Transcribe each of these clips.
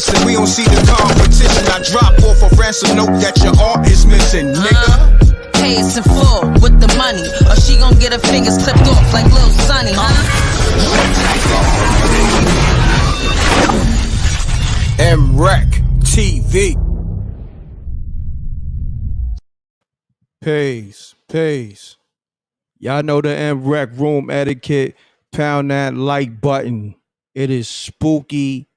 listen, we don't see the competition. I drop off a ransom note that your aunt is missing, nigga. Pay us in full with the money, or she gon' get her fingers clipped off like Lil Sonny, m.recktv. Peace. Y'all know the M.Rec room etiquette. Pound that like button. It is spooky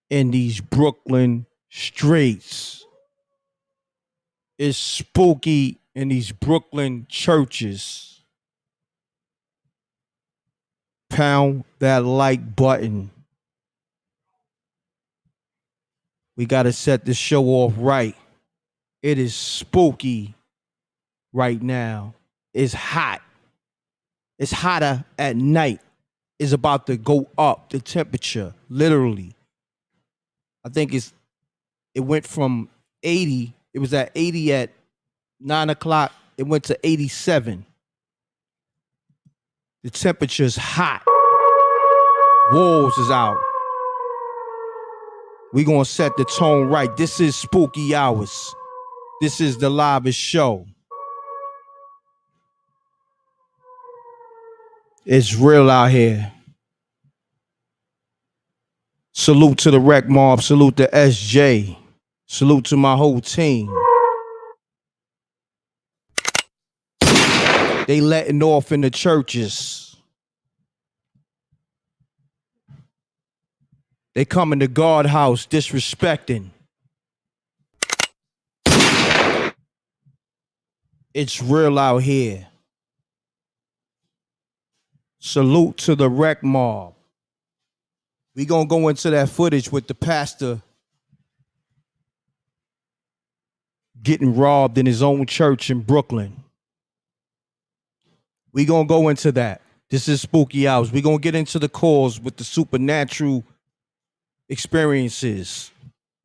in these Brooklyn streets. It's spooky in these Brooklyn churches. Pound that like button. We got to set the show off right. It is spooky right now. It's hot. It's hotter at night. It's about to go up, the temperature, literally. I think it went from 80. It was at 80 at 9 o'clock. It went to 87. The temperature's hot. Wolves is out. We gonna set the tone right. This is spooky hours. This is the livest show. It's real out here. Salute to the Rec Mob. Salute to SJ. Salute to my whole team. They letting off in the churches. They come in the guardhouse disrespecting. It's real out here. Salute to the Rec Mob. We gonna go into that footage with the pastor getting robbed in his own church in Brooklyn. We gonna go into that. This is spooky hours. We gonna get into the cause with the supernatural experiences.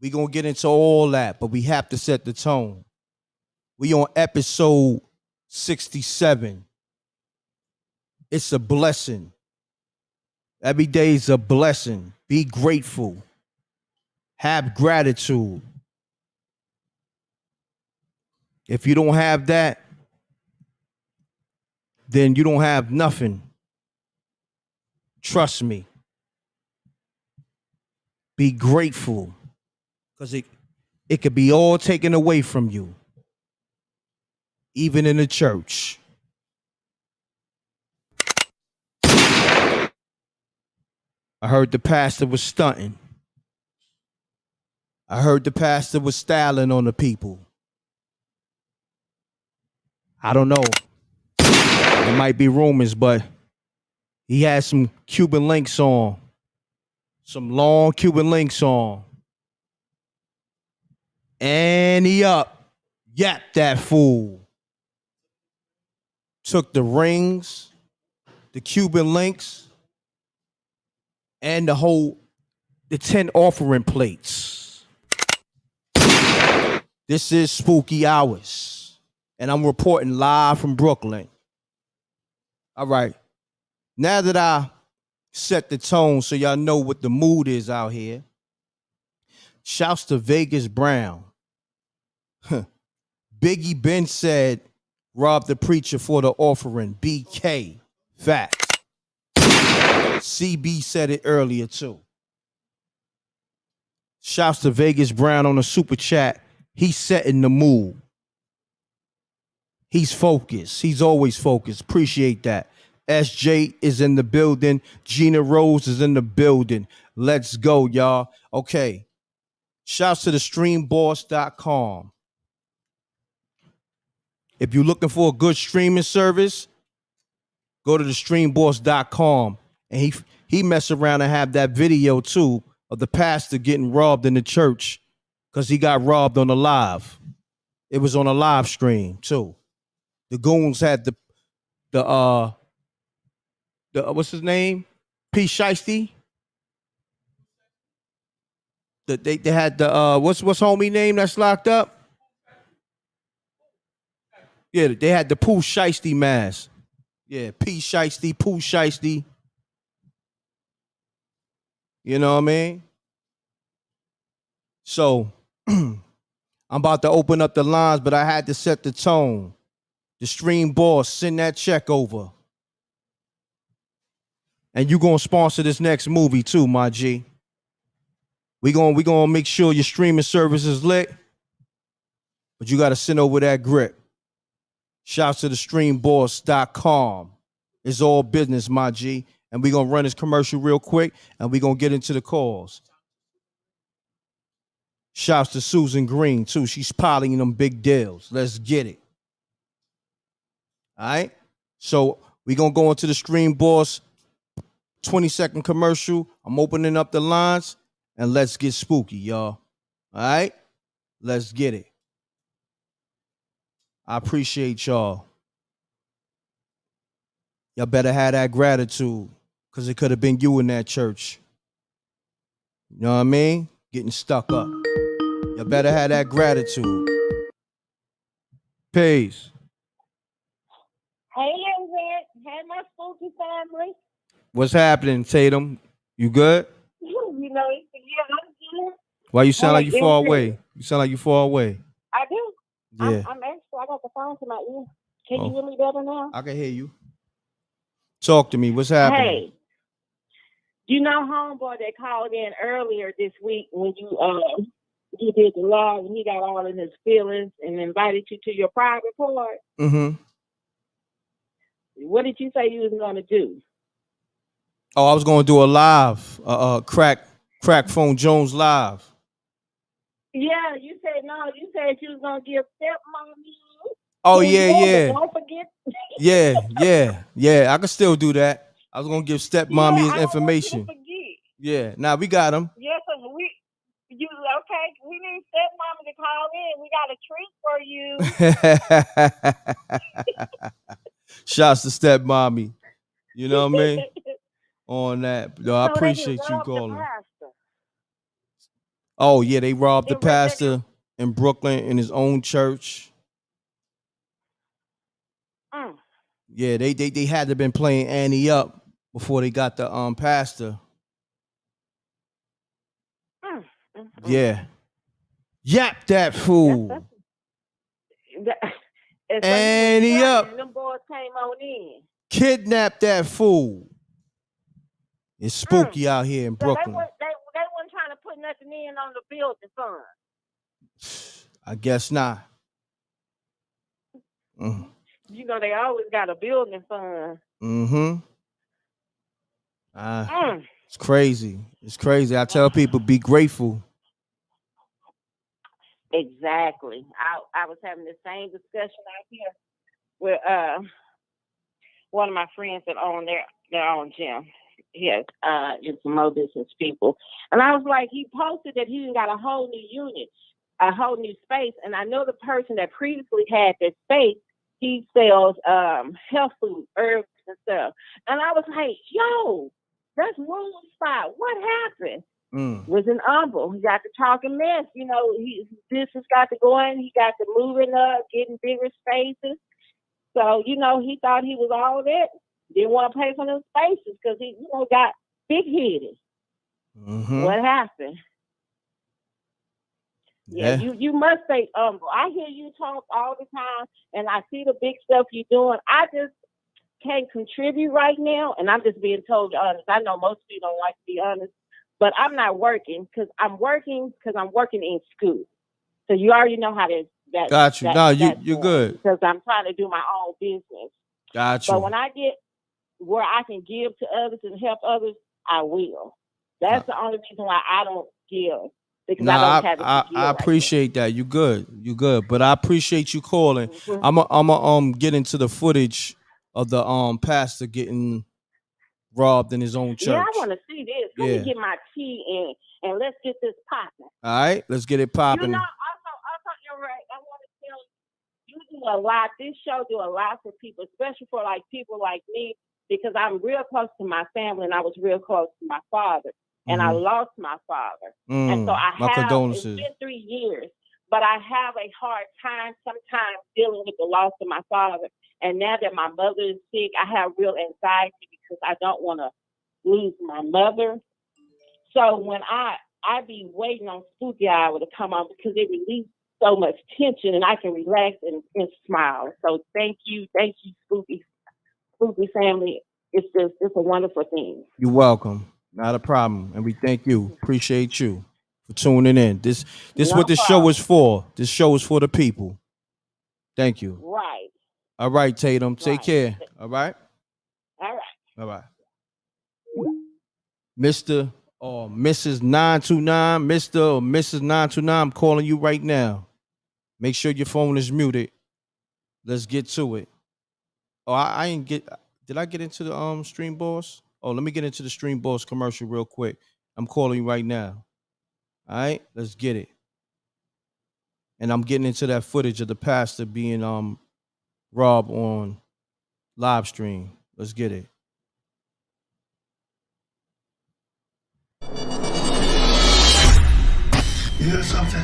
We gonna get into all that, but we have to set the tone. We on episode 67. It's a blessing. Every day is a blessing. Be grateful. Have gratitude. If you don't have that, then you don't have nothing. Trust me. Be grateful. Because it could be all taken away from you. Even in the church. I heard the pastor was stunting. I heard the pastor was styling on the people. I don't know. It might be rumors, but he had some Cuban links on. Some long Cuban links on. And he up. Yapped that fool. Took the rings, the Cuban links, and the 10 offering plates. This is spooky hours. And I'm reporting live from Brooklyn. All right. Now that I set the tone so y'all know what the mood is out here, shouts to Vegas Brown. Biggie Ben said, rob the preacher for the offering. BK. Facts. CB said it earlier too. Shouts to Vegas Brown on the super chat. He's setting the mood. He's focused. He's always focused. Appreciate that. SJ is in the building. Gina Rose is in the building. Let's go, y'all. Okay. Shouts to the streamboss.com. If you're looking for a good streaming service, go to the streamboss.com. And he messed around and have that video too of the pastor getting robbed in the church because he got robbed on the live. It was on a live stream too. The goons had the what's his name? P. Shiesty. They had the what's homie name that's locked up? Yeah, they had the Pooh Shiesty mask. Yeah, P. Shiesty, Pooh Shiesty. You know what I mean? So I'm about to open up the lines, but I had to set the tone. The stream boss, send that check over. And you gonna sponsor this next movie too, my G. We gonna make sure your streaming service is lit, but you gotta send over that grip. Shouts to the streamboss.com. It's all business, my G. And we gonna run this commercial real quick and we gonna get into the calls. Shouts to Susan Green, too. She's piling them big deals. Let's get it. All right? So we going to go into the Stream Boss 20-second commercial. I'm opening up the lines, and let's get spooky, y'all. All right? Let's get it. I appreciate y'all. Y'all better have that gratitude, because it could have been you in that church. You know what I mean? Getting stuck up. Y'all better have that gratitude. Peace. Hey, Red. Hey, my spooky family. What's happening, Tatum? You good? You know, I'm good. Why you sound like you far MJ. away? You sound like you far away. I do. Yeah. I'm actually, I got the phone to my ear. Can Oh. you hear me better now? I can hear you. Talk to me. What's happening? Hey, you know, homeboy that called in earlier this week when you did the log and he got all in his feelings and invited you to your private part. Mm-hmm. What did you say you was going to do? Oh, I was going to do a live, crack phone Jones live. Yeah, you said no. You said you was going to give stepmommy. Oh, yeah. Don't forget. Yeah. I can still do that. I was going to give stepmommy his I don't information. want you to forget. Yeah. Now we got him. Yes, okay? We need stepmama to call in. We got a treat for you. Shouts to stepmommy. You know what I mean? On that. Yo, I appreciate you calling. Oh, yeah, they robbed the pastor in Brooklyn in his own church. Yeah, they had to have been playing Annie up before they got the pastor. Yeah. Yap that fool. Annie up. And them boys came on in. Kidnap that fool. It's spooky out here in Brooklyn. They weren't trying to put nothing in on the building fund. I guess not. You know, they always got a building fund. Mm-hmm. It's crazy. It's crazy. I tell people, be grateful. Exactly. I was having the same discussion out here with one of my friends that own their own gym. Yes, it's some more business people. And I was like, he posted that he got a whole new unit, a whole new space. And I know the person that previously had this space, he sells health food, herbs and stuff. And I was like, yo, that's one spot. What happened? Was in humble. He got to talking mess. You know, this has got to go in. He got to moving up, getting bigger spaces. So, you know, he thought he was all that. Didn't want to pay for those spaces because he, you know, got big-headed. What happened? Yeah, you must stay humble. I hear you talk all the time, and I see the big stuff you're doing. I just can't contribute right now, and I'm just being totally honest. I know most people don't like to be honest, but I'm not working because I'm working in school. So you already know how that. Got you. No, you're good. Because I'm trying to do my own business. Got you. But when I get where I can give to others and help others, I will. That's the only reason why I don't give. Because I don't have it to give. I appreciate that. You good. But I appreciate you calling. I'm get into the footage of the pastor getting robbed in his own church. Yeah, I want to see this. Let me get my tea in and let's get this popping. All right, let's get it popping. You know, also, you're right. I want to tell you, you do a lot. This show do a lot for people, especially for like people like me, because I'm real close to my family and I was real close to my father. And I lost my father. And so my condolences. It's been 3 years, but I have a hard time sometimes dealing with the loss of my father. And now that my mother is sick, I have real anxiety because I don't want to lose my mother. So when I I be waiting on Spooky Hour to come on because it releases so much tension and I can relax and smile. So thank you, Spooky family. It's a wonderful thing. You're welcome. Not a problem. And we thank you. Appreciate you for tuning in. This is what No this show is problem. for. This show is for the people. Thank you. Right, All right, Tatum. Take right. care. All right. All right. All right. Mr. or Mrs. 929, Mr. or Mrs. 929, I'm calling you right now. Make sure your phone is muted. Let's get to it. Oh, I ain't get. Did I get into the Stream Boss? Oh, let me get into the Stream Boss commercial real quick. I'm calling you right now. All right, let's get it. And I'm getting into that footage of the pastor being robbed on live stream. Let's get it. You hear something?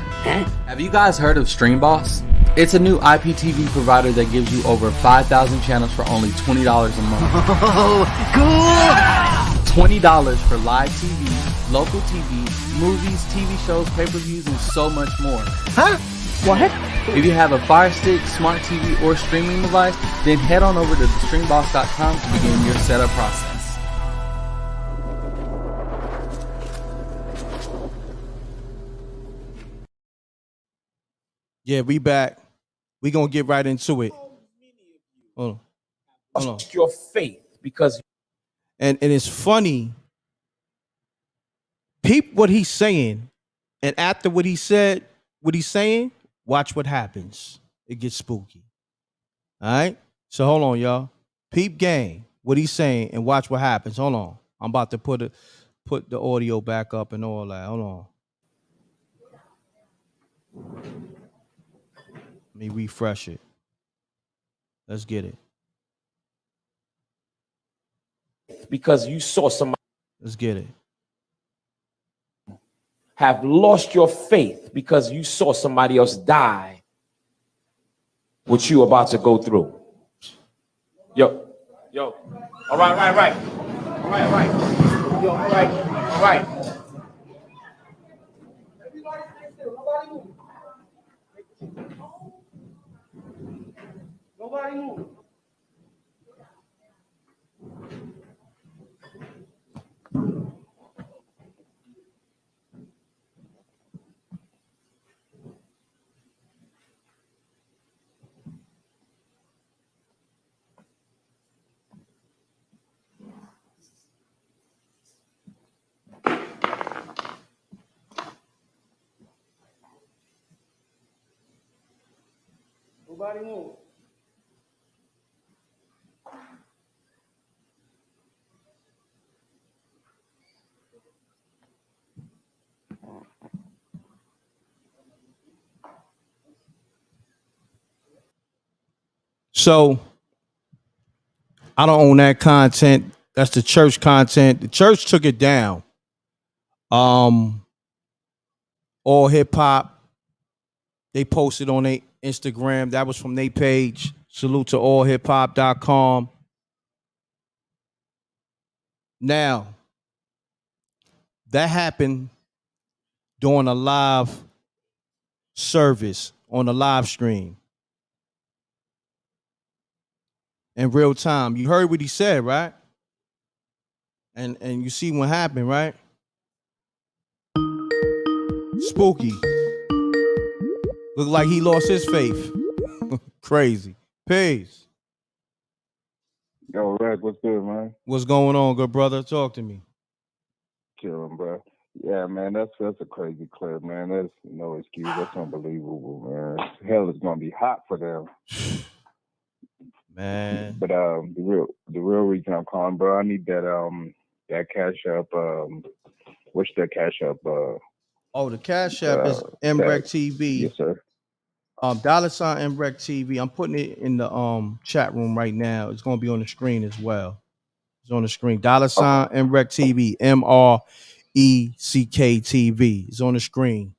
Have you guys heard of StreamBoss? It's a new IPTV provider that gives you over 5,000 channels for only $20 a month. Oh, cool! $20 for live TV, local TV, movies, TV shows, pay-per-views, and so much more. Huh? What? If you have a Fire Stick, smart TV, or streaming device, then head on over to thestreamboss.com to begin your setup process. Yeah, we back. We gonna get right into it. Hold on. Your faith because And it's funny. Peep what he's saying, and after what he's saying, watch what happens. It gets spooky. All right. So hold on, y'all. Peep game. What he's saying, and watch what happens. Hold on. I'm about to put the audio back up and all that. Hold on. Let me refresh it. Let's get it. because you saw somebody Let's get it. have lost your faith because you saw somebody else die what you about to go through. Yo. All right. All right. Yo, all right. Nobody move. Nobody move. So I don't own that content. That's the church content. The church took it down. All hip hop. They posted on their Instagram. That was from their page. Salute to allhiphop.com. Now, that happened during a live service on a live stream. In real time. You heard what he said, right? And you see what happened, right? Spooky. Look like he lost his faith. Crazy. Peace. Yo, Reg, what's good, man? What's going on, good brother? Talk to me. Chilling, bro. Yeah, man, that's a crazy clip, man. That's no excuse. That's unbelievable, man. Hell, it's gonna be hot for them. Man. But the real reason I'm calling, bro, I need that cash up. What's that cash up? The Cash App is m.recktv. Yes, sir. $ m.recktv. I'm putting it in the chat room right now. It's gonna be on the screen as well. It's on the screen. $ m.recktv. M.RECKTV. It's on the screen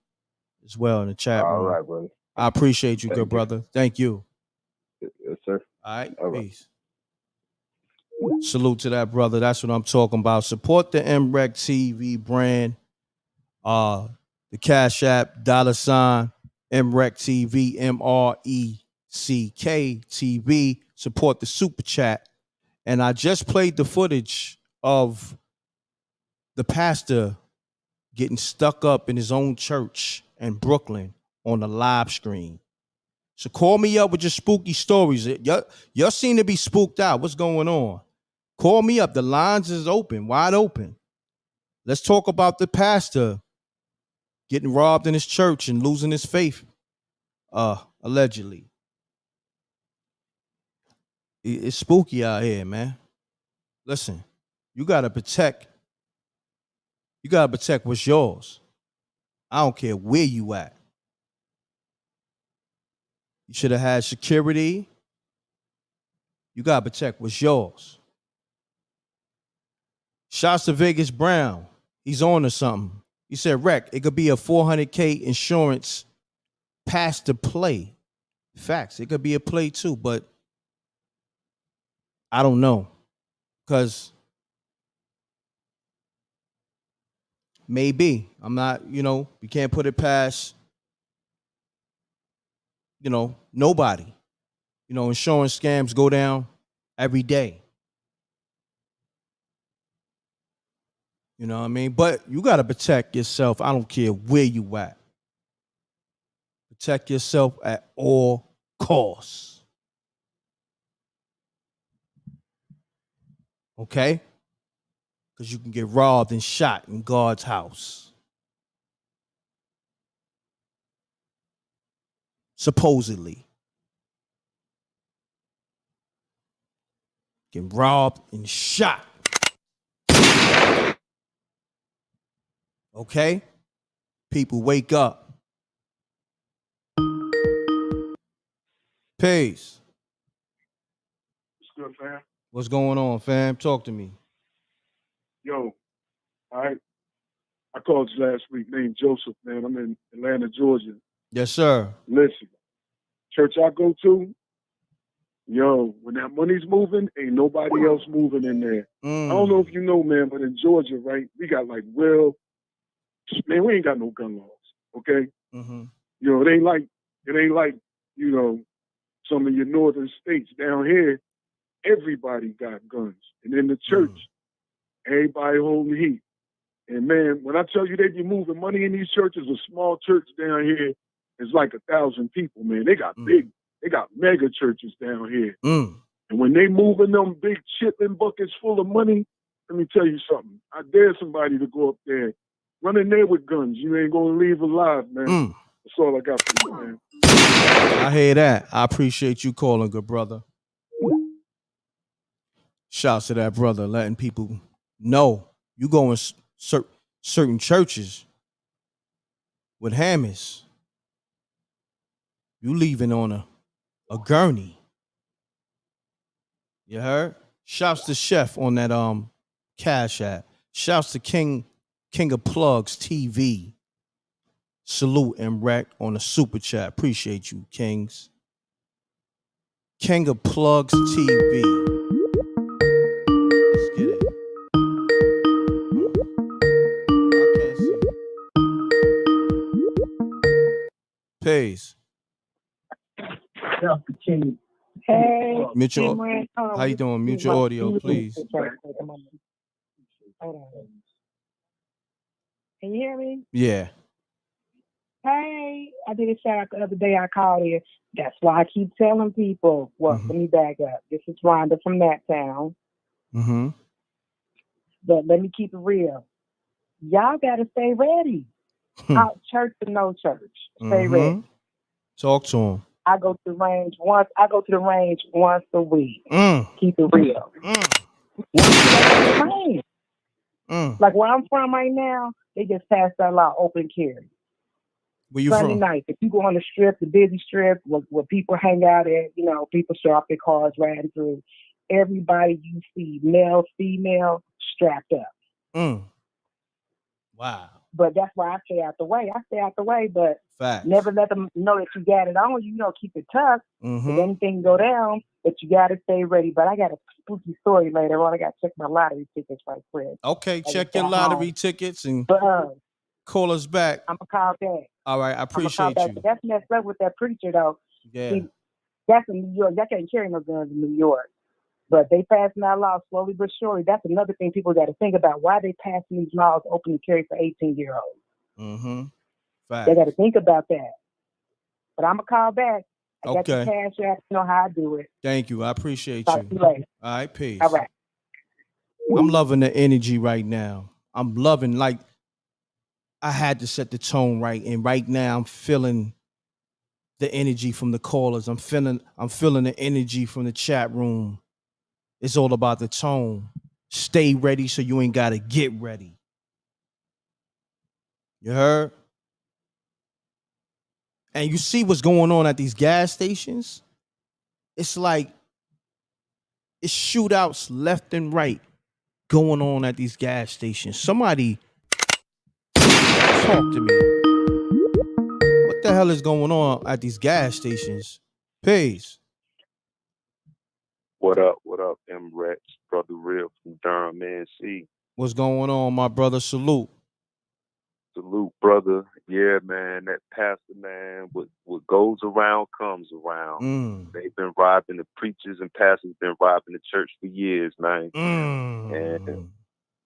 as well in the chat room. All right, brother. I appreciate you, Thank good you. brother. Thank you. Yes, sir. All right. All right. Peace. Salute to that brother. That's what I'm talking about. Support the m.recktv brand. The Cash App, $ m.recktv, MRECK support the super chat. And I just played the footage of the pastor getting stuck up in his own church in Brooklyn on the live stream. So call me up with your spooky stories. Y'all seem to be spooked out. What's going on? Call me up. The lines is open, wide open. Let's talk about the pastor getting robbed in his church and losing his faith, allegedly. It's spooky out here, man. Listen, you gotta protect what's yours. I don't care where you at. You should have had security. You gotta protect what's yours. Shouts to Vegas Brown. He's on to something. He said, Rec, it could be a $400K insurance pass to play. Facts. It could be a play too, but I don't know. Because maybe. I'm not, you can't put it past, nobody. Insurance scams go down every day. You know what I mean? But you got to protect yourself. I don't care where you at. Protect yourself at all costs. Okay? Because you can get robbed and shot in God's house. Supposedly. Get robbed and shot. Okay? People wake up. Peace. What's good, fam? What's going on, fam? Talk to me. Yo, all right. I called you last week, named Joseph, man. I'm in Atlanta, Georgia. Yes, sir. Listen, church I go to, yo, when that money's moving, ain't nobody else moving in there. I don't know if you know, man, but in Georgia, right, we got like man, we ain't got no gun laws, okay? Mm-hmm. It ain't like, some of your northern states down here, everybody got guns. And in the church, everybody holding heat. And man, when I tell you they be moving money in these churches, a small church down here is like 1,000 people, man. They got they got mega churches down here. And when they moving them big shipping buckets full of money, let me tell you something. I dare somebody to go up there, run in there with guns. You ain't gonna leave alive, man. That's all I got for you, man. I hear that. I appreciate you calling, good brother. Shouts to that brother, letting people know you go in certain churches with hammers. You leaving on a gurney. You heard? Shouts to Chef on that Cash App. Shouts to King of Plugs TV. Salute and Rec on the super chat. Appreciate you, Kings. King of Plugs TV. Let's get it. I can't see. Peace. Hey, Mute your, how you doing? Mute your audio, please. Hold on. Can you hear me? Yeah. Hey, I did a shout out the other day. I called here. That's why I keep telling people. Well, let me back up. This is Rhonda from that town. Mm-hmm. But let me keep it real. Y'all gotta stay ready. Out church or no church, stay ready. Talk to him. I go to the range once. Once a week. Keep it real. Like where I'm from right now, they just passed that law, open carry. Where you Sunday from? night, if you go on the strip, the busy strip, where people hang out at, people show off their cars riding through. Everybody you see, male, female, strapped up. Wow. But that's why I stay out the way. But Facts. never let them know that you got it on. Keep it tucked. If anything go down, but you got to stay ready. But I got a spooky story later on. I got to check my lottery tickets right quick. Okay, check your lottery tickets and call us back. I'm gonna call back. All right, I I'm gonna call appreciate back. you. But that's messed up with that preacher though. Yeah. See, that's in New York. That can't carry no guns in New York. But they passing that law slowly but surely. That's another thing people got to think about. Why they passing these laws open to carry for 18-year-olds? Mm-hmm. They got Facts. to think about that. But I'm gonna call back. I got your Okay. cash app. You know how I do it. Thank you. I appreciate Talk you. to you later. All right, peace. All right. I'm loving the energy right now. I'm loving, like, I had to set the tone right, and right now I'm feeling the energy from the callers. I'm feeling the energy from the chat room. It's all about the tone. Stay ready so you ain't gotta get ready. You heard? And you see what's going on at these gas stations? It's like it's shootouts left and right going on at these gas stations. Somebody talk to me. What the hell is going on at these gas stations? Peace. What up, M.Recktv, Brother Real from Durham, NC. What's going on, my brother? Salute. Salute, brother. Yeah, man, that pastor, man, what goes around comes around. They've been robbing the preachers and pastors been robbing the church for years, man.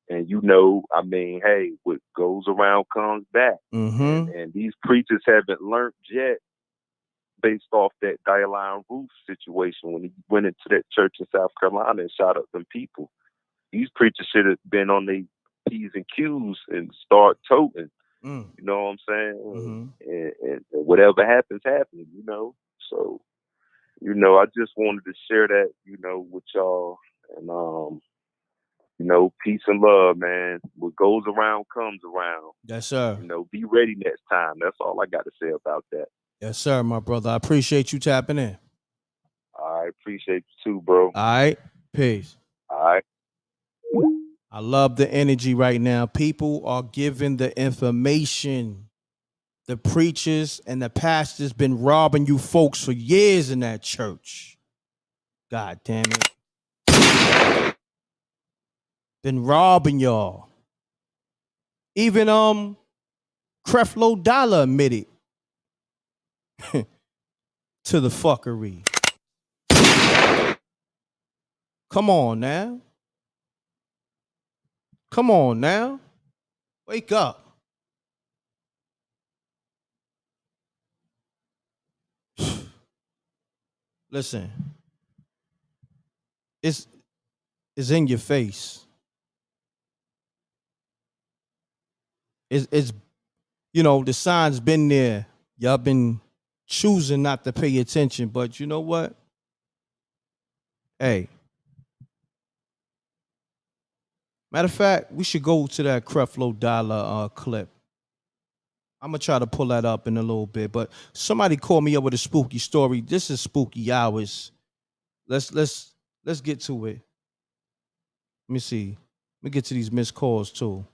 And you know, I mean, hey, what goes around comes back. And these preachers haven't learned yet based off that Dialine Roof situation when he went into that church in South Carolina and shot up them people. These preachers should have been on their P's and Q's and start toting. You know what I'm saying? And whatever happens, happens, you know. So, you know, I just wanted to share that, you know, with y'all. And you know, peace and love, man. What goes around comes around. Yes, sir. You know, be ready next time. That's all I got to say about that. Yes, sir, my brother. I appreciate you tapping in. I appreciate you too, bro. All right. Peace. All right. I love the energy right now. People are giving the information. The preachers and the pastors been robbing you folks for years in that church. God damn it. Been robbing y'all. Even Creflo Dollar admitted to the fuckery. Come on now. Come on now. Wake up. Listen. It's in your face. It's you know, the sign's been there. Y'all been choosing not to pay attention, but you know what? Hey. Matter of fact, we should go to that Creflo Dollar clip. I'm gonna try to pull that up in a little bit, but somebody called me up with a spooky story. This is spooky hours. Let's get to it. Let me see. Let me get to these missed calls too.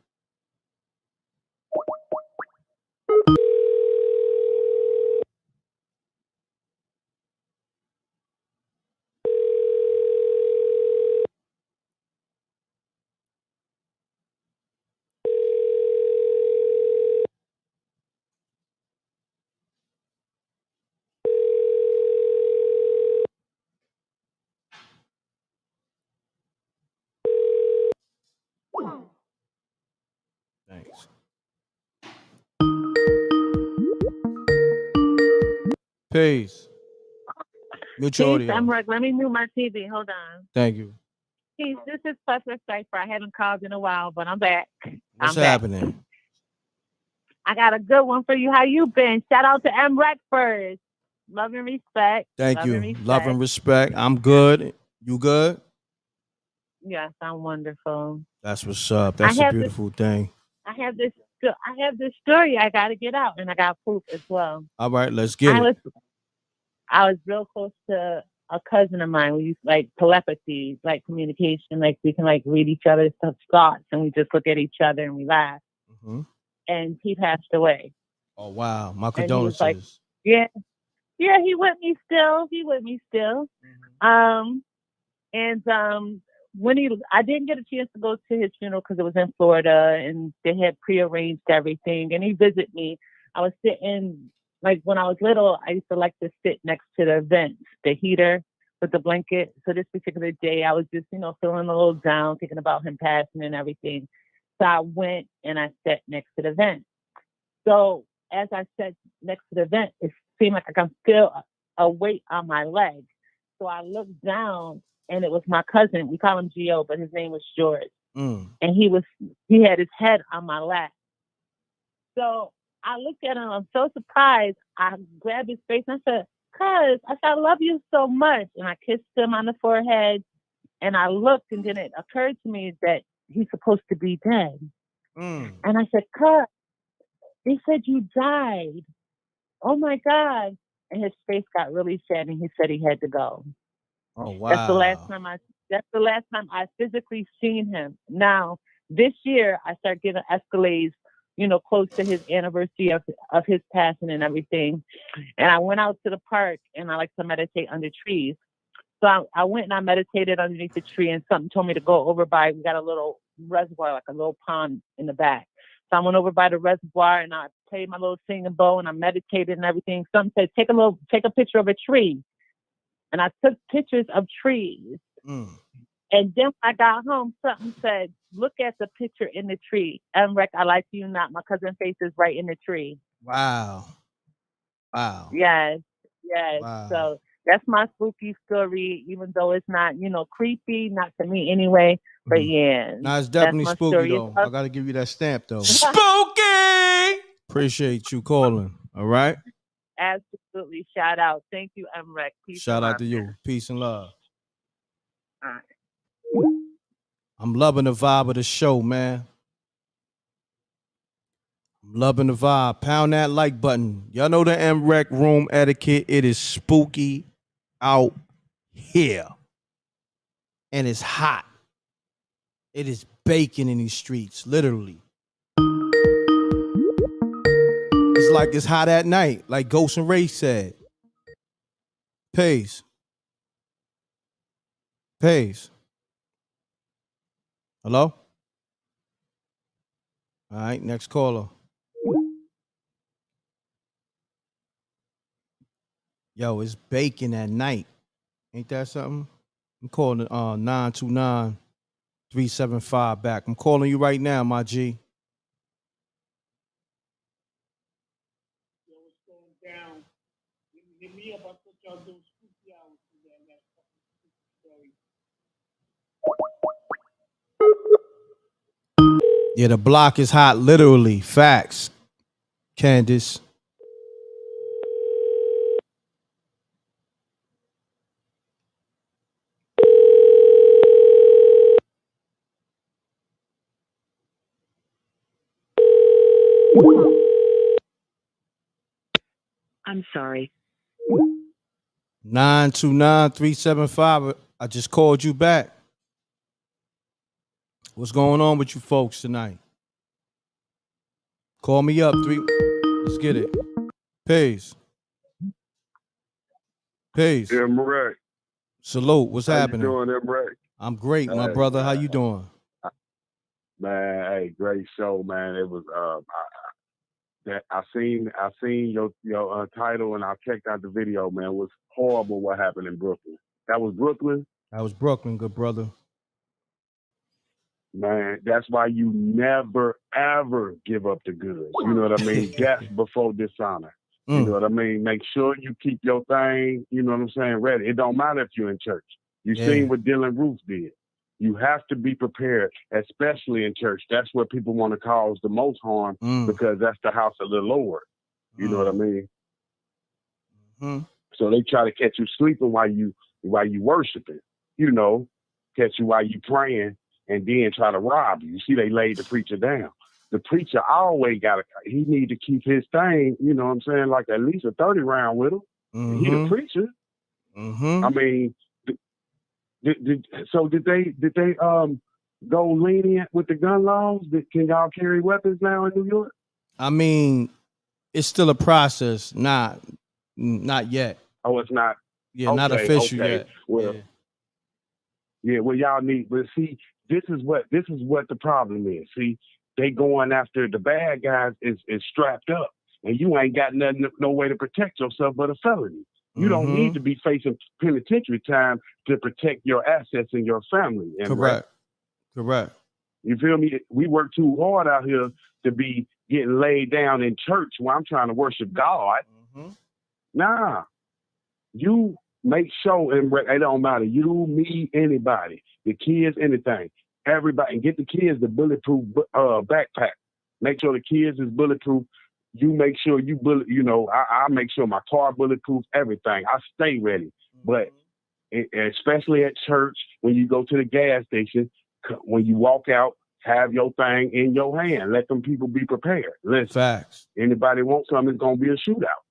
Thanks. Peace. Mute your Peace, audio. I'm Rick. Let me mute my TV. Hold on. Thank you. Peace, this is Professor Cypher. I haven't called in a while, but I'm back. What's I'm happening? Back. I got a good one for you. How you been? Shout out to M.Recktv first. Love and respect. Thank Love you. And respect. Love and respect. I'm good. You good? Yes, I'm wonderful. That's what's up. That's a beautiful thing. I have this story I got to get out, and I got proof as well. All right, let's get it. I was real close to a cousin of mine. We used like telepathy, like communication, like we can like read each other's thoughts, and we just look at each other and we laugh. And he passed away. Oh wow, my condolences. condolences. Like, yeah, he with me still. I didn't get a chance to go to his funeral because it was in Florida and they had prearranged everything. And he visited me. I was sitting, like when I was little, I used to like to sit next to the vents, the heater with the blanket. So this particular day, I was just, feeling a little down, thinking about him passing and everything. So I went and I sat next to the vent. So as I sat next to the vent, it seemed like I can feel a weight on my leg. So I looked down and it was my cousin. We call him Gio, but his name was George. And he had his head on my lap. So I looked at him. I'm so surprised. I grabbed his face and I said, "Cuz," I love you so much. And I kissed him on the forehead. And I looked, and then it occurred to me that he's supposed to be dead. And I said, "Cuz," he said, "You died. Oh my God." And his face got really sad and he said he had to go. Oh wow. That's the last time I physically seen him. Now, this year I start getting escalades, close to his anniversary of his passing and everything. And I went out to the park and I like to meditate under trees. So I went and I meditated underneath the tree and something told me to go over by, we got a little reservoir, like a little pond in the back. So I went over by the reservoir and I played my little singing bowl and I meditated and everything. Something said, take a picture of a tree. And I took pictures of trees. And then when I got home, something said, "Look at the picture in the tree. M.Rect, I like you not. My cousin's face is right in the tree." Wow. Yes. Wow. So that's my spooky story, even though it's not, creepy, not to me anyway. But yeah. Nah, it's definitely that's my spooky story. though. I gotta give you that stamp though. Spooky! Appreciate you calling. All right. Absolutely. Shout out. Thank you, M.Rect. Peace Shout and out love, to you. man. Peace and love. All right. I'm loving the vibe of the show, man. I'm loving the vibe. Pound that like button. Y'all know the M.Rect room etiquette. It is spooky out here. And it's hot. It is baking in these streets, literally. It's like it's hot at night, like Ghost and Ray said. Pays. Hello? All right, next caller. Yo, it's baking at night. Ain't that something? I'm calling 929-375 back. I'm calling you right now, my G. Yeah, the block is hot, literally. Facts. Candace. I'm sorry. 929-375. I just called you back. What's going on with you folks tonight? Call me up. Let's get it. Peace. M.Rekt. Salute. What's happening? How you doing, M.Rekt? I'm great, my brother. How you doing? Man, hey, great show, man. It was I seen your title and I checked out the video, man. It was horrible what happened in Brooklyn. That was Brooklyn? That was Brooklyn, good brother. Man, that's why you never, ever give up the goods. You know what I mean? Death before dishonor. You know what I mean? Make sure you keep your thing, you know what I'm saying, ready. It don't matter if you're in church. You seen what Dylan Roof did. You have to be prepared, especially in church. That's where people want to cause the most harm because that's the house of the Lord. You know what I mean? So they try to catch you sleeping while you worshiping, catch you while you praying and then try to rob you. You see, they laid the preacher down. The preacher always he need to keep his thing, you know what I'm saying, like at least a 30 round with him. He the preacher. I mean, did they go lenient with the gun laws? Can y'all carry weapons now in New York? I mean, it's still a process. Not yet. Oh, it's not. Yeah, not official yet. Well, Yeah, well, y'all need, but see, this is what the problem is. See, they going after the bad guys is strapped up, and you ain't got nothing, no way to protect yourself but a felony. You don't need to be facing penitentiary time to protect your assets and your family. And Correct. You feel me? We work too hard out here to be getting laid down in church while I'm trying to worship God. Nah, you make sure, and it don't matter. You, me, anybody, the kids, anything, everybody, and get the kids the bulletproof backpack. Make sure the kids is bulletproof. You make sure you bullet. You know, I make sure my car bulletproof. Everything. I stay ready. But especially at church, when you go to the gas station, when you walk out, have your thing in your hand. Let them people be prepared. Listen, facts. Anybody want something, it's gonna be a shootout.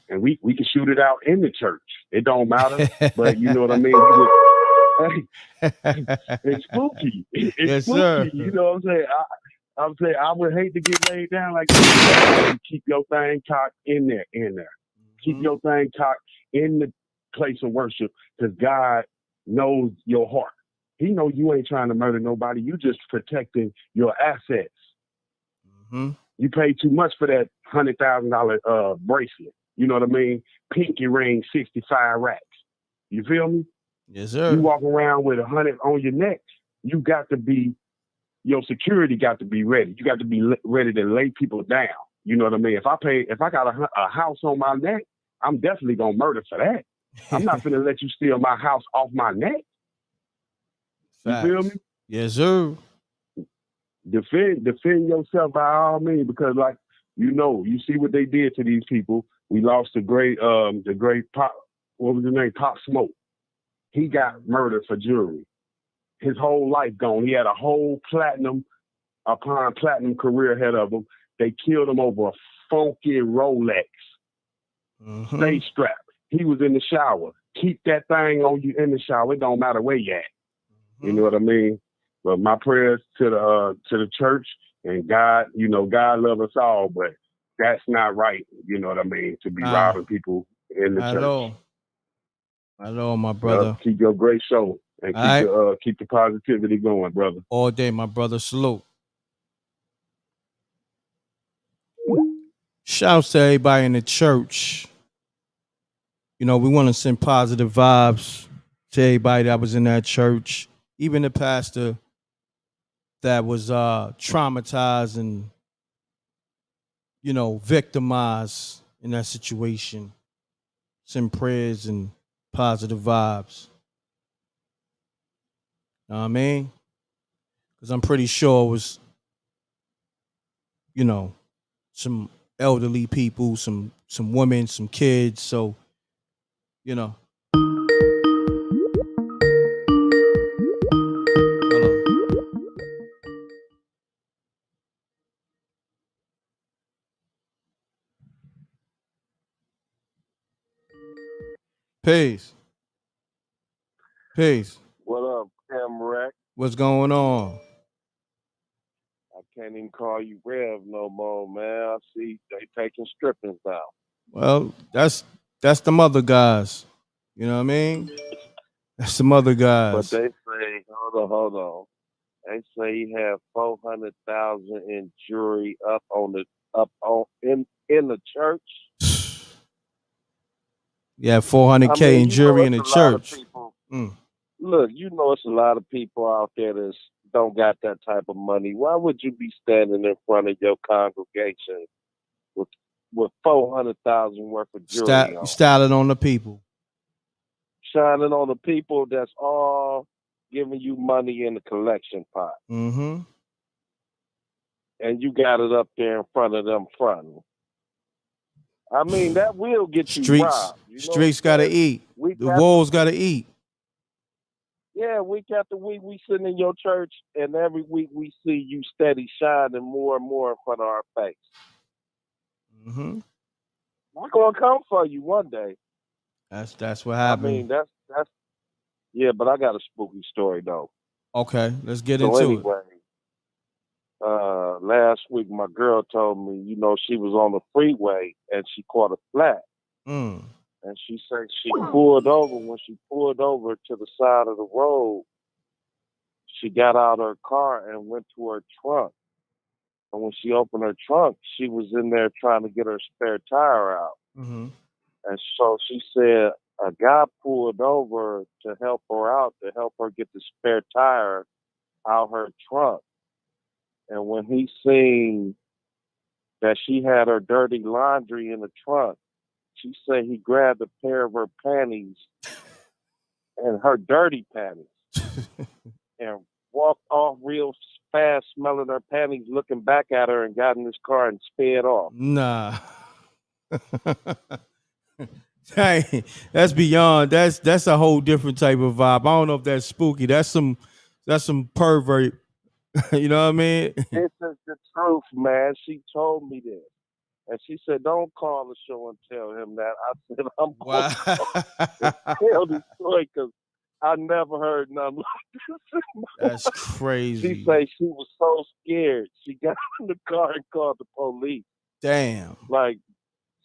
And we can shoot it out in the church. It don't matter. But you know what I mean? It's spooky. It's Yes, spooky. sir. You know what I'm saying? I'm saying I would hate to get laid down like this. Keep your thing cocked in there. Keep your thing cocked in the place of worship, because God knows your heart. He knows you ain't trying to murder nobody. You just protecting your assets. You pay too much for that $100,000 bracelet. You know what I mean? Pinky ring, 65 racks. You feel me? Yes, sir. You walk around with 100 on your neck. You got to be, your security got to be ready. You got to be ready to lay people down. You know what I mean? If I got a house on my neck, I'm definitely gonna murder for that. I'm not gonna let you steal my house off my neck. Facts. You feel me? Yes, sir. Defend yourself by all means, because like, you see what they did to these people. We lost the great Pop, what was his name? Pop Smoke. He got murdered for jewelry. His whole life gone. He had a whole platinum career ahead of him. They killed him over a funky Rolex. Stay strapped. He was in the shower. Keep that thing on you in the shower. It don't matter where you at. You know what I mean? But my prayers to the church, and God, God love us all, but that's not right. You know what I mean? To be robbing people in the church. I know, my brother. Keep your great show and keep the positivity going, brother. All day, my brother. Salute. Shouts to everybody in the church. We want to send positive vibes to everybody that was in that church. Even the pastor that was traumatized and, victimized in that situation. Send prayers and positive vibes. Know what I mean? Because I'm pretty sure it was, some elderly people, some women, some kids. So, Hold on. Peace. What up, m.recktv? What's going on? I can't even call you Rev no more, man. I see they taking strippings now. Well, that's the mother guys. You know what I mean? That's the mother guys. But they say, hold on. They say he had 400,000 in jewelry in the church. Yeah, 400K in jewelry in the church. Look, it's a lot of people out there that don't got that type of money. Why would you be standing in front of your congregation with 400,000 worth of jewelry on? Styling on the people. Shining on the people that's all giving you money in the collection pot. Mm-hmm. And you got it up there in front of them fronting. I mean, that will get you robbed. Streets got to eat. The wolves got to eat. Yeah, week after week, we sitting in your church, and every week we see you steady shining more and more in front of our face. Mm-hmm. We're going to come for you one day. That's what happened. I mean, that's yeah, but I got a spooky story, though. Okay, let's get into it. Last week, my girl told me, she was on the freeway, and she caught a flat. And she said she pulled over. When she pulled over to the side of the road, she got out of her car and went to her trunk. And when she opened her trunk, she was in there trying to get her spare tire out. Mm-hmm. And so she said a guy pulled over to help her out, to help her get the spare tire out her trunk. And when he seen that she had her dirty laundry in the trunk, she said he grabbed a pair of her panties and her dirty panties and walked off real fast, smelling her panties, looking back at her, and got in his car and sped off. Nah. Hey, that's beyond. That's a whole different type of vibe. I don't know if that's spooky. That's some pervert. You know what I mean? This is the truth, man. She told me this. And she said, don't call the show and tell him that. I said, I'm going to tell this story because I never heard nothing like this. That's crazy. She said she was so scared. She got in the car and called the police. Damn. Like,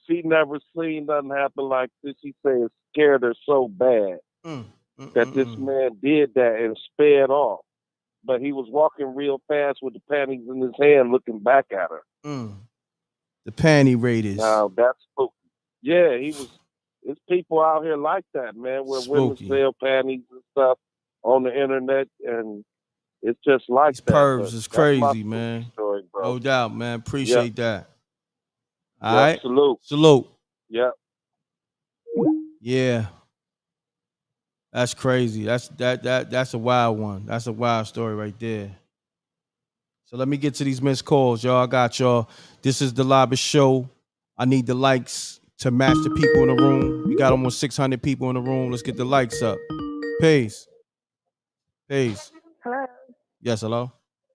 she never seen nothing happen like this. She said it scared her so bad that this man did that and sped off. But he was walking real fast with the panties in his hand looking back at her. The panty raiders. Now, that's spooky. Yeah, he was. There's people out here like that, man, where women sell panties and stuff on the internet, and it's just like that. Pervs is crazy, man. Story, bro. No doubt, man. Appreciate that. All Yep, right. Salute. Salute. Yep. Yeah. That's crazy. That's a wild one. That's a wild story right there. So let me get to these missed calls, y'all. I got y'all. This is the Lobby Show. I need the likes to match the people in the room. We got almost 600 people in the room. Let's get the likes up. Peace. Peace. Hello. Yes, hello?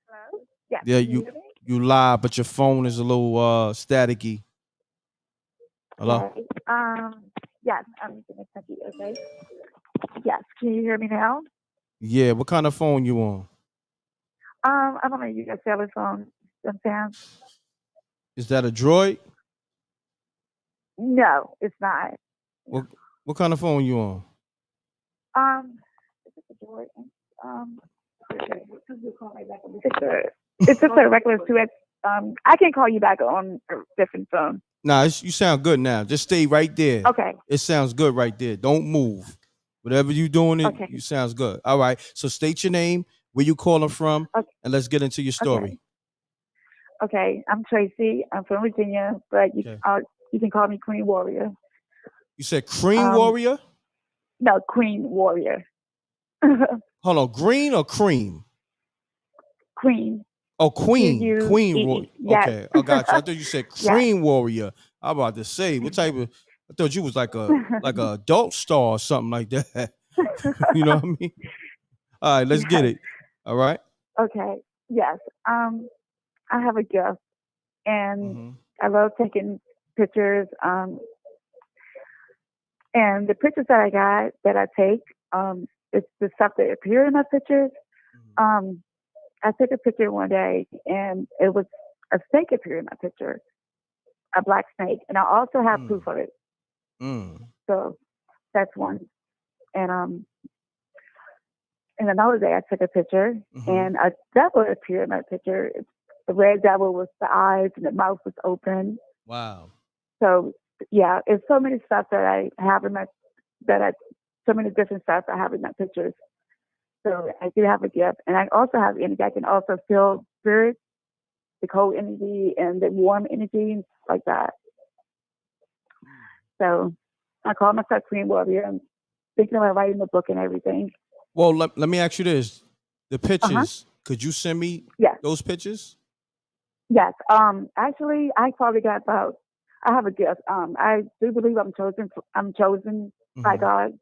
Hello. Yes. Yeah, can you hear me? you live, but your phone is a little staticky. Hello? Okay. Yes, I'm gonna touch you. Okay. Yes. Can you hear me now? Yeah, what kind of phone you on? I'm on a US cellular phone. Sometimes. Is that a Droid? No, it's not. What kind of phone you on? It's a Droid. It's just a regular 2X. I can call you back on a different phone. Nah, you sound good now. Just stay right there. Okay. It sounds good right there. Don't move. Whatever you doing, you sounds good. All right. So state your name, where you calling from, and let's get into your story. Okay. I'm Tracy. I'm from Virginia, but you can call me Queen Warrior. You said Cream Warrior? No, Queen Warrior. Hold on, green or cream? Queen. Oh, Queen. Queen Warrior. Yes. Okay, I got you. I thought you said Cream Warrior. I'm about to say, what type of, I thought you was like a adult star or something like that. You know what I mean? All right, let's get it. All right. Okay. Yes. I have a gift, and I love taking pictures. And the pictures that I got, that I take, it's the stuff that appear in my pictures. I took a picture one day, and it was a snake appeared in my picture, a black snake, and I also have proof of it. So that's one. And another day, I took a picture, and a devil appeared in my picture. The red devil with the eyes, and the mouth was open. Wow. So yeah, it's so many stuff that I have in my so many different stuff I have in my pictures. So I do have a gift, and I also have energy. I can also feel spirit, the cold energy and the warm energy and stuff like that. So I call myself Queen Warrior. I'm thinking about writing the book and everything. Well, let me ask you this: the pictures. Could you send me those pictures? Yes. Actually, I probably got about. I have a gift. I do believe I'm chosen. I'm chosen by God.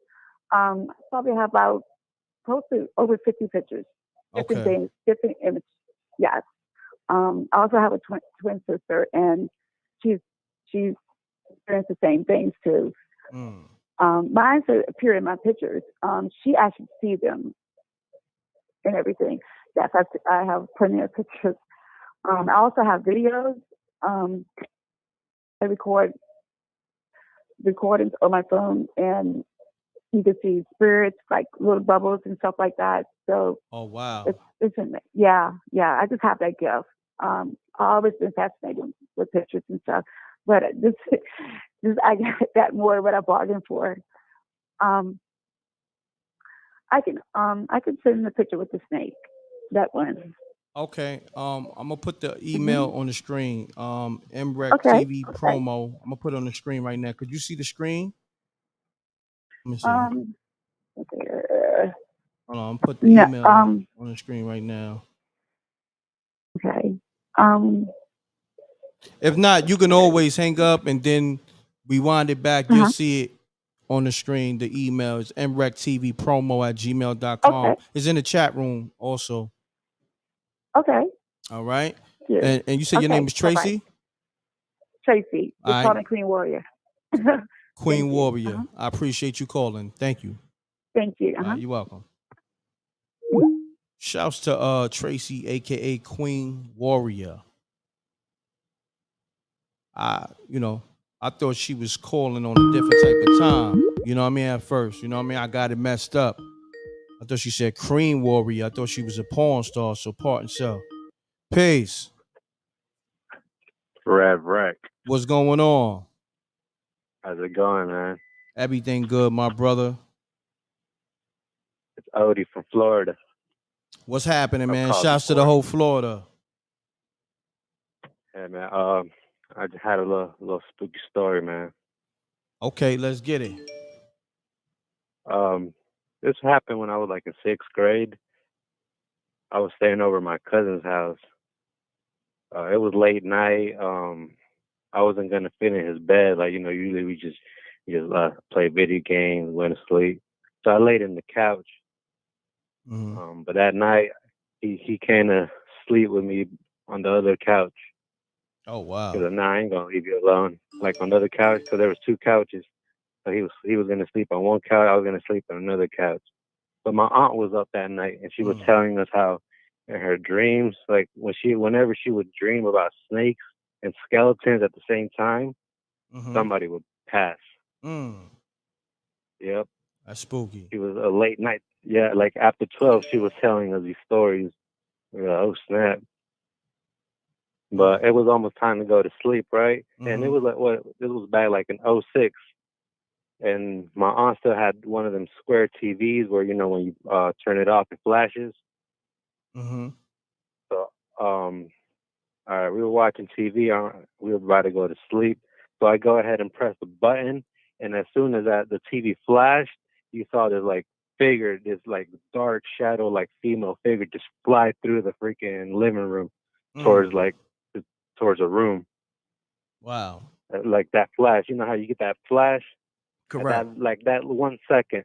I probably have about close to over 50 pictures. Different things, different images. Yes. I also have a twin sister, and she's experienced the same things too. Mine appear in my pictures. She actually sees them and everything. Yes, I have plenty of pictures. I also have videos. I record recordings on my phone, and you can see spirits, like little bubbles and stuff like that. So Oh wow. Yeah. I just have that gift. I've always been fascinated with pictures and stuff, but this I got that more what I bargained for. I can send the picture with the snake. That one. Okay. I'm gonna put the email on the screen. Okay. mrecktv promo. I'm gonna put it on the screen right now. Could you see the screen? Let me see. Okay. Hold on. I'm put the No. email on the screen right now. Okay. If not, you can always hang up and then rewind it back. You'll see it on the screen. The email is mrecktv@gmail.com. Okay. It's in the chat room also. Okay. All right. Yeah. And you said your name is Bye-bye. Tracy? Tracy. All They call right. me Queen Warrior. Queen Warrior. I appreciate you calling. Thank you. Thank you. You're welcome. Shouts to Tracy, aka Queen Warrior. I thought she was calling on a different type of time. You know what I mean? At first, you know what I mean? I got it messed up. I thought she said Cream Warrior. I thought she was a porn star, so part and sell. Peace. Wreck. What's going on? How's it going, man? Everything good, my brother. It's Odie from Florida. What's happening, man? called Shouts to the whole Florida. Yeah, man. I just had a little spooky story, man. Okay, let's get it. This happened when I was like in 6th grade. I was staying over at my cousin's house. It was late night. I wasn't gonna fit in his bed. Like, usually we just play video games, went to sleep. So I laid in the couch. But that night he came to sleep with me on the other couch. Oh wow. Because I ain't gonna leave you alone. Like on the other couch, because there was 2 couches. So he was gonna sleep on one couch. I was gonna sleep on another couch. But my aunt was up that night, and she was telling us how in her dreams, like whenever she would dream about snakes and skeletons at the same time, somebody would pass. Yep. That's spooky. It was a late night. Yeah, like after 12, she was telling us these stories. Oh snap! But it was almost time to go to sleep, right? And it was like it was back like in '06. And my aunt still had one of them square TVs where, when you turn it off, it flashes. So, all right, we were watching TV. We were about to go to sleep. So I go ahead and press the button. And as soon as the TV flashed, you saw this like figure, this like dark shadow, like female figure just fly through the freaking living room towards a room. Wow. Like that flash. You know how you get that flash? Correct. That 1 second.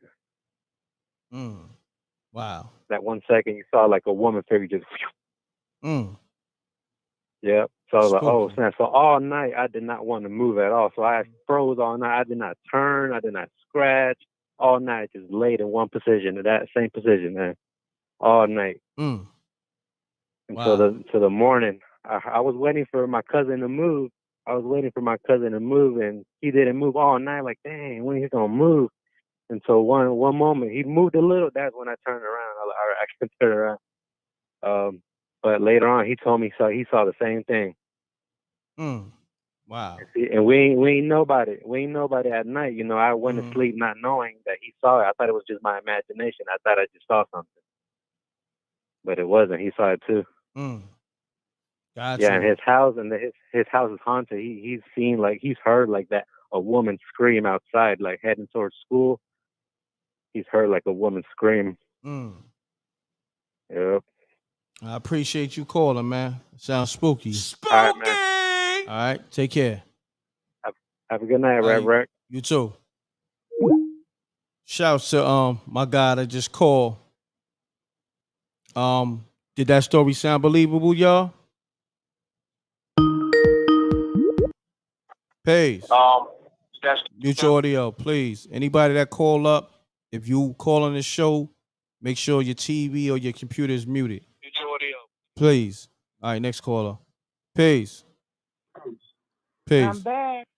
Wow. That 1 second, you saw like a woman figure just. Yep. So I was like, oh snap! So all night I did not want to move at all. So I froze all night. I did not turn. I did not scratch. All night, just laid in one position, in that same position, man. All night. Until the morning. I was waiting for my cousin to move. And he didn't move all night. Like, dang, when he's gonna move? And so one moment he moved a little. That's when I turned around. I can turn around. But later on, he told me he saw the same thing. Wow. And we ain't nobody. We ain't nobody at night. I went to sleep not knowing that he saw it. I thought it was just my imagination. I thought I just saw something, but it wasn't. He saw it too. Gotcha. Yeah, and his house his house is haunted. He's heard like that a woman scream outside, like heading towards school. He's heard like a woman scream. Yep. I appreciate you calling, man. Sounds spooky. All right, man. All right, take care. Have a good night, Rev. You too. Shouts to my guy that just called. Did that story sound believable, y'all? Peace. Mute your audio, please. Anybody that call up, if you call on the show, make sure your TV or your computer is muted. Mute your audio. Please. All right, next caller. Peace. I'm back.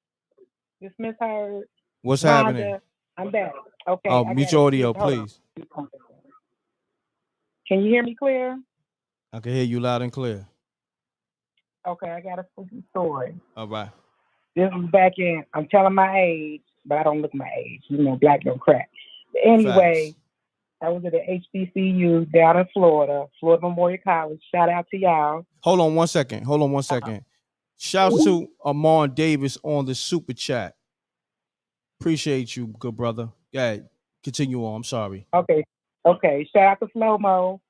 It's Miss Hurd. What's happening? I'm back. Okay. Oh, mute your audio, Hold on. please. Can you hear me clear? I can hear you loud and clear. Okay, I got a spooky story. All right. This was back in, I'm telling my age, but I don't look my age. You know, black don't crack. But anyway, I was at the HBCU down in Florida, Florida Memorial College. Shout out to y'all. Hold on one second. Shouts to Amon Davis on the super chat. Appreciate you, good brother. Yeah, continue on. I'm sorry. Okay. Shout out to Slow Mo.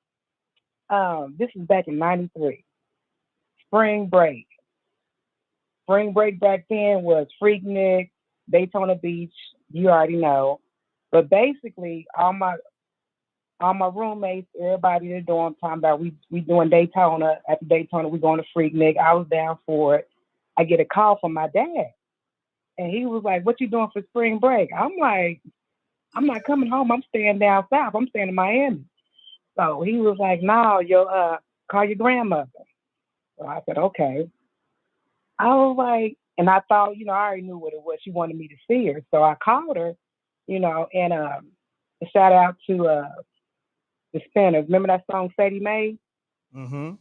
This is back in '93. Spring break. Spring break back then was Freaknik, Daytona Beach. You already know. But basically, all my roommates, everybody in the dorm talking about we doing Daytona. After Daytona, we going to Freaknik. I was down for it. I get a call from my dad, and he was like, "What you doing for spring break?" I'm like, "I'm not coming home. I'm staying down south. I'm staying in Miami." So he was like, "No, call your grandmother." So I said, "Okay." I was like, and I thought, I already knew what it was. She wanted me to see her, so I called her, and shout out to the Spinners. Remember that song Sadie Mae? Mm-hmm.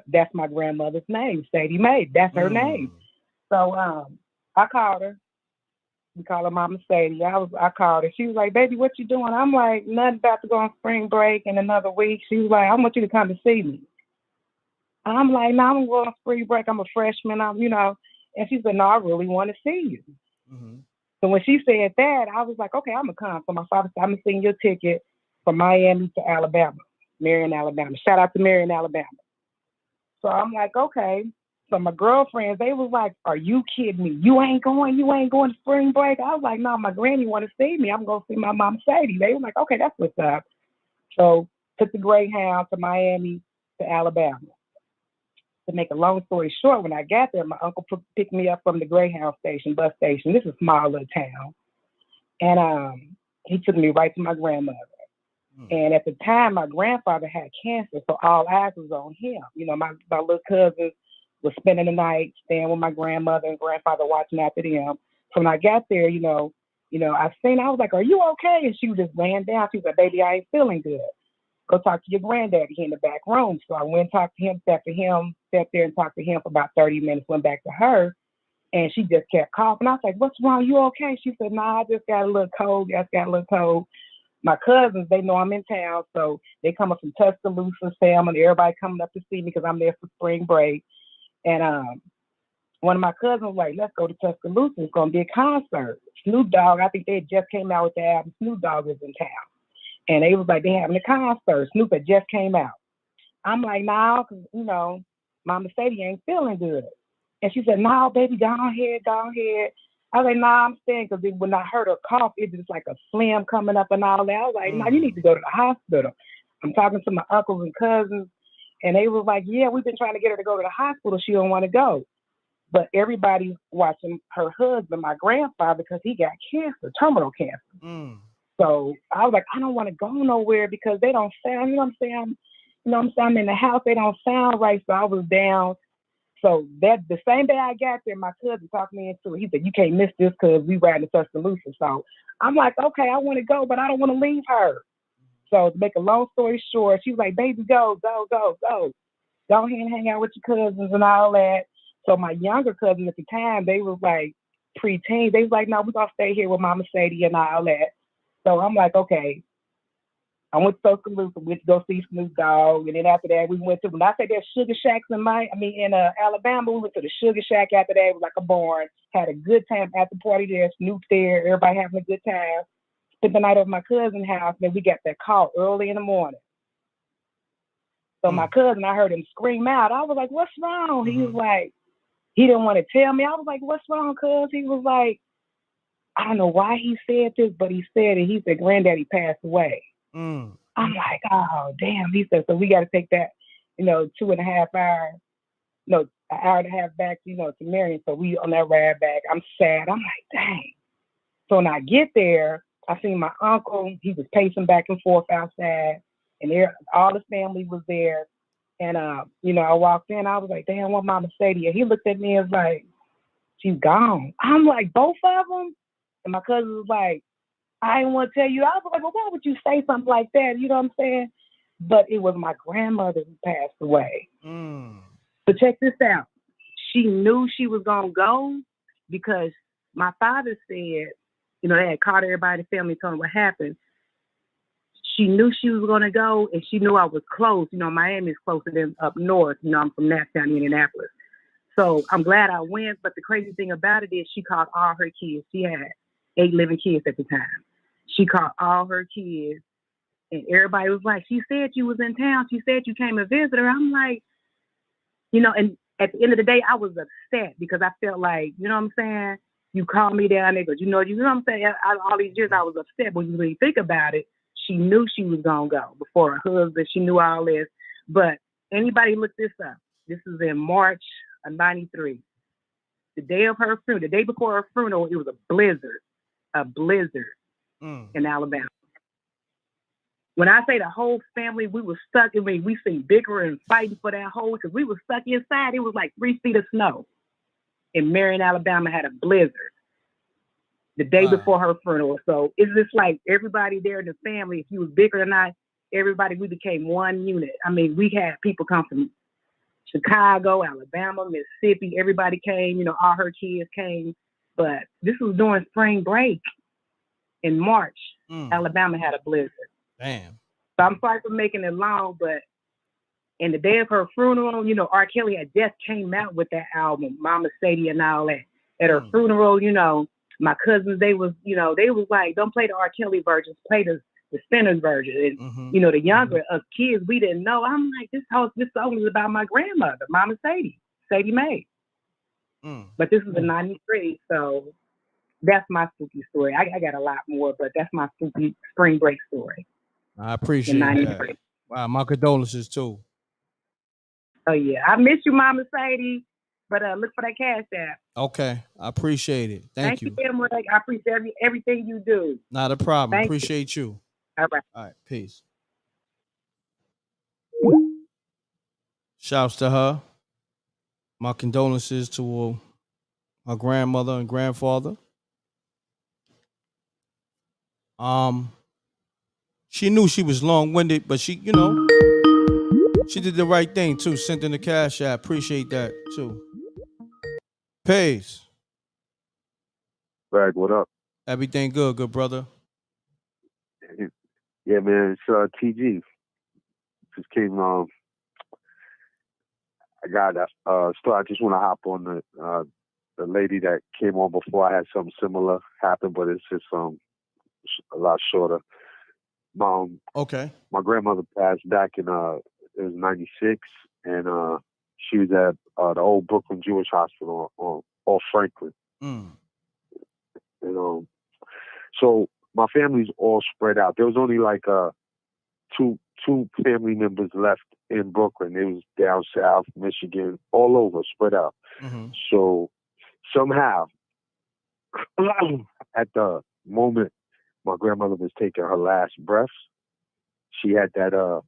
That's my grandmother's name, Sadie Mae. That's her name. So I called her. We call her Mama Sadie. I called her. She was like, "Baby, what you doing?" I'm like, "Nothing, about to go on spring break in another week." She was like, "I want you to come to see me." I'm like, "No, I'm going on spring break. I'm a freshman. And she said, "No, I really want to see you." Mm-hmm. So when she said that, I was like, "Okay, I'm gonna come." So my father said, "I'm gonna send you a ticket from Miami to Alabama, Marion, Alabama. Shout out to Marion, Alabama." So I'm like, "Okay." So my girlfriends, they was like, "Are you kidding me? You ain't going to spring break?" I was like, "No, my granny want to see me. I'm going to see my mom Sadie." They were like, "Okay, that's what's up." So took the Greyhound to Miami to Alabama. To make a long story short, when I got there, my uncle picked me up from the Greyhound bus station. This is a small little town. And he took me right to my grandmother. And at the time, my grandfather had cancer, so all eyes was on him. My little cousins was spending the night staying with my grandmother and grandfather watching after them. So when I got there, I was like, "Are you okay?" And she was just laying down. She was like, "Baby, I ain't feeling good. Go talk to your granddaddy. He in the back room." So I went and talked to him, sat there and talked to him for about 30 minutes, went back to her, and she just kept coughing. I was like, "What's wrong? You okay?" She said, "Nah, I just got a little cold. My cousins, they know I'm in town, so they coming from Tuscaloosa, Selma, and everybody coming up to see me because I'm there for spring break. And one of my cousins was like, "Let's go to Tuscaloosa. It's going to be a concert. Snoop Dogg, I think they had just came out with the album. Snoop Dogg was in town." And they was like, they having a concert. Snoop had just came out. I'm like, "No, because, Mama Sadie ain't feeling good." And she said, "No, baby, go ahead. I was like, "Nah, I'm staying," because when I heard her cough, it was like a phlegm coming up and all that. I was like, "No, you need to go to the hospital." I'm talking to my uncles and cousins, and they was like, "Yeah, we've been trying to get her to go to the hospital. She don't want to go." But everybody's watching her husband, my grandfather, because he got cancer, terminal cancer. So I was like, "I don't want to go nowhere because they don't sound, you know what I'm saying? I'm in the house, they don't sound right." So I was down. So that the same day I got there, my cousin talked me into it. He said, "You can't miss this because we riding to Tuscaloosa." So I'm like, "Okay, I want to go, but I don't want to leave her." So to make a long story short, she was like, "Baby, go. Go ahead and hang out with your cousins and all that." So my younger cousins at the time, they was like preteens. They was like, "No, we're going to stay here with Mama Sadie and all that." So I'm like, "Okay." I went to Tuscaloosa, went to go see Snoop Dogg, and then after that, we went to, when I say there's Sugar Shacks in Alabama, we went to the Sugar Shack after that. It was like a barn. Had a good time at the party there. Snoop there, everybody having a good time. Spent the night at my cousin's house, then we got that call early in the morning. So my cousin, I heard him scream out. I was like, "What's wrong?" He was like, he didn't want to tell me. I was like, "What's wrong, cuz?" He was like, I don't know why he said this, but he said it. He said, "Granddaddy passed away." I'm like, "Oh, damn." He said, "So we got to take that, 2.5 hour, an hour and a half back, to Marion." So we on that ride back. I'm sad. I'm like, dang. So when I get there, I seen my uncle. He was pacing back and forth outside, and all the family was there. And, I walked in. I was like, "Damn, what Mama Sadie?" And he looked at me and was like, "She's gone." I'm like, "Both of them?" And my cousin was like, I didn't want to tell you. I was like, well, why would you say something like that? You know what I'm saying? But it was my grandmother who passed away. But check this out. She knew she was going to go because my father said, you know, they had called everybody in the family, told them what happened. She knew she was going to go, and she knew I was close. You know, Miami is closer than up north. You know, I'm from Nassau, Indianapolis. So I'm glad I went. But the crazy thing about it is she called all her kids. She had 8 living kids at the time. She called all her kids, and everybody was like, she said you was in town. She said you came to visit her. I'm like, you know, and at the end of the day, I was upset because I felt like, you know what I'm saying? You called me down there because, you know what I'm saying? All these years I was upset. When you really think about it, she knew she was going to go before her husband. She knew all this. But anybody look this up. This is in March of 93. The day of her funeral, the day before her funeral, it was a blizzard in Alabama. When I say the whole family, we were stuck. I mean, we seen bickering and fighting for that hole because we were stuck inside. It was like 3 feet of snow. And Marion, Alabama had a blizzard the day before her funeral. So it's just like everybody there in the family, if you was bigger or not, everybody, we became one unit. I mean, we had people come from Chicago, Alabama, Mississippi. Everybody came, you know, all her kids came. But this was during spring break in March. Alabama had a blizzard. Damn. So I'm sorry for making it long, but in the day of her funeral, you know, R. Kelly had just came out with that album, Mama Sadie and all that. At her funeral, you know, my cousins, they was like, don't play the R. Kelly versions, play the Spinners version. And, you know, the younger kids, we didn't know. I'm like, this song is about my grandmother, Mama Sadie Mae. But this was in 93, so that's my spooky story. I got a lot more, but that's my spooky spring break story. I appreciate that. Wow, my condolences too. Oh yeah, I miss you, Mama Sadie. But look for that cash app. Okay, I appreciate it. Thank you. Emily. I appreciate everything you do. Not a problem. Thank Appreciate you. All right. All right. Peace. Shouts to her. My condolences to her grandmother and grandfather. She knew she was long-winded, but she, you know, she did the right thing too. Sent in the cash app. Appreciate that too. Peace. Bragg, what up? Everything good brother. Yeah, man, it's TG. Just came I got so I just want to hop on the lady that came on before. I had something similar happen, but it's just a lot shorter. Okay. My grandmother passed back in it was 96, and she was at the old Brooklyn Jewish Hospital on Franklin. And so my family's all spread out. There was only like two family members left in Brooklyn. It was down south, Michigan, all over, spread out. So somehow, at the moment my grandmother was taking her last breaths, she had that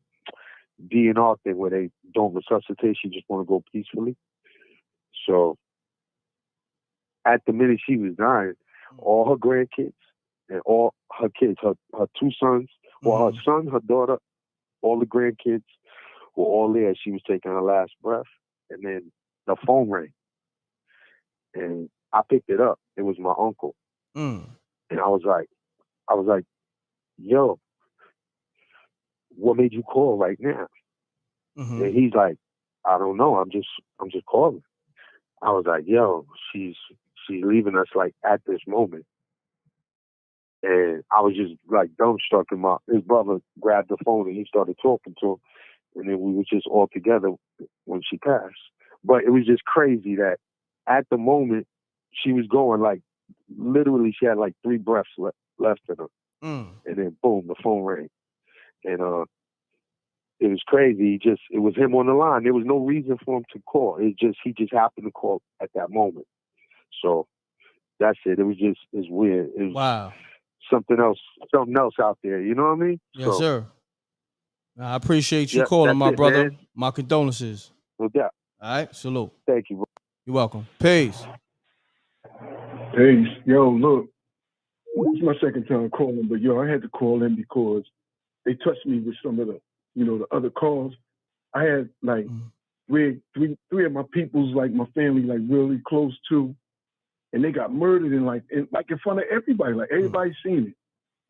DNR thing where they don't resuscitate, she just want to go peacefully. So at the minute she was dying, all her grandkids and all her kids, her 2 sons, well, her son, her daughter, all the grandkids were all there. She was taking her last breath, and then the phone rang, and I picked it up. It was my uncle, and I was like, yo, what made you call right now? And he's like, I don't know. I'm just calling. I was like, yo, she's leaving us like at this moment. And I was just like dumbstruck. And his brother grabbed the phone and he started talking to him. And then we were just all together when she passed. But it was just crazy that at the moment she was going, like, literally she had like 3 breaths left in her. And then boom, the phone rang. And it was crazy. It was him on the line. There was no reason for him to call. He just happened to call at that moment. So that's it. It's weird. It was something else out there. You know what I mean? Yes, sir. I appreciate you calling, my brother. Man. My condolences. No doubt. All right, salute. Thank you, bro. You're welcome. Peace. Peace. Yo, look, It's my second time calling, but yo, I had to call in because they touched me with some of the, the other calls. I had like three of my people's, like my family, like really close to, and they got murdered in front of everybody. Like everybody's seen it,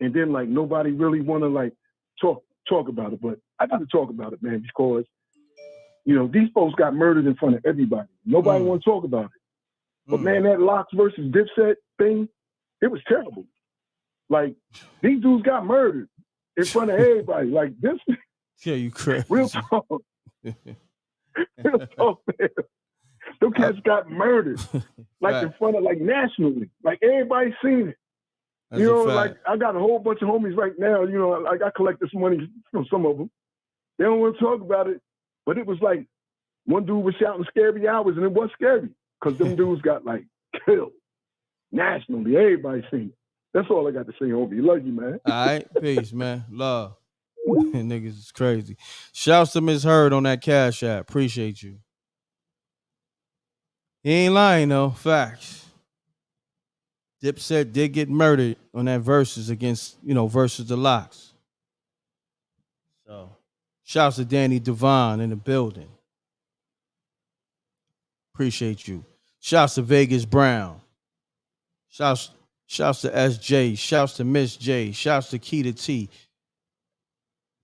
and then like nobody really want to like talk about it. But I got to talk about it, man, because these folks got murdered in front of everybody. Nobody want to talk about it. But man, that Locks versus Dipset thing, it was terrible. Like these dudes got murdered in front of everybody. Like this. Yeah, you crazy. Real talk. Real talk, man. Those cats got murdered. Like in front of, like nationally. Like everybody's seen it. That's like I got a whole bunch of homies right now, like I collect this money from some of them. They don't want to talk about it. But it was like one dude was shouting scary hours and it was scary. Because them dudes got like killed. Nationally. Everybody's seen it. That's all I got to say, homie. Love you, man. All right, peace, man. Love. Niggas is crazy. Shouts to Miss Heard on that Cash App. Appreciate you. He ain't lying though. Facts. Dipset did get murdered on that versus against, versus the Locks. So shouts to Danny Devon in the building. Appreciate you. Shouts to Vegas Brown. Shouts to SJ. Shouts to Miss J. Shouts to Keita T.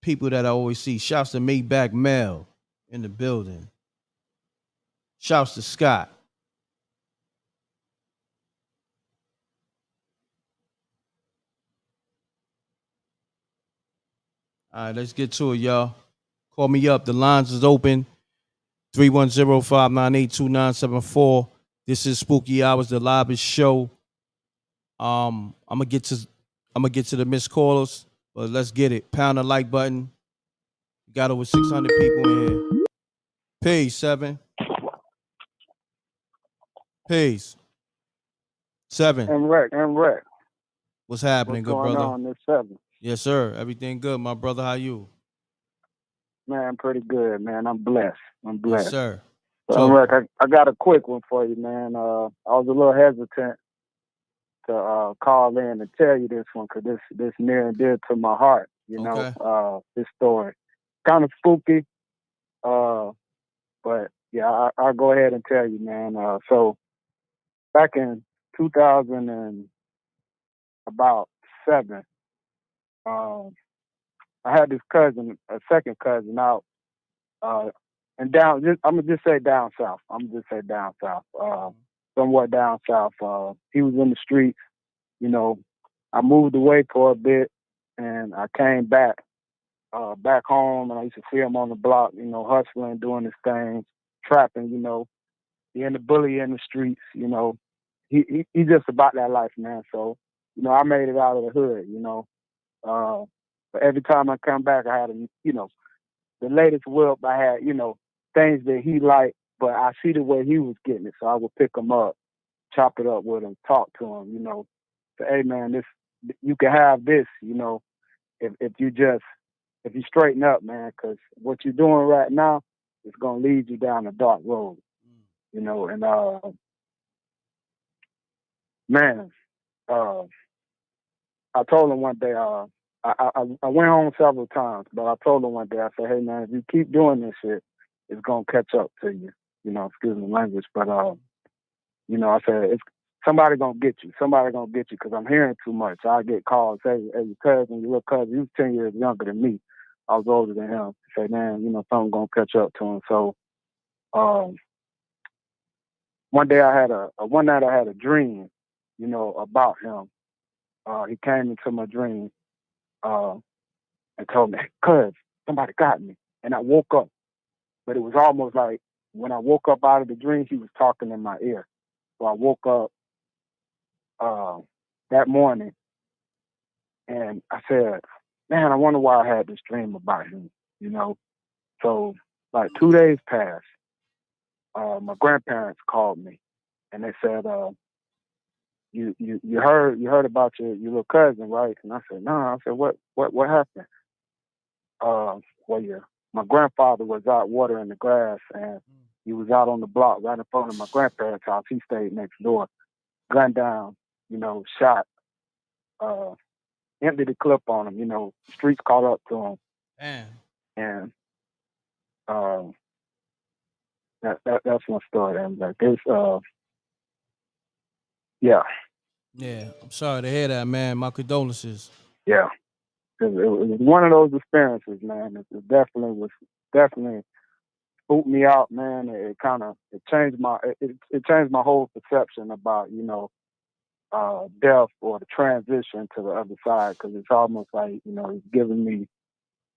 People that I always see. Shouts to Maybach Mel in the building. Shouts to Scott. All right, let's get to it, y'all. Call me up. The lines is open. 310-598-2974. This is Spooky Hours, the live show. I'm gonna get to the missed callers, but let's get it. Pound the like button. We got over 600 people in here. Peace, 7. Peace. 7. M.Rekt. What's happening, What's good brother? going on this 7? Yes, sir. Everything good, my brother. How you? Man, pretty good, man. I'm blessed. Yes, sir. So, M.Rekt, I got a quick one for you, man. I was a little hesitant to call in and tell you this one because this near and dear to my heart. This story kind of spooky, but yeah, I'll go ahead and tell you, man. So back in 2007, I had this cousin, a second cousin out, and I'm gonna just say down south. Somewhat down south. He was in the streets. I moved away for a bit, and I came back home, and I used to see him on the block, hustling, doing his thing, trapping, being the bully in the streets. He just about that life, man. So, I made it out of the hood. But every time I come back, I had the latest whip. I had, things that he liked, but I see the way he was getting it. So I would pick him up, chop it up with him, talk to him, say, hey man, you can have this, if you straighten up, man, because what you're doing right now is going to lead you down a dark road, and, man, I told him one day, I went home several times, but I told him one day, I said, hey man, if you keep doing this shit, it's going to catch up to you, excuse me language, but, I said, somebody going to get you. Somebody going to get you because I'm hearing too much. I get calls, hey, your little cousin, he was 10 years younger than me. I was older than him. Say, man, something going to catch up to him. So one day one night I had a dream, about him. He came into my dream and told me, cuz, somebody got me. And I woke up. But it was almost like when I woke up out of the dream, he was talking in my ear. So I woke up that morning and I said, man, I wonder why I had this dream about him, So like 2 days passed. My grandparents called me and they said, you heard about your little cousin, right? And I said, no. I said, what happened? Well, yeah, my grandfather was out watering the grass and he was out on the block right in front of my grandparents' house. He stayed next door, gunned down, shot. emptied the clip on him. You know, streets caught up to him, Damn. and that's my story. And like this, yeah, Yeah, I'm sorry to hear that, man. My condolences. yeah. It was one of those experiences, man. It definitely spooked me out, man. It kind of changed it changed my whole perception about death or the transition to the other side, because it's almost like it's giving me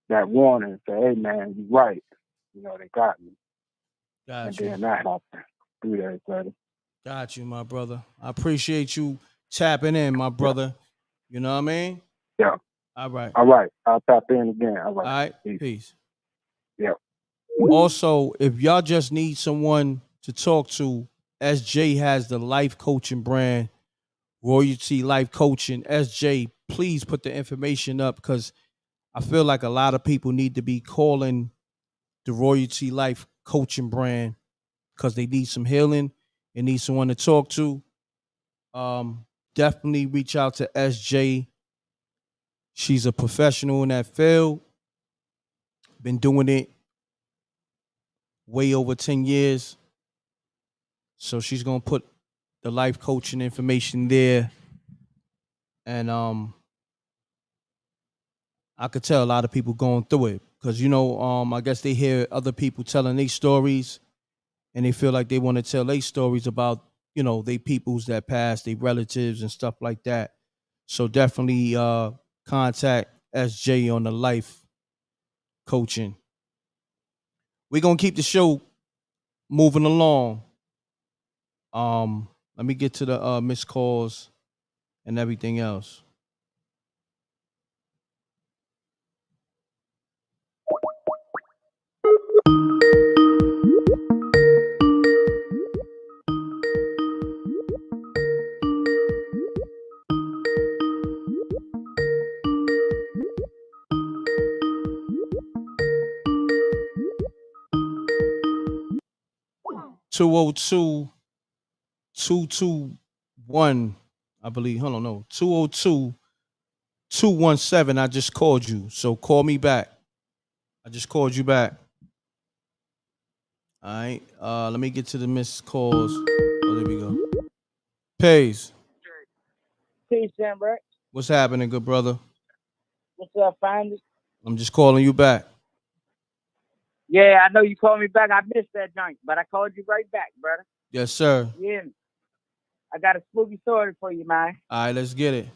that warning, say, hey man, you're right. They got me. Got And you. then that happened 3 days later. Got you, my brother. I appreciate you tapping in, my brother. You know what I mean? Yeah. All right. All right. I'll tap in again. All right. All right. Peace. Yeah. Also, if y'all just need someone to talk to, SJ has the life coaching brand, Royalty Life Coaching. SJ, please put the information up, because I feel like a lot of people need to be calling the Royalty Life Coaching brand because they need some healing and need someone to talk to. Definitely reach out to SJ. She's a professional in that field. Been doing it way over 10 years. So she's gonna put the life coaching information there. And I could tell a lot of people going through it. Because I guess they hear other people telling their stories and they feel like they want to tell their stories about, they peoples that passed, their relatives and stuff like that. So definitely contact SJ on the life coaching. We're gonna keep the show moving along. Let me get to the missed calls and everything else. Two oh two 221, I believe. Hold on, no. 202-217. I just called you. So call me back. I just called you back. All right. Let me get to the missed calls. Oh, there we go. Pays. Peace, Amber. What's happening, good brother? What's up, family? I'm just calling you back. Yeah, I know you called me back. I missed that joint, but I called you right back, brother. Yes, sir. Yeah. I got a spooky story for you, man. All right, let's get it.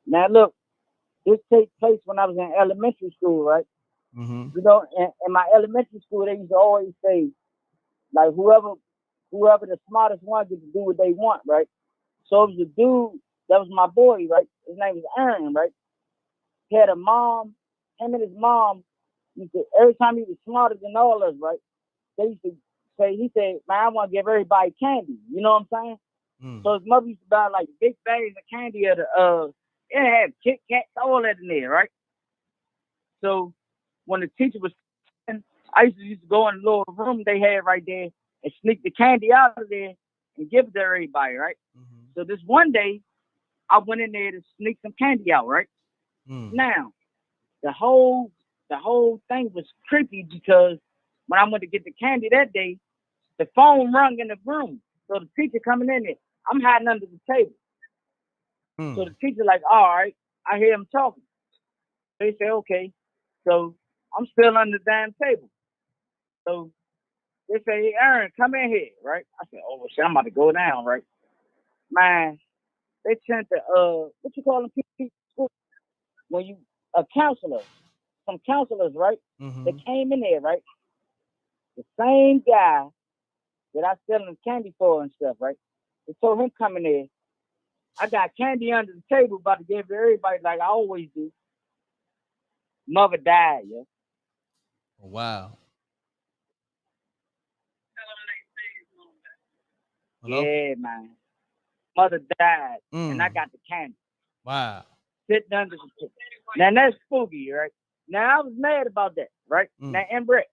Now, look, this takes place when I was in elementary school, right? Mm-hmm. In my elementary school, they used to always say, like, whoever the smartest one gets to do what they want, right? So it was a dude that was my boy, right? His name was Aaron, right? He had a mom. Him and his mom used to, every time he was smarter than all of us, right? They used to say, he said, man, I want to give everybody candy. You know what I'm saying? So his mother used to buy like big bags of candy at it had Kit Kats, all that in there, right? So when the teacher was, I used to go in the little room they had right there and sneak the candy out of there and give it to everybody, right? So this one day, I went in there to sneak some candy out, right? Now, the whole thing was creepy because when I went to get the candy that day, the phone rung in the room. So the teacher coming in there, I'm hiding under the table. So the teacher like, all right, I hear him talking. They say, okay. So I'm still under the damn table. So they say, hey, Aaron, come in here, right? I said, oh, shit, I'm about to go down, right? Man, they sent the, what you call them people? When you, a counselor, some counselors, right? They came in there, right? The same guy that I selling candy for and stuff, right? They told him come in there. I got candy under the table about to give it to everybody like I always do. Mother died, yeah. Wow. Hello? Yeah, man. Mother died, and I got the candy. Wow. Sitting under the table. Now that's spooky, right? Now I was mad about that, right? Now m.recktv.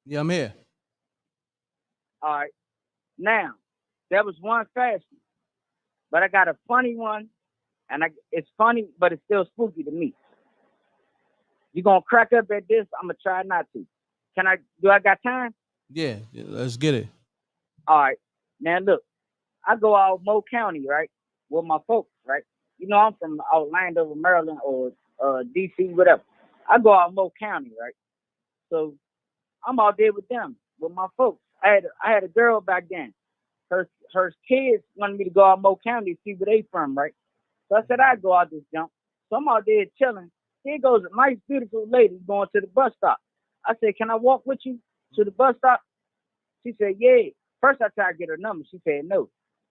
Yeah, I'm here. All right. Now, That was one fast one. But I got a funny one, and it's funny, but it's still spooky to me. You gonna crack up at this? I'm gonna try not to. Do I got time? Yeah, let's get it. All right. Now look, I go out Mo County, right, with my folks, right. You know, I'm from Orlando, Maryland, or DC, whatever. I go out Mo County, right. So I'm out there with them, with my folks. I had a girl back then. Her kids wanted me to go out Mo County to see where they from, right. So I said I'd go out this jump. So I'm out there chilling. Here goes a nice, beautiful lady going to the bus stop. I said, can I walk with you to the bus stop? She said, yeah. First I tried to get her number. She said no.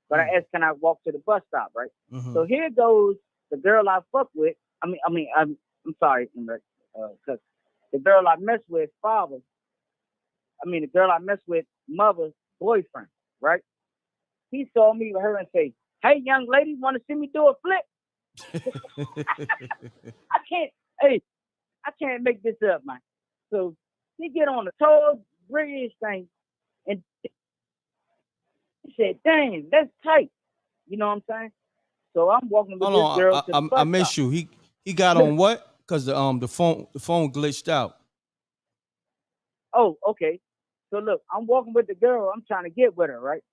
But I asked, can I walk to the bus stop, right? Mm-hmm. So here goes the girl I fuck with. I'm sorry, because the girl I mess with, the girl I mess with, mother's boyfriend, right? He saw me with her and say, hey, young lady, want to see me do a flip? I can't make this up, man. So he get on the tall bridge thing, and he said, dang, that's tight. You know what I'm saying? So I'm walking with this girl to the bus I miss stop. you. He got on what? Because the phone glitched out. Oh, okay. So look, I'm walking with the girl. I'm trying to get with her, right?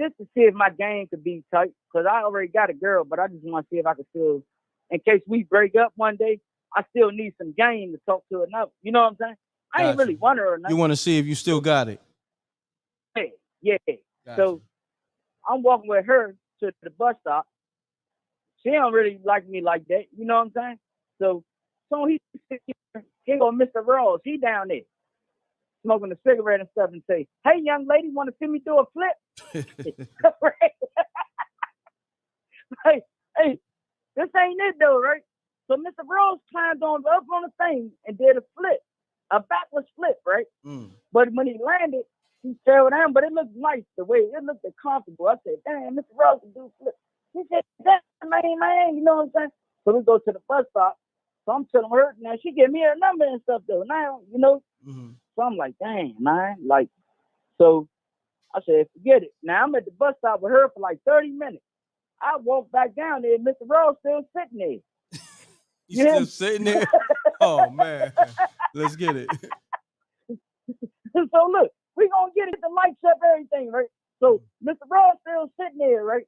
Just to see if my game could be tight, because I already got a girl, but I just want to see if I could still, in case we break up one day, I still need some game to talk to another. You know what I'm saying? I ain't really want her or nothing. You want to see if you still got it. Yeah. Gotcha. So I'm walking with her to the bus stop. She don't really like me like that. You know what I'm saying? So he go Mr. Rose. He down there smoking a cigarette and stuff and say, hey, young lady, want to see me do a flip? hey, this ain't it though, right? So Mr. Rose climbed up on the thing and did a flip, a backwards flip, right? But when he landed, he fell down, but it looked nice the way it looked comfortable. I said, damn, Mr. Rose can do a flip. He said, damn, man, you know what I'm saying? So we go to the bus stop. So I'm telling her, now she gave me her number and stuff though. Now, you know, so I'm like, dang, man. Like, so I said, forget it. Now I'm at the bus stop with her for like 30 minutes. I walk back down there, Mr. Rose still sitting there. You still sitting there? Oh, man. Let's get it. So look, we gonna get it, the lights up, everything, right? So Mr. Rose still sitting there, right?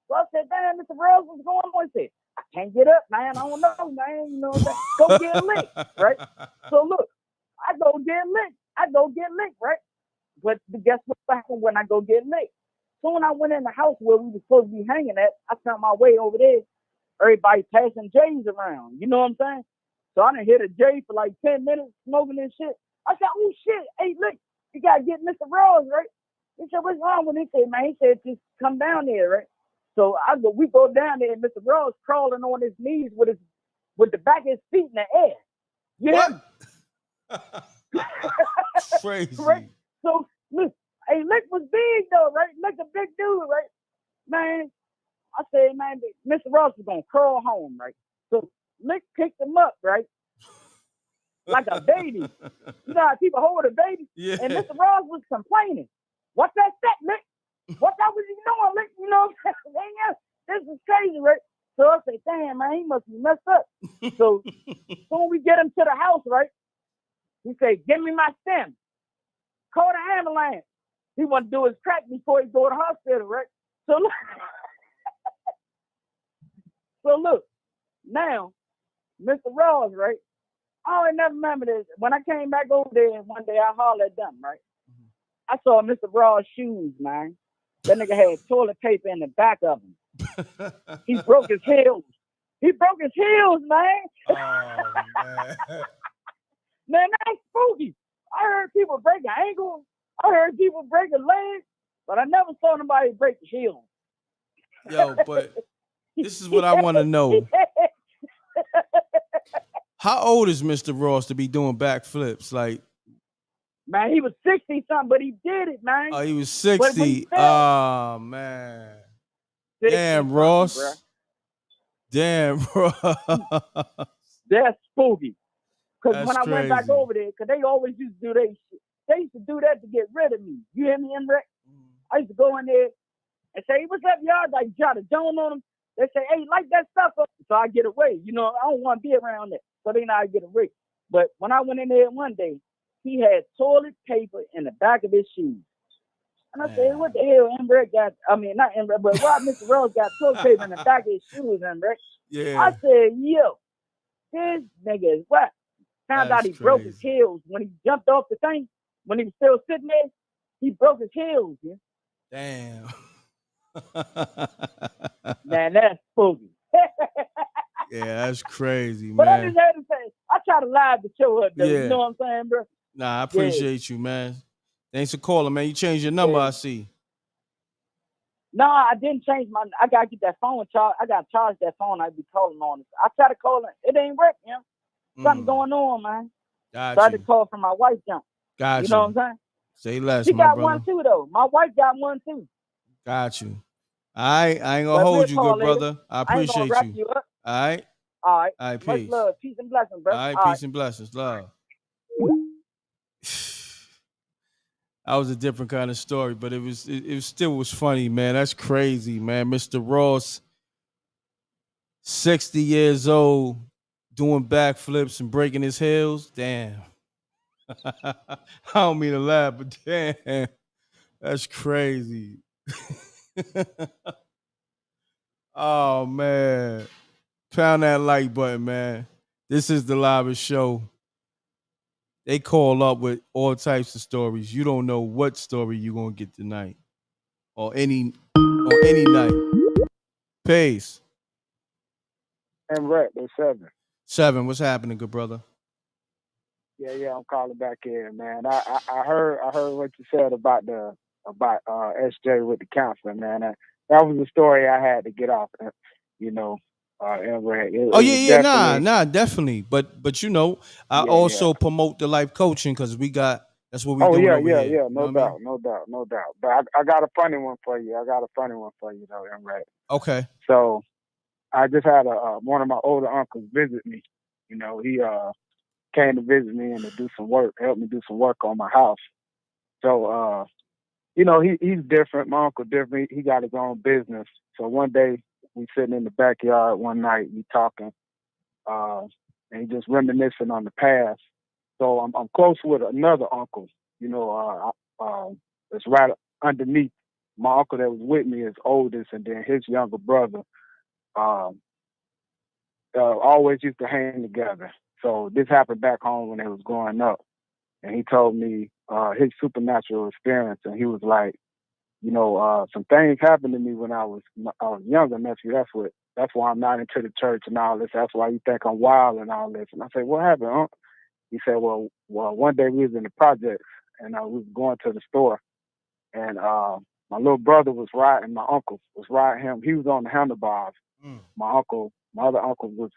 So I said, damn, Mr. Rose, what's going on? He said, I can't get up, man. I don't know, man. You know what I'm saying? Go get lit, right? So look, I go get lit, right? But guess what happened when I go get lit? Soon I went in the house where we were supposed to be hanging at. I found my way over there. Everybody passing J's around. You know what I'm saying? So I done hit a J for like 10 minutes smoking this shit. I said, oh shit, hey, look, you gotta get Mr. Rose, right? He said, what's wrong with him? He said, man, he said, just come down there, right? So we go down there and Mr. Rose crawling on his knees with the back of his feet in the air. You know? Crazy. Right? So look, hey, Lick was big though, right? Lick a big dude, right? Man, I said, man, Mr. Ross was gonna crawl home, right? So Lick picked him up, right? Like a baby. You know how people hold a baby? Yeah. And Mr. Ross was complaining. What's that, Lick? What that was he doing, Lick? You know what I'm saying? Yeah, this is crazy, right? So I said, damn, man, he must be messed up. So when we get him to the house, right? He said, give me my stem. Call the ambulance. He want to do his crack before he go to the hospital, right? So look, now, Mr. Ross, right? I never remember this. When I came back over there one day, I hollered at them, right? I saw Mr. Ross' shoes, man. That nigga had toilet paper in the back of him. He broke his heels. He broke his heels, man. Oh, man. Man, that's spooky. I heard people break an ankle. I heard people break a leg, but I never saw nobody break the heel. Yo, but this is what I want to know. How old is Mr. Ross to be doing backflips? Like, man, he was 60-something, but he did it, man. Oh, he was 60. Oh, man. Damn, Ross. Bruh. Damn, Ross. That's spooky. Because when I went back over there, because they always used to do their shit. They used to do that to get rid of me. You hear me, M.Rect? I used to go in there and say, "Hey, what's up, y'all?" Like try to joan on them. They say, "Hey, light that stuff up," so I get away. You know, I don't want to be around that, so they know I get away. But when I went in there one day, he had toilet paper in the back of his shoes. And I said, "What the hell, M.Rekt got?" I mean, not M.Rekt, but why Mr. Rose got toilet paper in the back of his shoes, M.Rekt? Yeah. I said, "Yo, this nigga is what?" Found out That's he broke his crazy. heels when he jumped off the thing. When he was still sitting there, he broke his heels. Yeah? Damn. Man, that's spooky. Yeah, that's crazy, But I man. just had to say, I try to live to show up, though. You Yeah. know what I'm saying, bro? Nah, I Yeah. appreciate you, man. Thanks for calling, man. You changed your number, I see. No, I didn't change my. I gotta get that phone charged. I gotta charge that phone. I be calling on it. I try to call it. It ain't working. You know? Something going on, man. Got Tried to you. call from my wife's jump. Got You know what you. I'm saying? Say less, She my got brother. one too, though. My wife got one too. Got you. I ain't gonna But we'll hold you, call good later. brother. I I ain't gonna appreciate wrap you. you up. All right. All right. All right, Much peace. love, peace and blessings, bro. All right, All peace right. and blessings. Love. That was a different kind of story, but it still was funny, man. That's crazy, man. Mr. Ross, 60 years old, doing backflips and breaking his heels. Damn. I don't mean to laugh, but damn, that's crazy. Oh man. Pound that like button, man. This is the livest show. They call up with all types of stories. You don't know what story you're gonna get tonight. Or any night. Peace. M.Rekt, they're 7. 7, what's happening, good brother? Yeah, I'm calling back in, man. I heard what you said about SJ with the counselor, man. That was the story I had to get off. You know, M.Rekt. Oh yeah, definitely. But you know, I Yeah. also promote the life coaching because that's what we Oh doing yeah, over here. You know no what I doubt, mean? no doubt. But I got a funny one for you. Though, M.Rekt. Okay. So I just had one of my older uncles visit me. You know, he came to visit me and to do some work, help me do some work on my house. So you know, he's different. My uncle different. He got his own business. So one day we sitting in the backyard one night, we talking, and he just reminiscing on the past. So I'm close with another uncle. You know, it's right underneath my uncle that was with me is oldest, and then his younger brother. Always used to hang together. So this happened back home when they was growing up, and he told me his supernatural experience, and he was like, you know, some things happened to me when I was younger, nephew. That's why I'm not into the church and all this. That's why you think I'm wild and all this. And I said, what happened, huh? He said, well, one day we was in the projects and we was going to the store, and my little brother was riding. My uncle was riding him. He was on the handlebars. My other uncle was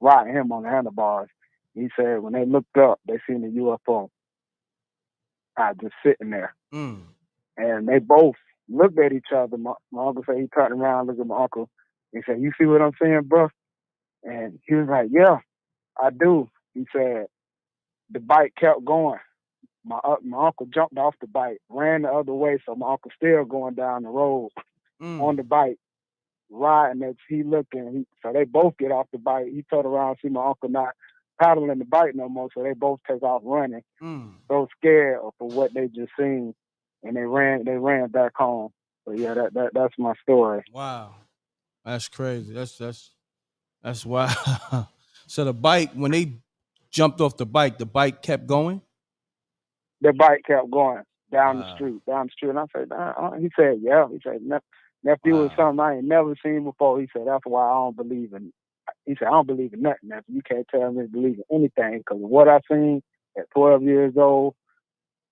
riding him on the handlebars. He said when they looked up, they seen the UFO just sitting there. And they both looked at each other. My uncle said he turned around, looked at my uncle. He said, you see what I'm saying, bro? And he was like, yeah, I do. He said, the bike kept going. My uncle jumped off the bike, ran the other way, so my uncle still going down the road on the bike, riding as he looking. So they both get off the bike. He turned around, see my uncle not paddling the bike no more, so they both take off running, so scared for what they just seen. And they ran back home. So yeah, that's my story. Wow, that's crazy. That's wild. So the bike, when they jumped off the bike kept going. The bike kept going down the street. And I said, he said, yeah. He said, nephew was something I ain't never seen before. He said, that's why I don't believe in. He said, I don't believe in nothing, nephew. You can't tell me to believe in anything because of what I seen at 12 years old.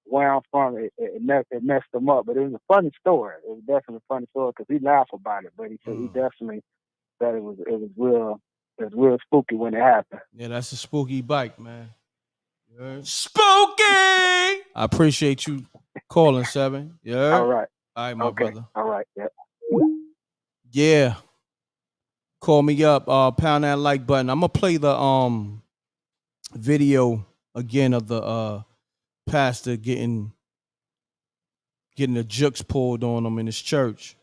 Where I'm from, it messed him up. But it was a funny story. It was definitely a funny story because he laughed about it. But he said he definitely said it was real spooky when it happened. Yeah, that's a spooky bike, man. Spooky. I appreciate you calling, 7. Yeah. All right. All right, my brother. All right. Yeah. Yeah. Call me up. Pound that like button. I'm gonna play the video again of the pastor getting the jukes pulled on him in his church.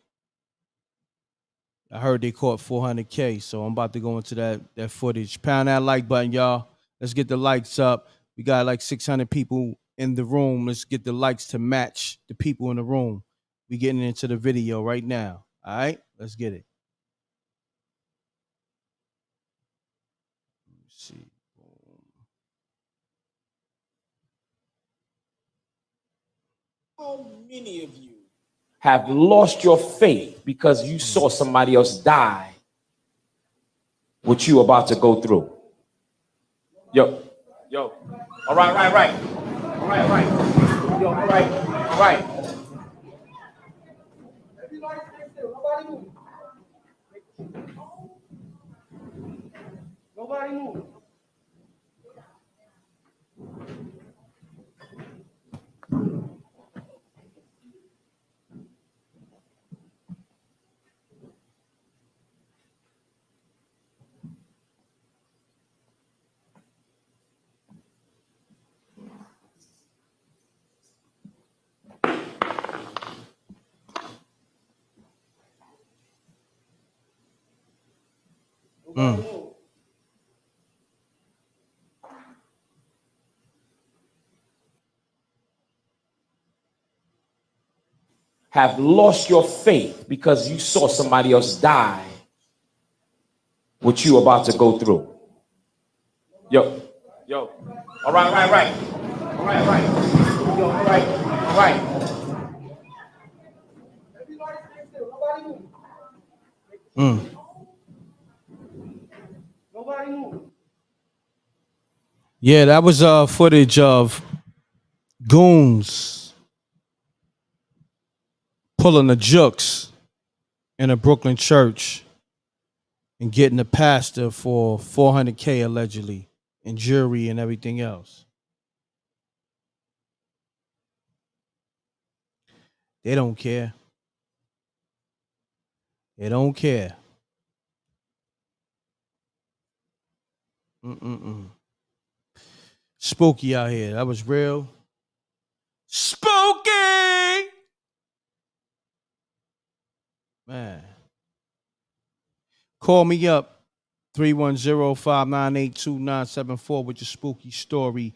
I heard they caught 400K, so I'm about to go into that footage. Pound that like button, y'all. Let's get the likes up. We got like 600 people in the room. Let's get the likes to match the people in the room. We getting into the video right now. All right, let's get it. Let's see. How many of you have lost your faith because you saw somebody else die what you about to go through? Yo. All right. All right. Yo, all right. Nobody move. Have lost your faith because you saw somebody else die what you about to go through. Yo. All right. All right. Yo, all right. Nobody move. Yeah, that was footage of goons pulling the jukes in a Brooklyn church and getting the pastor for 400K allegedly, and jury and everything else. They don't care. They don't care. Spooky out here. That was real. Spooky! Man. Call me up. 310-598-2974 with your spooky story.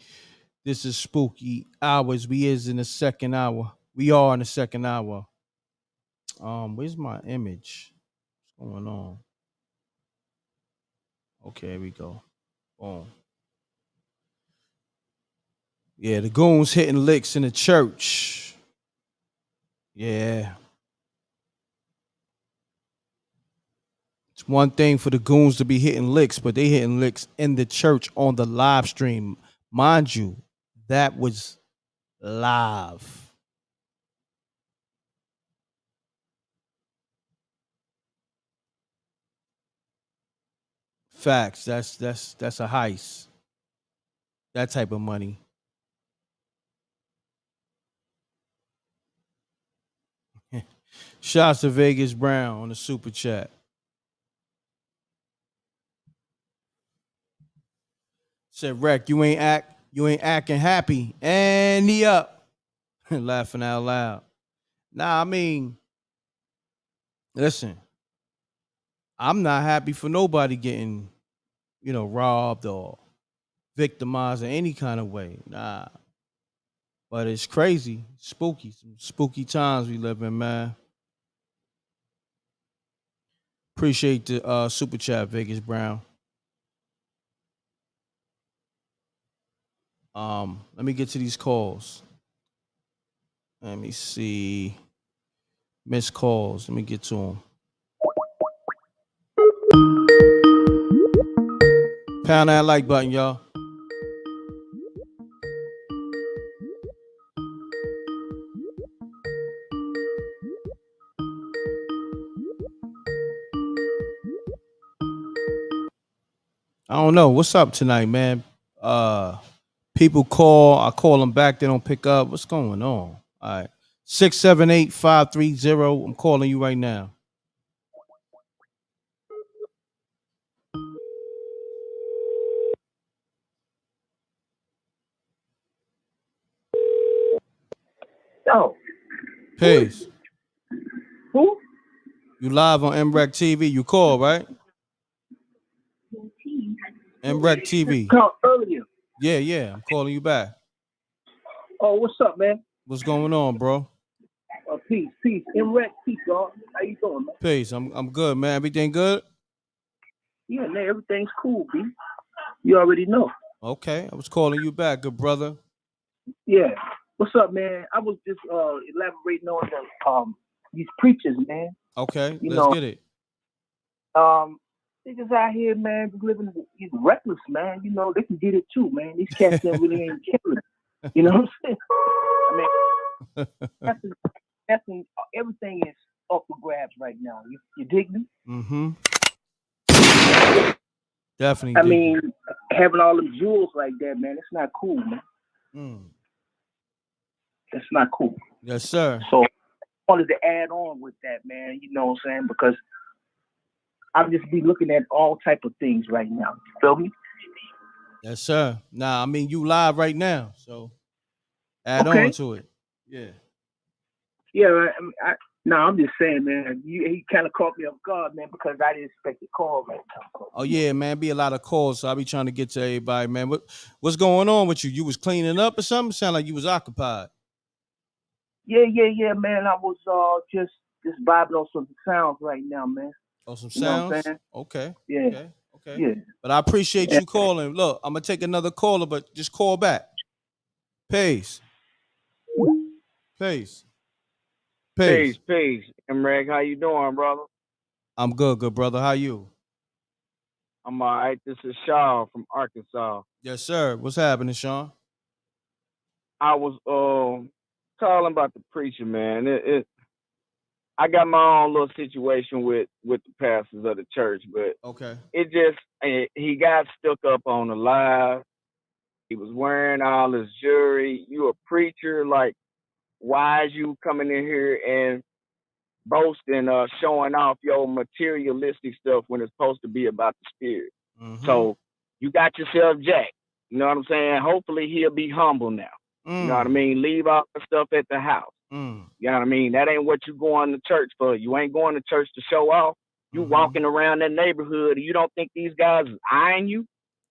This is Spooky Hours. We is in the second hour. We are in the second hour. Where's my image? What's going on? Okay, here we go. Boom. Yeah, the goons hitting licks in the church. Yeah. It's one thing for the goons to be hitting licks, but they hitting licks in the church on the live stream. Mind you, that was live. Facts. That's a heist. That type of money. Shouts to Vegas Brown on the super chat. Said Wreck, you ain't acting happy. And he up. Laughing out loud. Nah, I mean, listen, I'm not happy for nobody getting, robbed or victimized in any kind of way. Nah. But it's crazy. Spooky. Some spooky times we live in, man. Appreciate the super chat, Vegas Brown. Let me get to these calls. Let me see. Missed calls. Let me get to them. Pound that like button, y'all. I don't know. What's up tonight, man? People call. I call them back. They don't pick up. What's going on? All right. 678-530. I'm calling you right now. Yo. Peace. Who? You live on mrecktv. You call, right? mrecktv. Called earlier. Yeah. I'm calling you back. Oh, what's up, man? What's going on, bro? Peace. M.Rekt, peace, y'all. How you doing, man? Peace. I'm good, man. Everything good? Yeah, man, everything's cool, B. You already know. Okay. I was calling you back, good brother. Yeah. What's up, man? I was just elaborating on these preachers, man. Okay, You let's know, get it. they just out here, man, just living reckless, man. You know, they can get it too, man. These cats that really ain't killing. You know what I'm saying? I mean, everything is up for grabs right now. You dig me? Mm-hmm. Definitely. I mean, having all them jewels like that, man, it's not cool, man. That's not cool. Yes, sir. So I wanted to add on with that, man. You know what I'm saying? Because I'll just be looking at all type of things right now. You feel me? Yes, sir. Nah, I mean, you live right now, so add on to it. Yeah. Yeah, I'm just saying, man. He kind of caught me off guard, man, because I didn't expect the call right now. Oh yeah, man. Be a lot of calls, so I be trying to get to everybody, man. What's going on with you? You was cleaning up or something? Sound like you was occupied. Yeah, man. I was just vibing on some sounds right now, man. Oh, some You know what I'm sounds? saying? Okay. Yeah. Okay. Yeah. But I appreciate you calling. Look, I'm gonna take another caller, but just call back. Peace. Peace. Peace. M.Rekt, how you doing, brother? I'm good, brother. How you? I'm all right. This is Shaw from Arkansas. Yes, sir. What's happening, Sean? I was calling about the preacher, man. I got my own little situation with the pastors of the church, but okay, it just he got stuck up on the live. He was wearing all his jewelry. You a preacher, like why is you coming in here and boasting, showing off your materialistic stuff when it's supposed to be about the spirit? So you got yourself jacked. You know what I'm saying? Hopefully he'll be humble now. You know what I mean? Leave all the stuff at the house. You know what I mean? That ain't what you going to church for. You ain't going to church to show off. You walking around that neighborhood and you don't think these guys is eyeing you?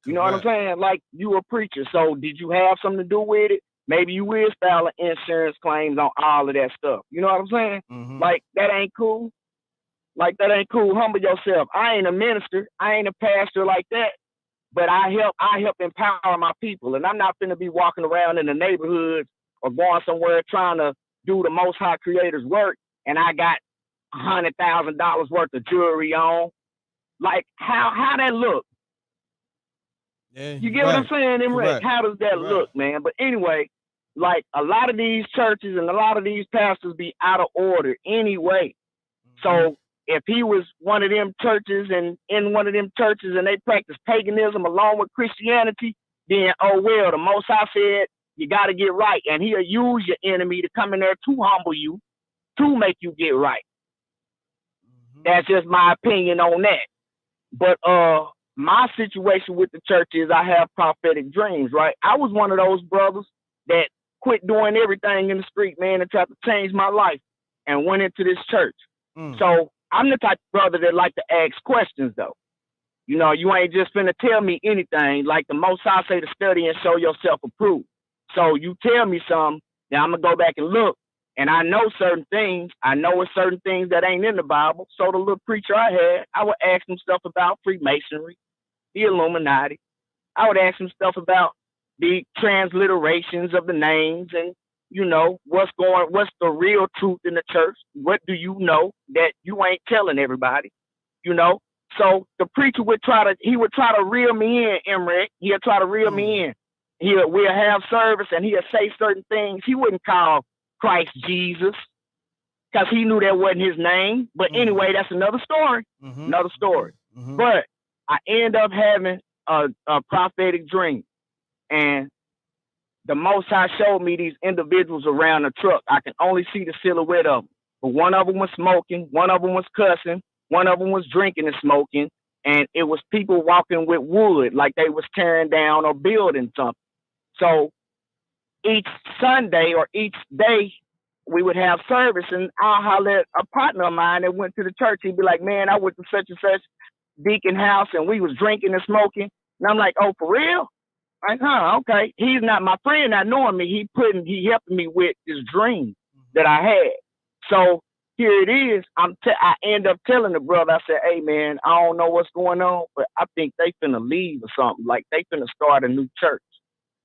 You know what I'm saying? Like, you a preacher. So did you have something to do with it? Maybe you will file insurance claims on all of that stuff. You know what I'm saying? Like, that ain't cool. Like, that ain't cool. Humble yourself. I ain't a minister. I ain't a pastor like that. But I help empower my people. And I'm not finna be walking around in the neighborhoods or going somewhere trying to do the Most High Creator's work, and I got $100,000 worth of jewelry on. Like, how that look? Yeah, you get what I'm saying, M.Rekt? How does that look, man? But anyway, like, a lot of these churches and a lot of these pastors be out of order anyway. So if he was one of them churches and in one of them churches and they practice paganism along with Christianity, then, oh well, the Most High said, you got to get right. And he'll use your enemy to come in there to humble you, to make you get right. That's just my opinion on that. But my situation with the church is I have prophetic dreams, right? I was one of those brothers that quit doing everything in the street, man, and tried to change my life and went into this church. So I'm the type of brother that like to ask questions, though. You know, you ain't just finna tell me anything. Like the Most High say to study and show yourself approved. So you tell me something, then I'm gonna go back and look, and I know certain things. I know it's certain things that ain't in the Bible. So the little preacher I had, I would ask him stuff about Freemasonry, the Illuminati. I would ask him stuff about the transliterations of the names and, you know, what's the real truth in the church? What do you know that you ain't telling everybody? You know? So the preacher would try to reel me in, M.Rekt. He'll try to reel me in. We'll have service and he'll say certain things. He wouldn't call Christ Jesus because he knew that wasn't his name. But anyway, that's another story. Another story. But I end up having a prophetic dream. And the Most High showed me these individuals around the truck. I can only see the silhouette of them. But one of them was smoking. One of them was cussing. One of them was drinking and smoking. And it was people walking with wood like they was tearing down or building something. So each Sunday or each day, we would have service, and I'll holler at a partner of mine that went to the church. He'd be like, man, I went to such and such deacon house, and we was drinking and smoking. And I'm like, oh, for real? Like, huh, okay. He's not my friend, not knowing me. He helping me with this dream that I had. So here it is. I end up telling the brother, I said, hey, man, I don't know what's going on, but I think they finna leave or something. Like, they finna start a new church.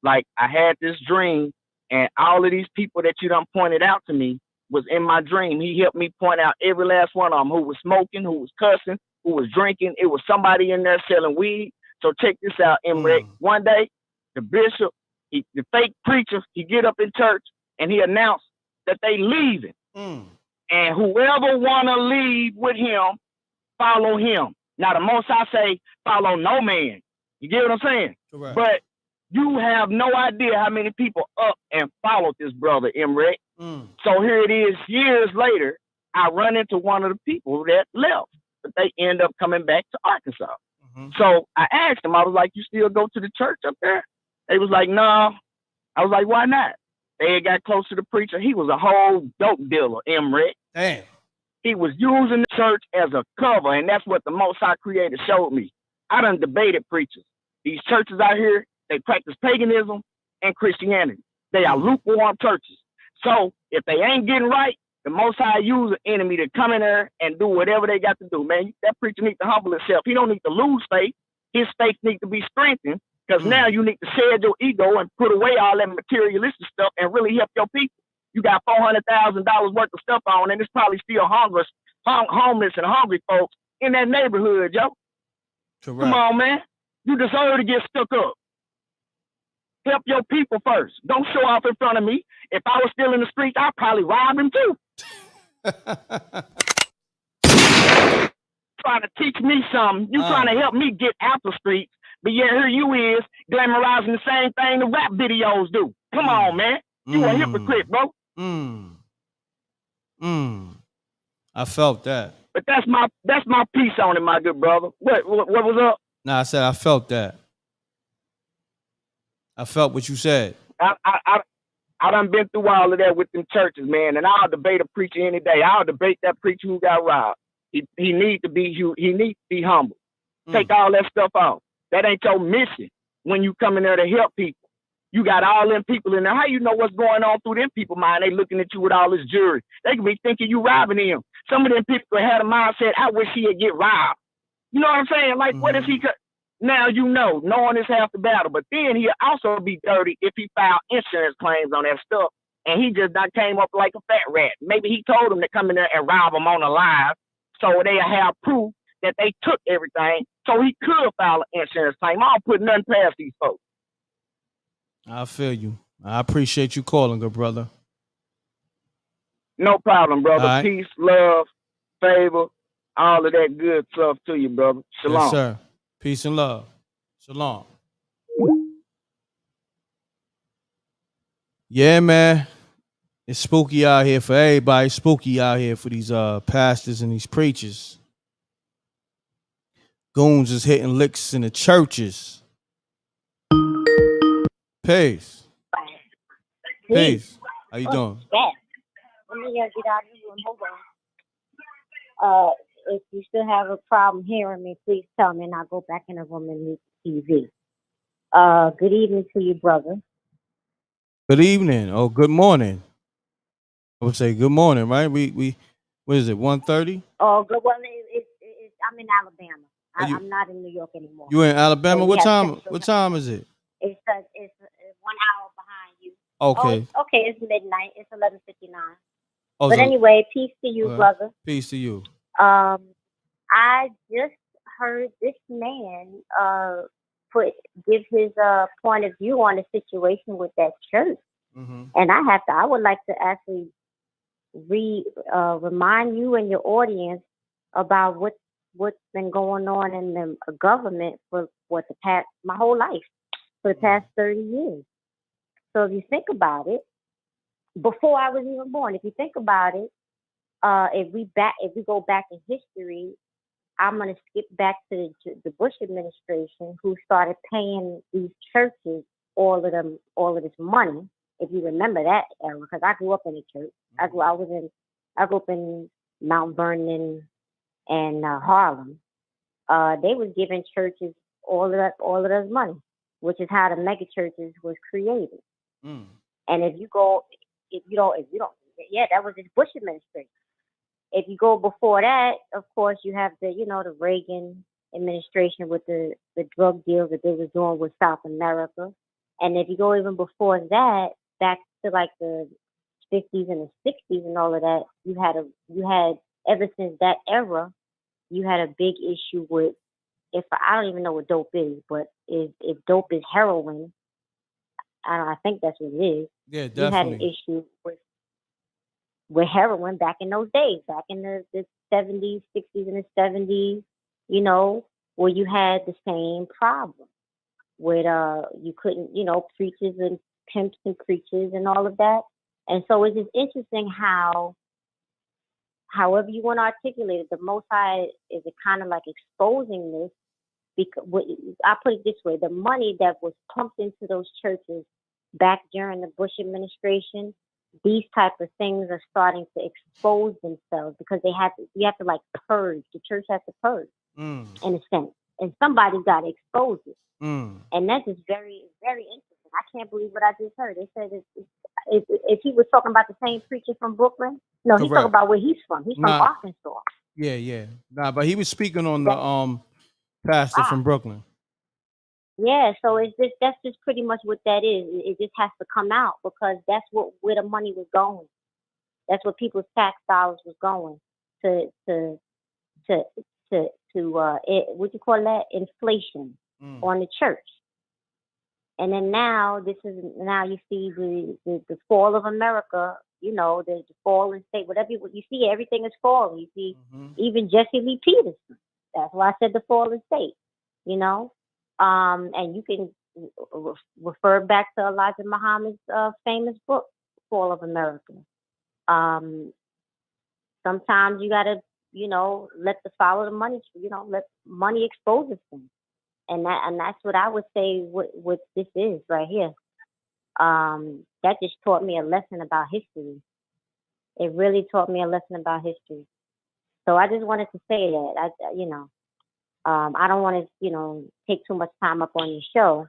Like, I had this dream, and all of these people that you done pointed out to me was in my dream. He helped me point out every last one of them who was smoking, who was cussing, who was drinking. It was somebody in there selling weed. So check this out, M.Rect. One day, the bishop, the fake preacher, he get up in church, and he announced that they leaving. And whoever want to leave with him, follow him. Now, the most I say, follow no man. You get what I'm saying? Correct. But you have no idea how many people up and followed this brother, M.Rect. So here it is, years later, I run into one of the people that left, but they end up coming back to Arkansas. So I asked them, I was like, you still go to the church up there? They was like, no. I was like, why not? They had got close to the preacher. He was a whole dope dealer, M.Rect. Damn. He was using the church as a cover, and that's what the Most High Creator showed me. I done debated preachers. These churches out here, they practice paganism and Christianity. They are lukewarm churches. So if they ain't getting right, the Most High use an enemy to come in there and do whatever they got to do, man. That preacher needs to humble himself. He don't need to lose faith. His faith needs to be strengthened, because now you need to shed your ego and put away all that materialistic stuff and really help your people. You got $400,000 worth of stuff on, and it's probably still homeless and hungry folks in that neighborhood, yo. Correct. Come on, man. You deserve to get stuck up. Help your people first. Don't show off in front of me. If I was still in the streets, I'd probably rob him too. Trying to teach me something. You trying to help me get out the streets. But yeah, here you is, glamorizing the same thing the rap videos do. Come on, man. You a hypocrite, bro. I felt that. But that's my piece on it, my good brother. What was up? Nah, I said I felt that. I felt what you said. I done been through all of that with them churches, man, and I'll debate a preacher any day. I'll debate that preacher who got robbed. He needs to be humble. Take all that stuff off. That ain't your mission when you come in there to help people. You got all them people in there. How you know what's going on through them people mind? They looking at you with all this jewelry. They could be thinking you robbing them. Some of them people had a mindset, I wish he'd get robbed. You know what I'm saying? Like, what if he could? Now you know, knowing is half the battle. But then he'll also be dirty if he filed insurance claims on that stuff, and he just not came up like a fat rat. Maybe he told them to come in there and rob them on the live, so they have proof that they took everything, so he could file an insurance claim. I don't put nothing past these folks. I feel you. I appreciate you calling, good brother. No problem, brother. Right. Peace, love, favor, all of that good stuff to you, brother. Shalom. Yes, sir. Peace and love. Shalom. Yeah, man. It's spooky out here for everybody. Spooky out here for these pastors and these preachers. Goons is hitting licks in the churches. Peace. Peace. How you doing? Let me get out of the room. Hold on. If you still have a problem hearing me, please tell me, and I'll go back in the room and mute the TV. Good evening to you, brother. Good evening. Oh, good morning. I would say good morning, right? We what is it, 1:30? Oh, good. Well, I'm in Alabama. I'm not in New York anymore. You in Alabama? So What time? Central What time is it? It's 1 hour behind you. Okay. Oh, okay, it's midnight. It's 11:59. Oh, But so- anyway, peace to you, brother. Peace to you. I just heard this man give his point of view on the situation with that church, and I would like to actually remind you and your audience about what's been going on in the government for my whole life, for the past 30 years. So if you think about it, before I was even born, if you think about it, if we go back in history, I'm going to skip back to the Bush administration, who started paying these churches all of this money if you remember that era, because I grew up in the church. I grew up in Mount Vernon and Harlem. They was giving churches all of those money, which is how the mega churches was created. And if you don't, yeah, that was his Bush administration. If you go before that, of course, you have the Reagan administration with the drug deals that they was doing with South America. And if you go even before that, back to like the 50s and the 60s and all of that, you had ever since that era, you had a big issue with, I don't even know what dope is, but if dope is heroin, I think that's what it is. Yeah, definitely. You had an issue with heroin back in those days, back in the 70s, 60s, and the 70s, where you had the same problem with you couldn't, preachers and pimps and preachers and all of that. And so it's just interesting how, however you want to articulate it, the Most High is kind of like exposing this. Because I put it this way: the money that was pumped into those churches back during the Bush administration, these type of things are starting to expose themselves because you have to like purge. The church has to purge in a sense, and somebody's got to expose it. And that's just very, very interesting. I can't believe what I just heard. They said if he was talking about the same preacher from Brooklyn, no, he's talking about where he's from. He's from Arkansas. Yeah. Nah, but he was speaking on the pastor from Brooklyn. Yeah, so that's just pretty much what that is. It just has to come out because that's where the money was going. That's where people's tax dollars was going to what you call that, inflation on the church. And then now you see the fall of America. The fall in state. Whatever you see, everything is falling. You see, even Jesse Lee Peterson. That's why I said the fall in state. And you can refer back to Elijah Muhammad's famous book, Fall of America. Sometimes you gotta, let the money, let money expose things. And that's what I would say what this is right here. That just taught me a lesson about history. It really taught me a lesson about history. So I just wanted to say that, I don't want to, take too much time up on your show.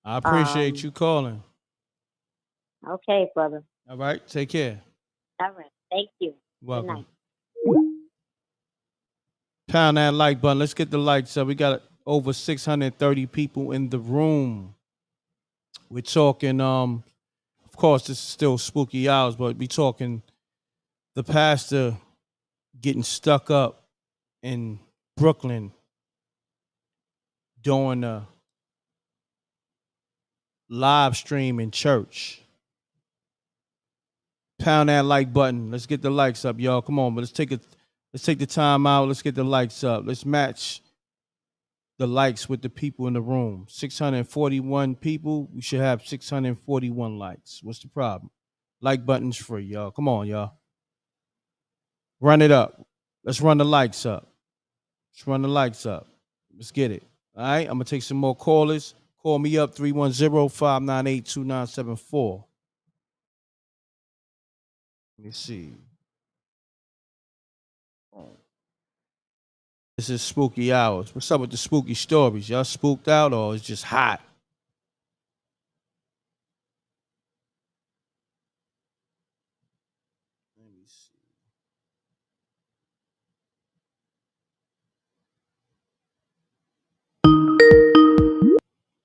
I appreciate you calling. Okay, brother. All right, take care. All right, thank you. Welcome. Good night. Pound that like button. Let's get the likes up. We got over 630 people in the room. We're talking, of course, this is still spooky hours, but we talking the pastor getting stuck up in Brooklyn doing a live stream in church. Pound that like button. Let's get the likes up, y'all. Come on, but let's take the time out. Let's get the likes up. Let's match the likes with the people in the room. 641 people. We should have 641 likes. What's the problem? Like button's free, y'all. Come on, y'all. Run it up. Let's run the likes up. Let's run the likes up. Let's get it. All right, I'm going to take some more callers. Call me up, 310-598-2974. Let me see. This is spooky hours. What's up with the spooky stories? Y'all spooked out or it's just hot? Let me see.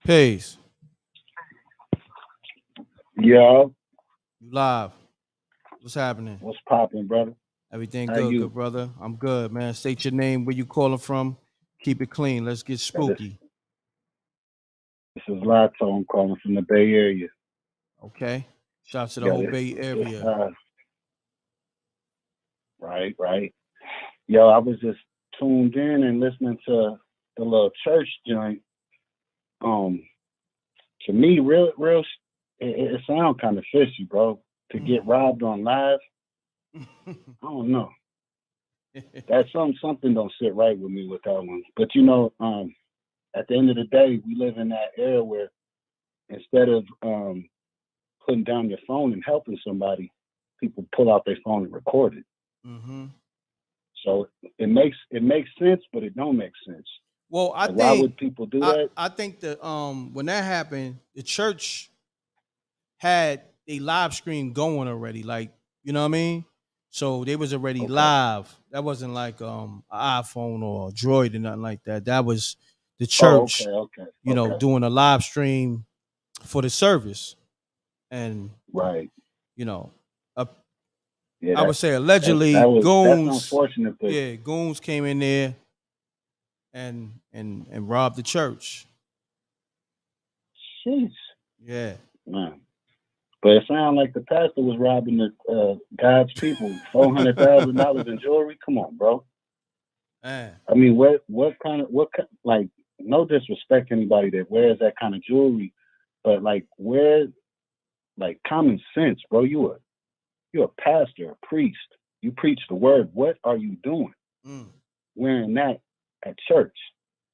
Peace. Yo. You live. What's happening? What's popping, brother? Everything How good, you? good brother. I'm good, man. State your name, where you calling from. Keep it clean. Let's get spooky. This is Lato. I'm calling from the Bay Area. Okay. Shout out to the whole Bay Area. Right. Yo, I was just tuned in and listening to the little church joint. To me, real, it sounds kind of fishy, bro. To get robbed on live, I don't know. That's something don't sit right with me with that one. But at the end of the day, we live in that era where instead of putting down your phone and helping somebody, people pull out their phone and record it. Mm-hmm. So it makes sense, but it don't make sense. Well, I think why would people do that? I think that when that happened, the church had a live stream going already. Like, you know what I mean? So they was already live. That wasn't like an iPhone or a Droid or nothing like that. That was the church, you know, doing a live stream for the service. And you know, I would say allegedly that's goons. unfortunate. But Goons came in there and robbed the church. Jeez. Yeah. Man. But it sounded like the pastor was robbing the God's people, $400,000 in jewelry. Come on, bro. Man. I mean, like, no disrespect to anybody that wears that kind of jewelry, but like, like common sense, bro. You're a pastor, a priest. You preach the word. What are you doing wearing that at church?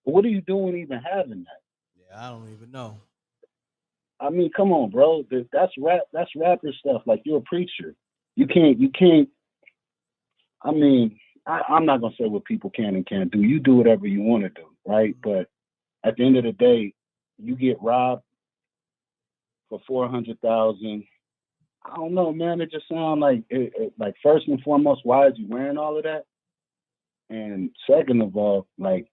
What are you doing even having that? Yeah, I don't even know. I mean, come on, bro. That's rapper stuff. Like, you're a preacher. You can't. I mean, I'm not gonna say what people can and can't do. You do whatever you want to do, right? But at the end of the day, you get robbed for $400,000. I don't know, man. It just sounds like like, first and foremost, why is you wearing all of that? And second of all, like,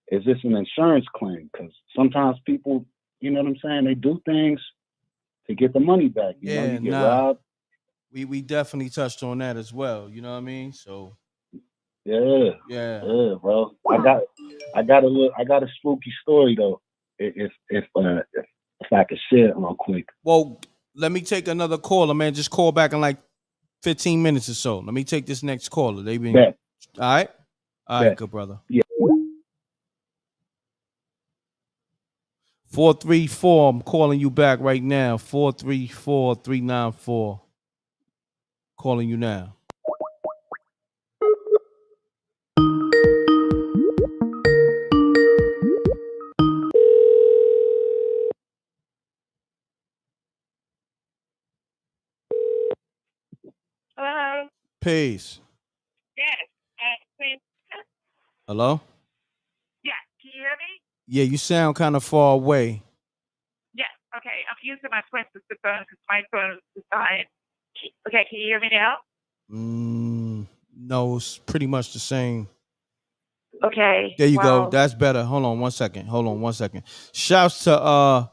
is this an insurance claim? Because sometimes people, you know what I'm saying, they do things to get the money back. You know, you get robbed. We definitely touched on that as well. You know what I mean? So yeah, bro. I got a spooky story though. If I could share it real quick. Well, let me take another caller, man. Just call back in like 15 minutes or so. Let me take this next caller. They been all right. All right, good brother. Yeah. 434. I'm calling you back right now. 434-394. Calling you now. Hello. Peace. Yes. Please. Hello? Yeah. Can you hear me? Yeah, you sound kind of far away. Yes. Okay. I'm using my twin sister phone because my phone is dying. Okay. Can you hear me now? No, it's pretty much the same. Okay. There you go. That's better. Hold on one second. Shouts to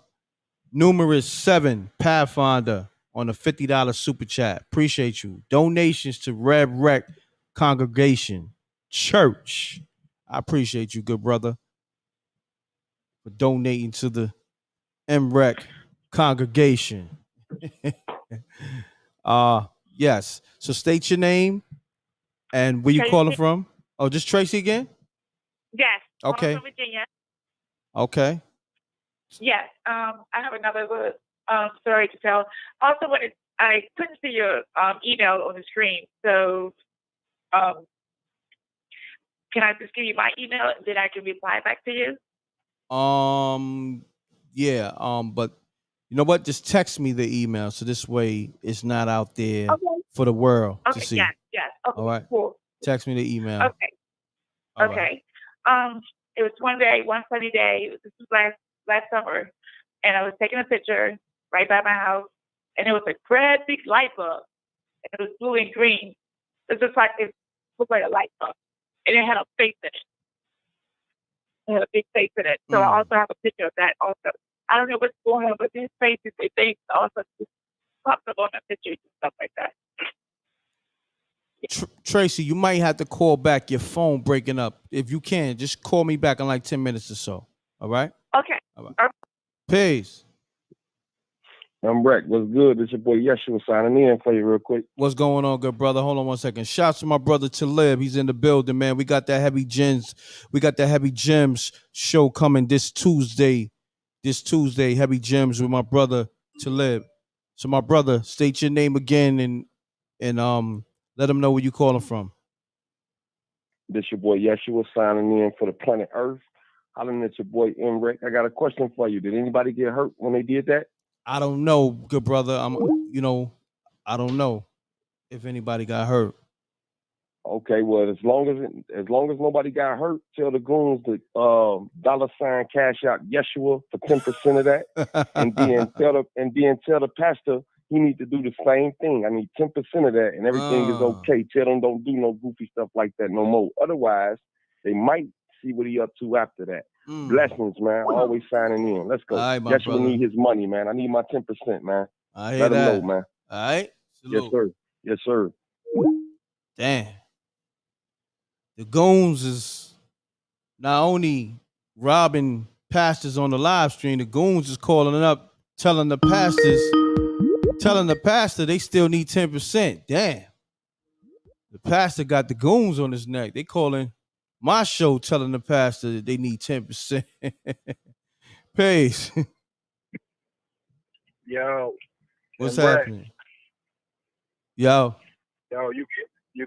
numerous 7 Pathfinder on the $50 super chat. Appreciate you. Donations to m.recktv congregation church. I appreciate you, good brother, for donating to the m.recktv congregation. Yes. So state your name and where you calling from. Oh, just Tracy again? Yes. Okay. From Virginia. Okay. Yes. I have another little story to tell. Also, I couldn't see your email on the screen, so can I just give you my email and then I can reply back to you? Yeah. But you know what? Just text me the email so this way it's not out there for the world to see. Yes. Okay. All right. Cool. Text me the email. Okay. All okay. Right. It was one sunny day. This was last summer, and I was taking a picture right by my house, and it was a great big light bulb, and it was blue and green. It looked like a light bulb, and it had a face in it. It had a big face in it. So I also have a picture of that. Also, I don't know what's going on with his face. They also just popped up on the pictures and stuff like that. Tracy, you might have to call back. Your phone breaking up. If you can, just call me back in like 10 minutes or so. All right? Okay. All right. Peace. I'm Breck. What's good? This your boy Yeshua signing in for you real quick. What's going on, good brother? Hold on one second. Shouts to my brother Talib. He's in the building, man. We got that Heavy Gems. We got the Heavy Gems show coming this Tuesday. Heavy Gems with my brother Talib. So my brother, state your name again and let them know where you calling from. This your boy Yeshua signing in for the planet Earth. Hollering at your boy M.Rekt. I got a question for you. Did anybody get hurt when they did that? I don't know, good brother. I don't know if anybody got hurt. Okay, well, as long as nobody got hurt, tell the goons to $ cash out Yeshua for 10% of that, and then tell the pastor he needs to do the same thing. I need 10% of that, and everything is okay. Tell them don't do no goofy stuff like that no more. Otherwise, they might see what he up to after that. Blessings, man. Always signing in. Let's go. All right, my Yeshua brother. need his money, man. I need my 10%, man. I hear Let him that. know, man. All right. Yes, sir. Yes, sir. Damn. The goons is not only robbing pastors on the live stream, the goons is calling up, telling the pastor they still need 10%. Damn. The pastor got the goons on his neck. They calling my show telling the pastor that they need 10%. Pace. Yo. What's and Brett, happening? Yo. Yo, you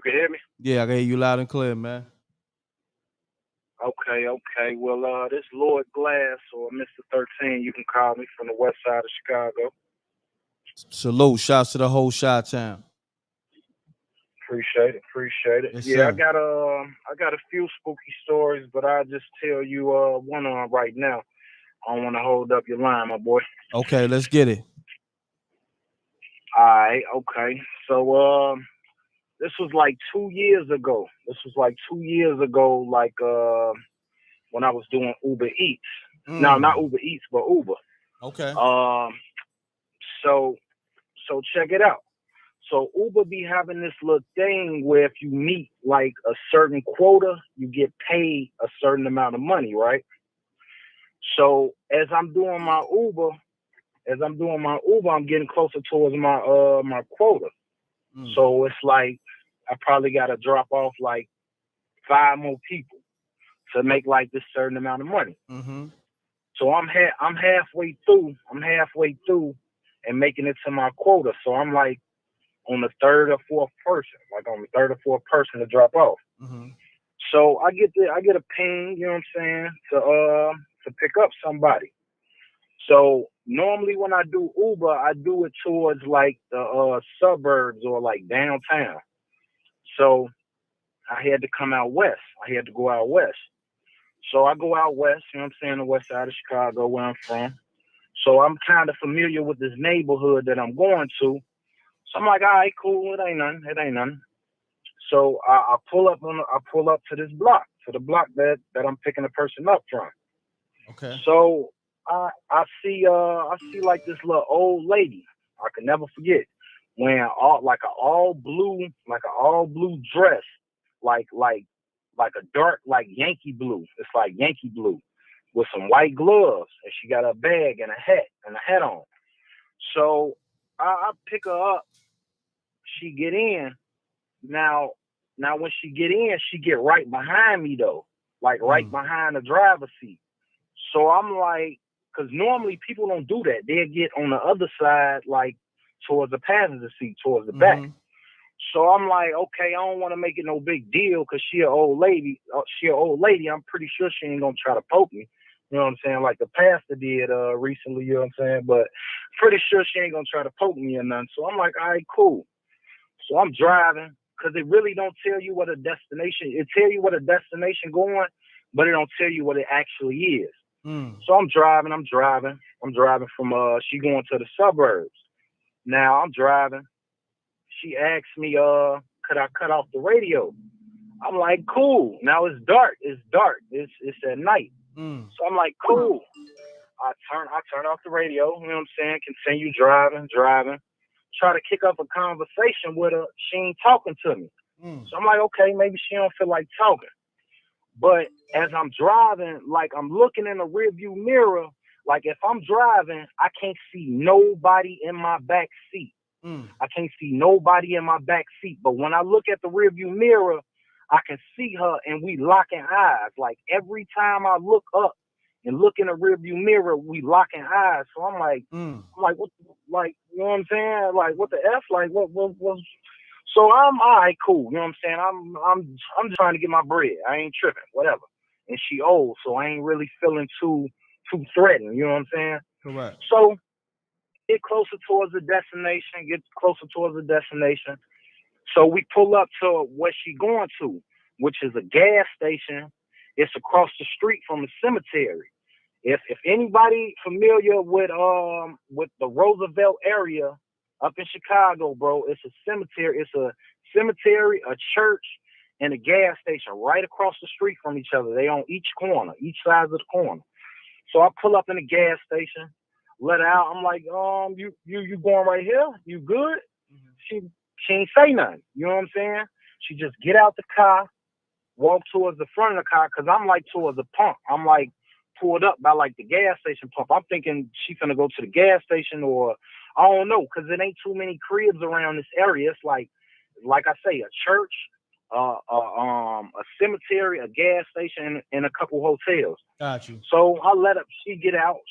can hear me? Yeah, I can hear you loud and clear, man. Okay. Well, this Lord Glass or Mr. 13, you can call me, from the west side of Chicago. Salute. Shouts to the whole Chi-Town. Appreciate it. Yes, Yeah, sir. I got a few spooky stories, but I'll just tell you one on right now. I don't want to hold up your line, my boy. Okay, let's get it. All right, okay. So this was like 2 years ago. Like when I was doing Uber Eats. No, not Uber Eats, but Uber. Okay. So check it out. So Uber be having this little thing where if you meet like a certain quota, you get paid a certain amount of money, right? So as I'm doing my Uber, I'm getting closer towards my my quota. So it's like I probably got to drop off like 5 more people to make like this certain amount of money. Mm-hmm. So I'm halfway through. And making it to my quota. So I'm like on the third or fourth person to drop off. Mm-hmm. So I get a ping, you know what I'm saying, to pick up somebody. So normally when I do Uber, I do it towards like the suburbs or like downtown. So I had to come out west. I had to go out west. So I go out west, you know what I'm saying, the west side of Chicago where I'm from. So I'm kind of familiar with this neighborhood that I'm going to. So I'm like, all right, cool, it ain't nothing. So I pull up to this block, to the block that I'm picking a person up from. Okay. So I see like this little old lady. I can never forget, wearing all blue dress, like a dark like Yankee blue. It's like Yankee blue with some white gloves, and she got a bag and a hat on. So I pick her up. She get in. Now when she get in, she get right behind me though, like right behind the driver's seat. So I'm like, because normally people don't do that. They'll get on the other side, like towards the passenger seat, towards the back. So I'm like, okay, I don't want to make it no big deal because she an old lady. I'm pretty sure she ain't gonna try to poke me. You know what I'm saying? Like the pastor did recently. You know what I'm saying? But pretty sure she ain't gonna try to poke me or nothing. So I'm like, all right, cool. So I'm driving because it really don't tell you what a destination. It tell you what a destination going, but it don't tell you what it actually is. So I'm driving from she going to the suburbs. Now I'm driving. She asked me, could I cut off the radio? I'm like, cool. Now it's dark. It's at night. So I'm like, cool. I turn off the radio, you know what I'm saying? Continue driving. Try to kick up a conversation with her. She ain't talking to me. So I'm like, okay, maybe she don't feel like talking. But as I'm driving, like I'm looking in the rearview mirror, like if I'm driving, I can't see nobody in my back seat. But when I look at the rearview mirror, I can see her and we locking eyes. Like every time I look up and look in the rearview mirror, we locking eyes. So I'm like, what, like, you know what I'm saying? Like, what the F? Like, what? So I'm all right, cool. You know what I'm saying? I'm just trying to get my bread. I ain't tripping, whatever. And she old, so I ain't really feeling too threatened. You know what I'm saying? Correct. So get closer towards the destination. So we pull up to where she going to, which is a gas station. It's across the street from a cemetery. If anybody familiar with the Roosevelt area up in Chicago, bro, it's a cemetery. It's a cemetery, a church, and a gas station right across the street from each other. They on each side of the corner. So I pull up in the gas station, let her out. I'm like, you going right here? You good? She ain't say nothing. You know what I'm saying? She just get out the car, walk towards the front of the car, because I'm like towards the pump. I'm like pulled up by like the gas station pump. I'm thinking she's gonna go to the gas station, or I don't know, because it ain't too many cribs around this area. It's like I say, a church, a cemetery, a gas station, and a couple hotels. Got you. So I let her. She get out.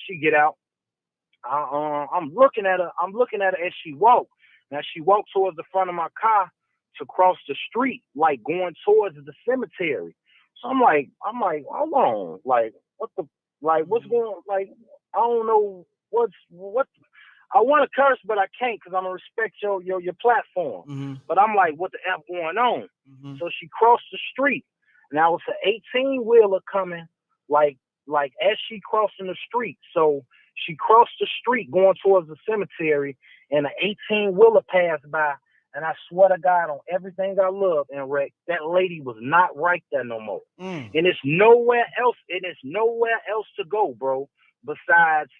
I'm looking at her as she walked. Now she walked towards the front of my car to cross the street, like going towards the cemetery. So I'm like, hold on, like what's going, like I don't know what. I want to curse, but I can't because I'm gonna respect your platform. Mm-hmm. But I'm like, what the F going on? Mm-hmm. So she crossed the street. Now it's an 18-wheeler coming, like as she crossing the street. So she crossed the street going towards the cemetery, and an 18-wheeler passed by. And I swear to God, on everything I love and Rec, that lady was not right there no more. And it's nowhere else. It is nowhere else to go, bro. Besides,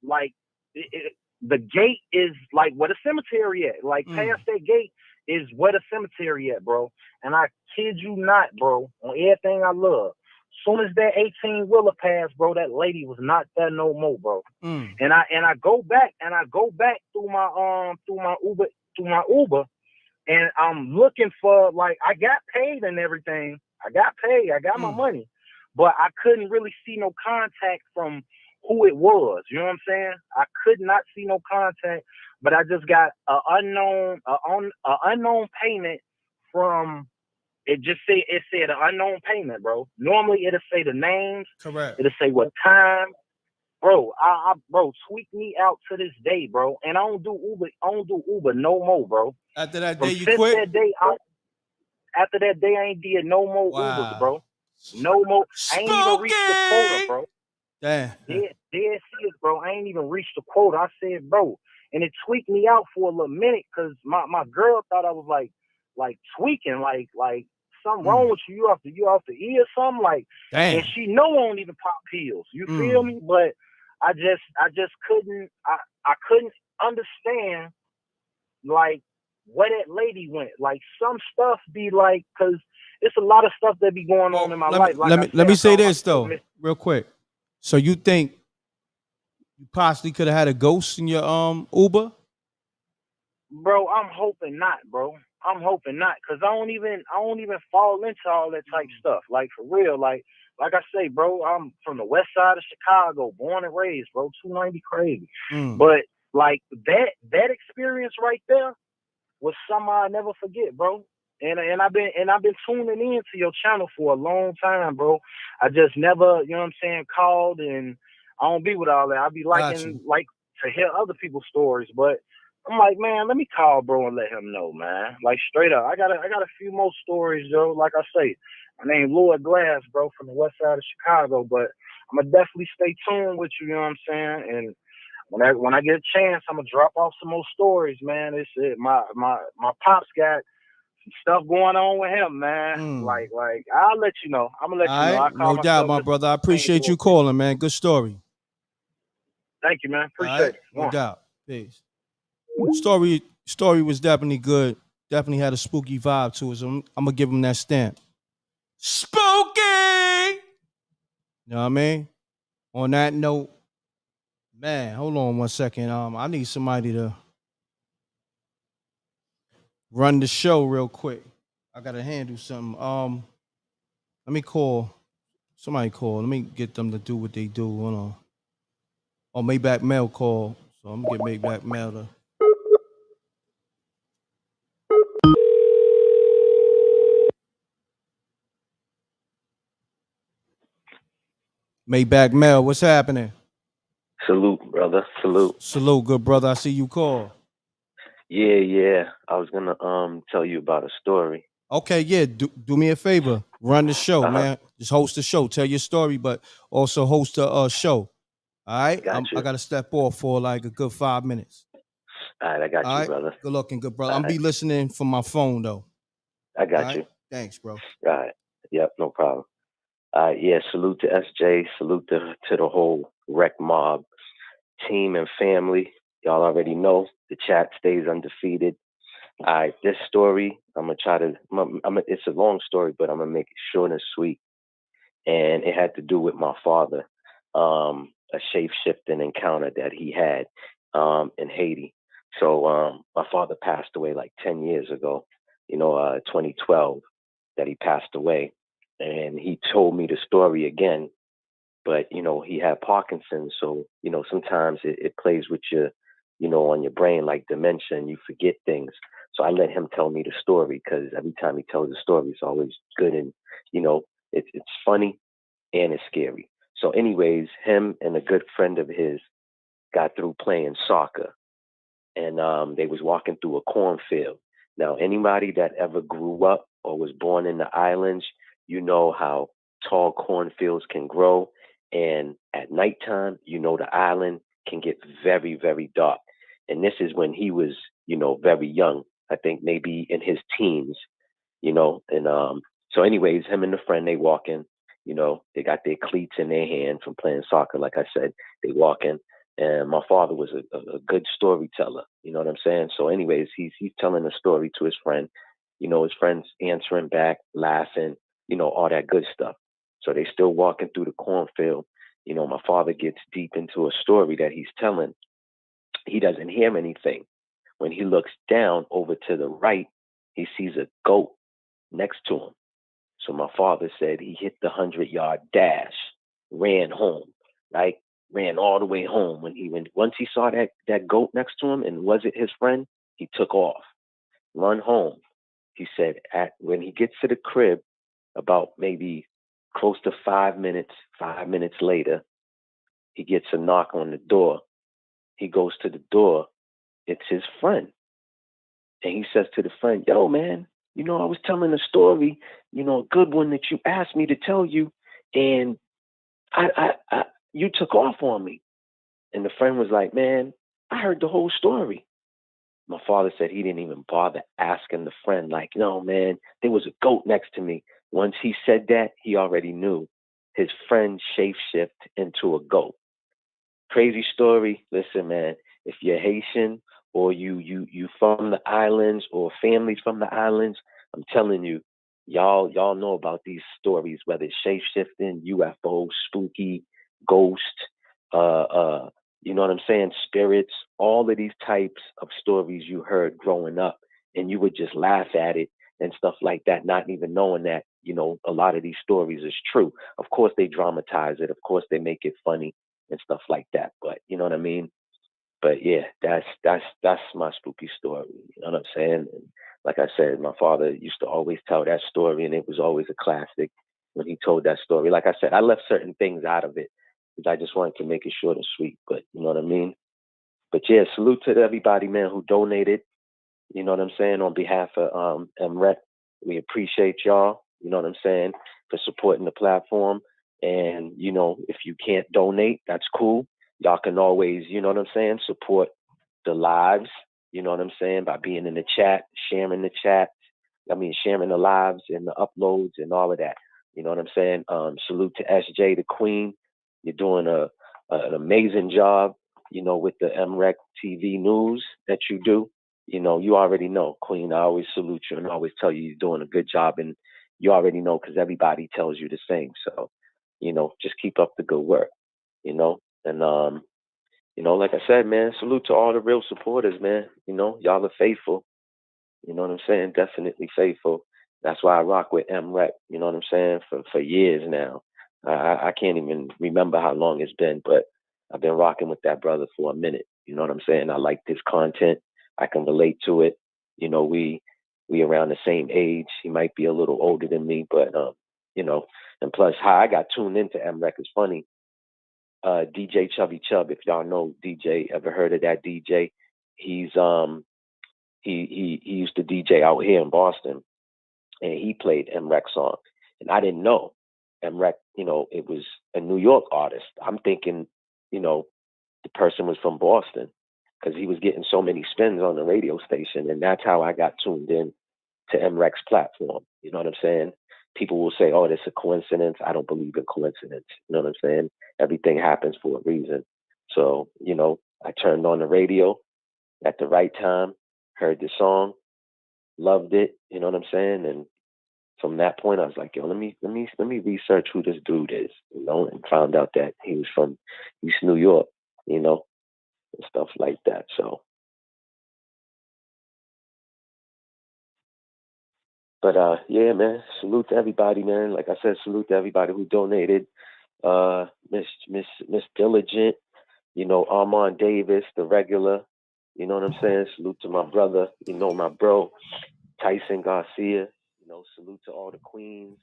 like, the gate is like where the cemetery at. Like past that gate is where the cemetery at, bro. And I kid you not, bro, on everything I love. Soon as that 18-wheeler passed, bro, that lady was not there no more, bro. And I go back through my Uber, and I'm looking for, like, I got paid and everything. I got my money, but I couldn't really see no contact from who it was. You know what I'm saying? I could not see no contact, but I just got an unknown payment from. It said an unknown payment, bro. Normally it'll say the names. Correct. It'll say what time. Bro, bro, tweak me out to this day, bro. And I don't do Uber no more, bro. After that day, you Since quit? After that day, I ain't did no more Ubers, bro. No more. I ain't even reached the quota, bro. Damn. Dead serious, bro. I ain't even reached the quota. I said, bro, and it tweaked me out for a little minute because my girl thought I was like tweaking, like something wrong with you. You off the E or something, like. Damn. And she know I don't even pop pills. You feel me? But I just couldn't. I couldn't understand, like, where that lady went. Like, some stuff be like, because it's a lot of stuff that be going on in my life. Let me say this though, real quick. So you think you possibly could have had a ghost in your Uber? Bro, I'm hoping not, bro. I'm hoping not, because I don't even fall into all that type stuff. Like, for real, like I say, bro, I'm from the west side of Chicago, born and raised, bro, 290 crazy. But like that experience right there was something I never forget, bro. And I've been tuning in to your channel for a long time, bro. I just never, you know what I'm saying, called, and I don't be with all that. I be liking like to hear other people's stories, but I'm like, man, let me call bro and let him know, man. Like, straight up. I got a few more stories, Joe. Like I say, my name Lloyd Glass, bro, from the west side of Chicago, but I'm gonna definitely stay tuned with you, you know what I'm saying? And when I get a chance, I'm gonna drop off some more stories, man. It's it. My pops got some stuff going on with him, man. Like I'll let you know. I'm gonna let you know. Right. No doubt, my brother. I appreciate you calling, man. Good story. Thank you, man. Appreciate it. No doubt. Peace. Story was definitely good. Definitely had a spooky vibe to it. So I'm gonna give him that stamp. Spooky. You know what I mean? On that note, man, hold on 1 second. I need somebody to run the show real quick. I gotta handle something. Let me call. Somebody call. Let me get them to do what they do. Hold on. Oh, Maybach Mail call. So I'm gonna get Maybach Mail to. Maybach Mail, what's happening? Salute, brother. Salute. Salute, good brother. I see you call. Yeah. I was gonna tell you about a story. Okay, yeah. Do me a favor. Run the show, Uh-huh. man. Just host the show. Tell your story, but also host a show. All right. Got I you. gotta step off for like a good 5 minutes. All right, I got All you, right. brother. Good looking, good brother. All I'm right. be listening from my phone though. I All got right. you. Thanks, bro. All right. Yep, no problem. Yeah, salute to SJ, salute to the whole rec mob team and family. Y'all already know the chat stays undefeated. All right, this story, I'm gonna try to. It's a long story, but I'm gonna make it short and sweet. And it had to do with my father, a shape shifting encounter that he had in Haiti. So my father passed away like 10 years ago. 2012 that he passed away, and he told me the story again. But he had Parkinson's, so sometimes it plays with your, on your brain like dementia, and you forget things. So I let him tell me the story because every time he tells a story, it's always good, and it's funny and it's scary. So, anyways, him and a good friend of his got through playing soccer, and they was walking through a cornfield. Now, anybody that ever grew up or was born in the islands, you know how tall cornfields can grow, and at nighttime, the island can get very, very dark. And this is when he was, very young. I think maybe in his teens, and so anyways, him and the friend, they walking, they got their cleats in their hand from playing soccer. Like I said, they walking, and my father was a good storyteller, you know what I'm saying? So anyways, he's telling a story to his friend, his friend's answering back, laughing, all that good stuff. So they still walking through the cornfield. My father gets deep into a story that he's telling. He doesn't hear anything. When he looks down over to the right, he sees a goat next to him. So my father said he hit the 100-yard dash, ran home, right? Ran all the way home. Once he saw that goat next to him and was it his friend, he took off, run home. He said when he gets to the crib, about maybe close to 5 minutes later, he gets a knock on the door. He goes to the door. It's his friend. And he says to the friend, yo, man, I was telling a story, a good one that you asked me to tell you, and I you took off on me. And the friend was like, man, I heard the whole story. My father said he didn't even bother asking the friend, like, no, man, there was a goat next to me. Once he said that, he already knew his friend shapeshift into a goat. Crazy story. Listen, man, if you're Haitian or you from the islands or families from the islands, I'm telling you, y'all know about these stories, whether it's shape shifting, UFO, spooky, ghost, you know what I'm saying, spirits, all of these types of stories you heard growing up, and you would just laugh at it and stuff like that, not even knowing that, a lot of these stories is true. Of course they dramatize it, of course they make it funny and stuff like that. But you know what I mean? But yeah, that's my spooky story. You know what I'm saying? And like I said, my father used to always tell that story, and it was always a classic when he told that story. Like I said, I left certain things out of it because I just wanted to make it short and sweet. But you know what I mean? But yeah, salute to everybody, man, who donated. You know what I'm saying? On behalf of MREC, we appreciate y'all. You know what I'm saying? For supporting the platform. And, if you can't donate, that's cool. Y'all can always, you know what I'm saying, support the lives, you know what I'm saying, by being in the chat, sharing the chat. Sharing the lives and the uploads and all of that. You know what I'm saying? Salute to SJ, the Queen. You're doing an amazing job, with the m.recktv news that you do. You already know, Queen. I always salute you and always tell you you're doing a good job. And you already know because everybody tells you the same. So, just keep up the good work, And, like I said, man, salute to all the real supporters, man. Y'all are faithful. You know what I'm saying? Definitely faithful. That's why I rock with M.Rect, you know what I'm saying, for years now. I can't even remember how long it's been, but I've been rocking with that brother for a minute. You know what I'm saying? I like this content. I can relate to it. We around the same age. He might be a little older than me, but and plus how I got tuned into M.Rect is funny. DJ Chubby Chub. If y'all know DJ, ever heard of that DJ? He's he used to DJ out here in Boston, and he played M.Reck song, and I didn't know M.Reck. It was a New York artist. I'm thinking, the person was from Boston because he was getting so many spins on the radio station, and that's how I got tuned in to M.Reck's platform. You know what I'm saying? People will say, "Oh, that's a coincidence." I don't believe in coincidence. You know what I'm saying? Everything happens for a reason. So, I turned on the radio at the right time, heard the song, loved it. You know what I'm saying? And from that point, I was like, "Yo, let me research who this dude is." And found out that he was from East New York. And stuff like that. So, but yeah, man. Salute to everybody, man. Like I said, salute to everybody who donated. Miss Diligent, Armand Davis, the regular. You know what I'm saying? Salute to my brother, my bro, Tyson Garcia. Salute to all the queens.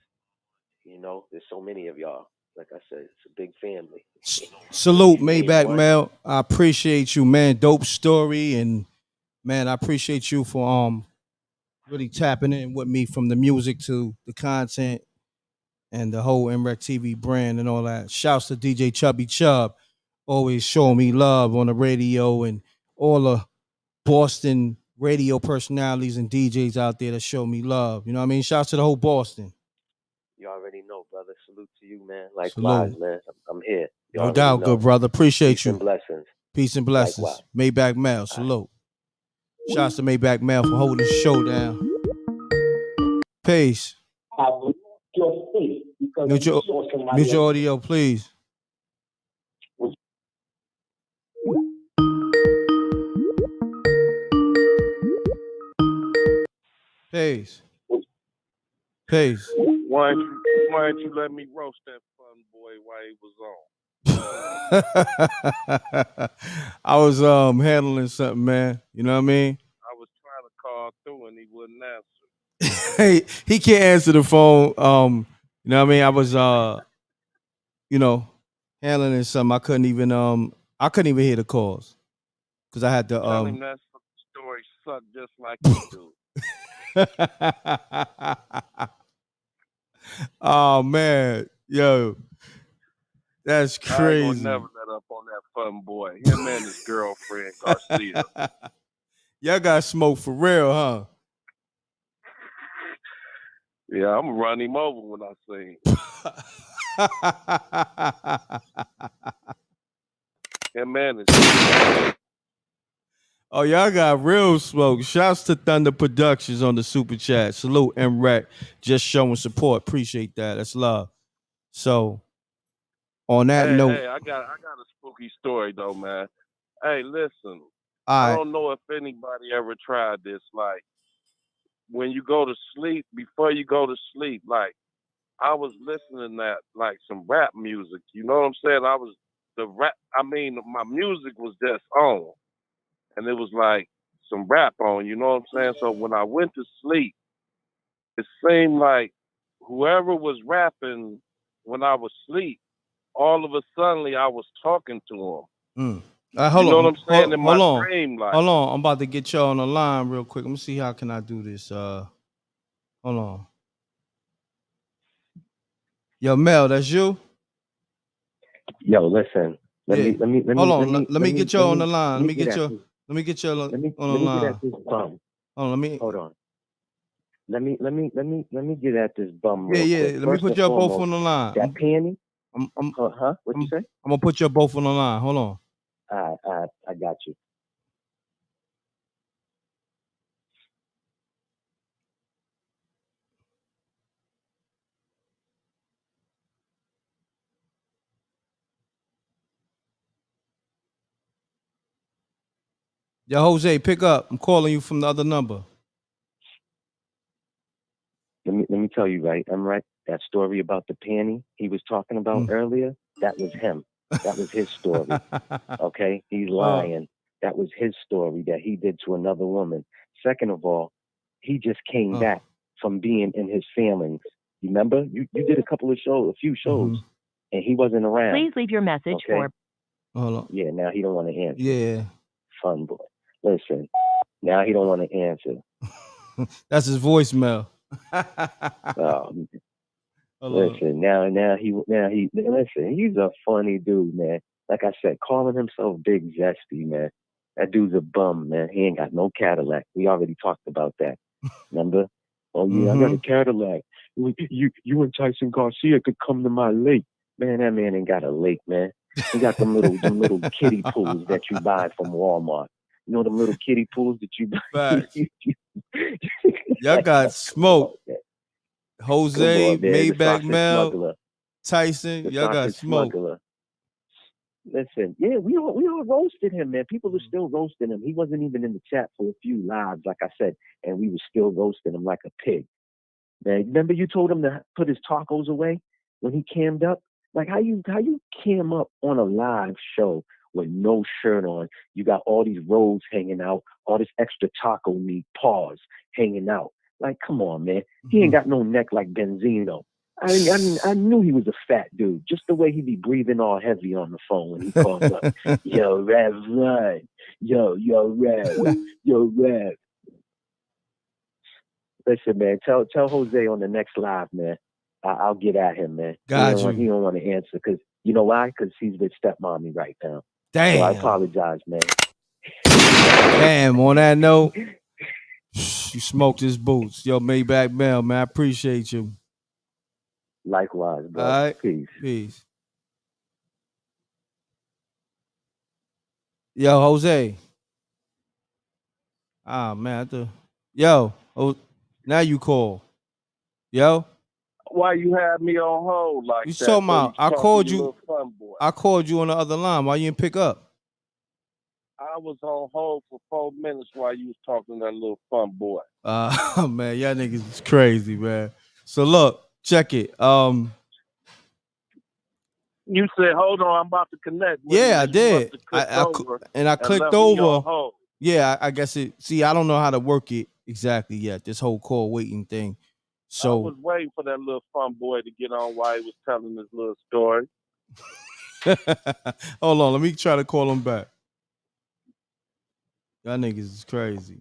There's so many of y'all. Like I said, it's a big family. Salute, Maybach Mel. I appreciate you, man. Dope story, and man, I appreciate you for really tapping in with me from the music to the content and the whole mrecktv brand and all that. Shouts to DJ Chubby Chub, always showing me love on the radio, and all the Boston radio personalities and DJs out there that show me love. You know what I mean? Shouts to the whole Boston. You already know, brother. Salute to you, man. Likewise, Salute. man. I'm here. You No already doubt, know. good brother. Appreciate Peace you. and blessings. Peace and blessings. Likewise. Maybach Mel, salute. Shouts to Maybach Mel for holding the show down. Peace. Mute your audio, please. Peace. Peace. Why didn't you let me roast that fun boy while he was on? I was handling something, man. You know what I mean? I was trying to call through and he wouldn't answer. he can't answer the phone. You know what I mean? I was handling something. I couldn't even hear the calls. Because I had to Tell him that story sucked just like you do. Oh man, yo, that's crazy. I ain't gonna never let up on that fun boy. Him and his girlfriend Garcia. Y'all got smoke for real, huh? Yeah, I'm gonna run him over when I see him. Him and his Oh, y'all got real smoke. Shouts to Thunder Productions on the super chat. Salute M.Reck, just showing support. Appreciate that. That's love. So, on that note, hey, I got a spooky story though, man. Hey, listen. I I don't know if anybody ever tried this. Like, when you go to sleep, before you go to sleep, like, I was listening to like some rap music. You know what I'm saying? My music was just on. And it was like some rap on, you know what I'm saying? So when I went to sleep, it seemed like whoever was rapping when I was asleep, all of a sudden I was talking to him. hold you know on. what I'm saying? In my Hold on. dream, like. Hold on. I'm about to get y'all on the line real quick. Let me see how can I do this. Hold on. Yo, Mel, that's you? Yo, listen. Let me get y'all on the line. Let me get y'all on the line. Hold on. Let me get at this bum real quick. Let me put y'all both on the line. That panty? What you say? I'm gonna put y'all both on the line. Hold on. I got you. Yo, Jose, pick up. I'm calling you from the other number. Let me tell you, right? I'm right. That story about the panty he was talking about earlier, that was him. That was his story. Okay? He's lying. That was his story that he did to another woman. Second of all, he just came back from being in his feelings. Remember? You did a few shows. and he wasn't around. Please leave your message for. Hold on. Yeah, now he don't want to answer. Yeah. Fun boy. Listen, now he don't want to answer. That's his voicemail. Listen, now he listen, he's a funny dude, man. Like I said, calling himself Big Zesty, man. That dude's a bum, man. He ain't got no Cadillac. We already talked about that. Remember? Oh yeah, I got a Cadillac. You and Tyson Garcia could come to my lake. Man, that man ain't got a lake, man. He got them little kiddie pools that you buy from Walmart. You know them little kiddie pools that you buy. Y'all got smoked. Jose, on, man. Maybach The Mel, smuggler. Tyson, The y'all got sausage smoked. smuggler. Listen, yeah, we all roasted him, man. People are still roasting him. He wasn't even in the chat for a few lives, like I said, and we were still roasting him like a pig. Man, remember you told him to put his tacos away when he cammed up? Like how you cam up on a live show with no shirt on? You got all these rolls hanging out, all this extra taco meat paws hanging out. Like, come on, man. He ain't got no neck like Benzino. I knew he was a fat dude, just the way he be breathing all heavy on the phone when he calls up. Yo, Rev, run. Yo, Rev. Yo, Rev. Listen, man, tell Jose on the next live, man. I'll get at him, man. He don't want to answer because, you know why? Because he's with stepmommy right now. Damn. So I apologize, man. Damn, on that note, you smoked his boots. Yo, Maybach Mel, man, I appreciate you. Likewise, bro. All right. Peace. Yo, Jose. Ah, man. Now you call. Yo. Why you had me on hold like You that? talking about? I called you. Little fun boy. I called you on the other line. Why you didn't pick up? I was on hold for 4 minutes while you was talking to that little fun boy. Man, y'all niggas is crazy, man. So look, check it. You said, "Hold on, I'm about to connect." Yeah, I did. I clicked over. Yeah, I guess it. See, I don't know how to work it exactly yet. This whole call waiting thing. So I was waiting for that little fun boy to get on while he was telling his little story. hold on, let me try to call him back. Y'all niggas is crazy.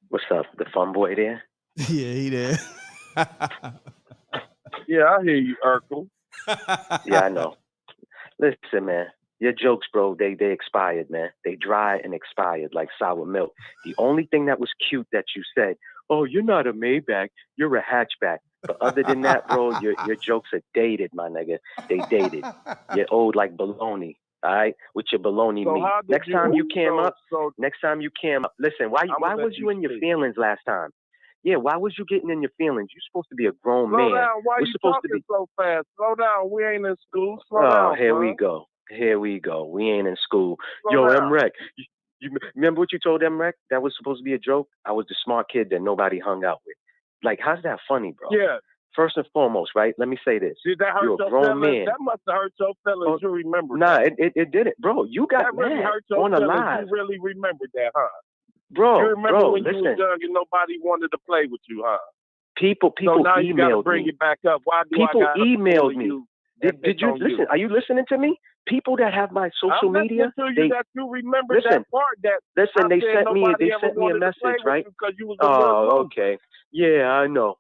What's up? The fun boy there? Yeah, he there. Yeah, I hear you, Urkel. Yeah, I know. Listen, man. Your jokes, bro, they expired, man. They dry and expired like sour milk. The only thing that was cute that you said, oh, you're not a Maybach, you're a hatchback. But other than that, bro, your jokes are dated, my nigga. They dated. You're old like baloney, all right? With your baloney meat. Next time you came up, listen, why was you in your feelings last time? Yeah, why was you getting in your feelings? You're supposed to be a grown man. Slow down. Why We're you supposed talking to be... so fast? Slow down. We ain't in school. Slow down. Here bro. we go. Here we go. We ain't in school. Slow Yo, down. M.Rect, you remember what you told M.Rect? That was supposed to be a joke? I was the smart kid that nobody hung out with. Like, how's that funny, bro? Yeah. First and foremost, right? Let me say this. Did that hurt You're a your grown feelings? man. That must have hurt your feelings. You remember Nah, that. it didn't. Bro, you got That really mad hurt your on a feelings. live. You really remembered that, huh? Bro, you remember when listen. you was young and nobody wanted to play with you, huh? People so now emailed you gotta bring me. it back up. Why do People I gotta emailed me. you Did you listen? Are you listening to me? People that have my social I'm media, to you that you remember that part. They sent me a message, right? You was a okay. Yeah, I know.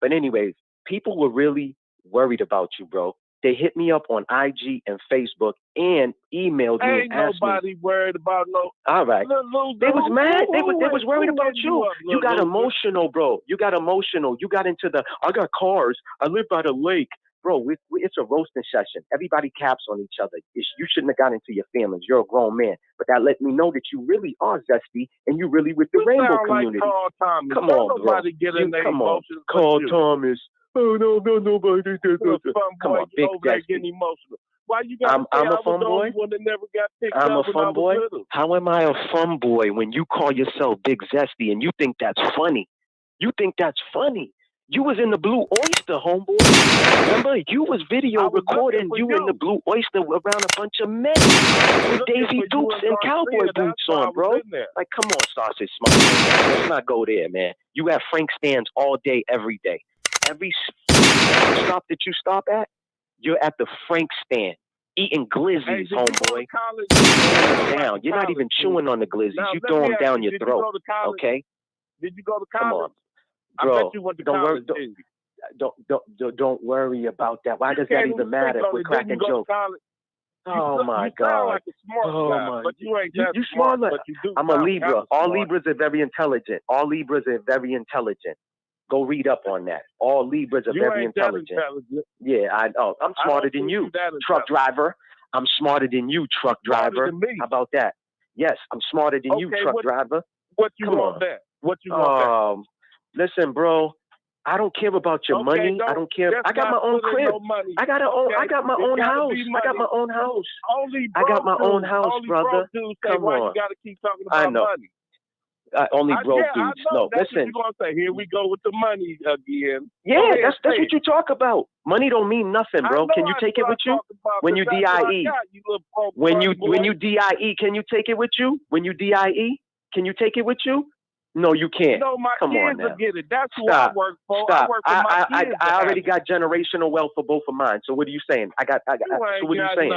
But anyways, people were really worried about you, bro. They hit me up on IG and Facebook and emailed me Ain't and asked nobody worried about no. All right. They was mad. They was worried about you. You got loser? emotional, bro. You got emotional. You got into the, I got cars. I live by the lake. Bro, it's a roasting session. Everybody caps on each other. You shouldn't have got into your feelings. You're a grown man. But that let me know that you really are zesty and you really with the rainbow community. Like Carl Thomas. Come Don't on, bro. nobody get in their emotions. Carl Thomas. Oh no, nobody. Come on, Big over there Dusty. getting emotional. Why you got? I'm a I was fun the boy. only one that never got picked I'm a up when I fun was boy. little. How am I a fun boy when you call yourself Big Zesty and you think that's funny? You think that's funny? You was in the Blue Oyster, homeboy. Remember, you was video recording you in the Blue Oyster around a bunch of men with Davy Dukes and cowboy boots on, bro. Like, come on, sausage smuggler. Let's not go there, man. You have Frank stands all day, every day. Every stop that you stop at, you're at the Frank stand. Eating glizzies, homeboy. Throwing them down. You're not even chewing on the glizzies. You throw them down your throat. Okay? Did you go to college? Come on. I Bro, bet you went to college. don't worry about that. Why does that even matter if we're cracking jokes? Oh my God. Sound like a smart guy, my. but you ain't that You smart. but you do I'm a sound Libra. kinda All smart. Libras are very intelligent. All Libras are very intelligent. Go read up on that. All Libras are You very ain't that intelligent. intelligent. Yeah, I know. I'm I smarter don't than think you, you that truck intelligent. driver. I'm smarter than you, truck Smarter driver. than me. How about that? Yes, I'm smarter than you, Okay, truck driver. What you Come want on. that? What you want Listen, bro. I don't care about your money. I don't care. I got my own crib. No money. I got my own house. I got my own house. I got my own house, brother. Come why on. you gotta keep talking about I know. money? Only broke I dudes. know. No, That's listen. what you're gonna say. Here we go with the money again. Yeah, that's what you talk about. Money don't mean nothing, bro. Can you take it with you when you DIE? When you DIE, can you take it with you? When you DIE, can you take it with you? No, you can't. No, my Come on kids now. will get it. That's who Stop. I work for. Stop. I work for my kids. I already got generational wealth for both of mine. So what are you saying? So what are you saying?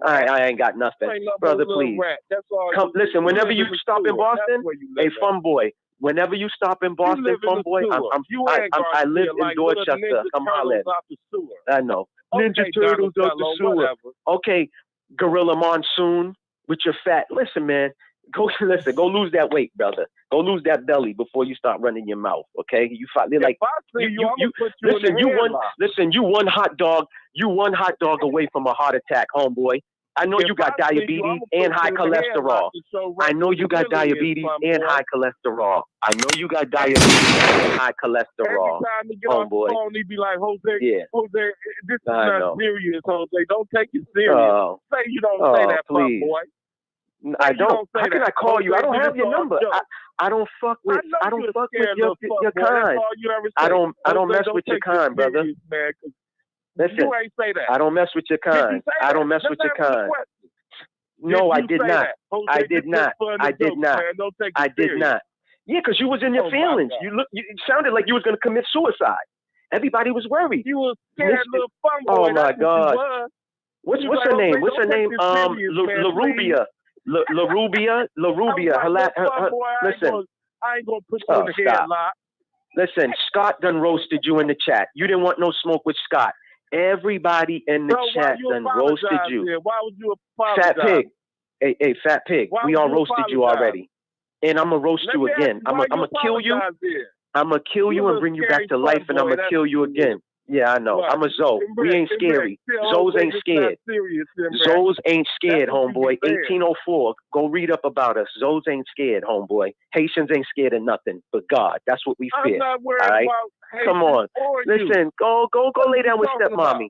I ain't got nothing, brother. Please. That's all. Come listen. Whenever you stop in Boston, hey, fun boy. Whenever you stop in Boston, fun boy, I live in Dorchester. Come holler. I know. Ninja Turtles out the sewer. Okay, Gorilla Monsoon with your fat. Listen, man. Go lose that weight, brother. Go lose that belly before you start running your mouth. Okay, they're like you one hot dog away from a heart attack, homeboy. I know you got diabetes and high cholesterol. I know you got diabetes and high cholesterol. I know you got diabetes and high cholesterol, Every time he get off the phone, he be like, Jose, Jose, this is not serious, Jose. Don't take it serious. Say you don't say that, please. boy. I don't. How can I call you? I don't have your number. I don't fuck with. I don't fuck with your kind. I don't mess with your kind, brother. Listen, you ain't say that. I don't mess with your kind. I don't mess with your kind. No, I did not. I did not. I did not. I did not. Yeah, because you was in your feelings. You sounded like you was gonna commit suicide. Everybody was worried. You was scared little fun boy. Oh my God. What's her name? What's her name? LaRubia. LaRubia. Listen. I ain't gonna put you in the headlock. Listen, Scott done roasted you in the chat. You didn't want no smoke with Scott. Everybody in the chat done roasted you. Why would you apologize? Fat pig. Hey, fat pig. We all roasted you already. And I'm going to roast you again. I'm going to kill you. I'm going to kill you and bring you back to life, and I'm going to kill you again. Yeah, I know. I'm a Zoe. We ain't scary. Zoes ain't scared. Zoes ain't scared, homeboy. 1804. Go read up about us. Zoes ain't scared, homeboy. Haitians ain't scared of nothing but God. That's what we fear. I'm not worried all right? about Come on. Haitians Listen, go lay down with stepmommy.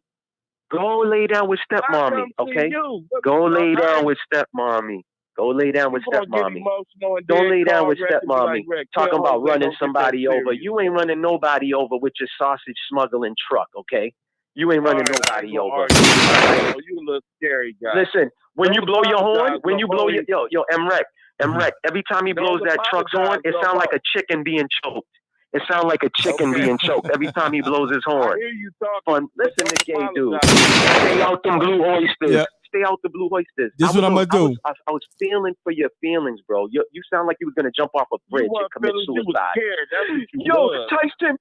Go lay down with stepmommy, okay? Go lay down with stepmommy. Go lay down with stepmommy. Don't lay down with stepmommy. Talking about running somebody over. You ain't running nobody over with your sausage smuggling truck, okay? You ain't running nobody over. You a little scary guy. Listen, when you blow your horn, when you blow your yo, M.Rekt, every time he blows that truck's horn, it sounds like a chicken being choked. It sounds like a chicken being choked every time he blows his horn. I hear you talking. Listen to gay dude. Stay out them blue oysters. Yep. Stay out the blue oysters. This is what I'm gonna do. I was feeling for your feelings, bro. You sound like you was gonna jump off a bridge and commit suicide. Tyson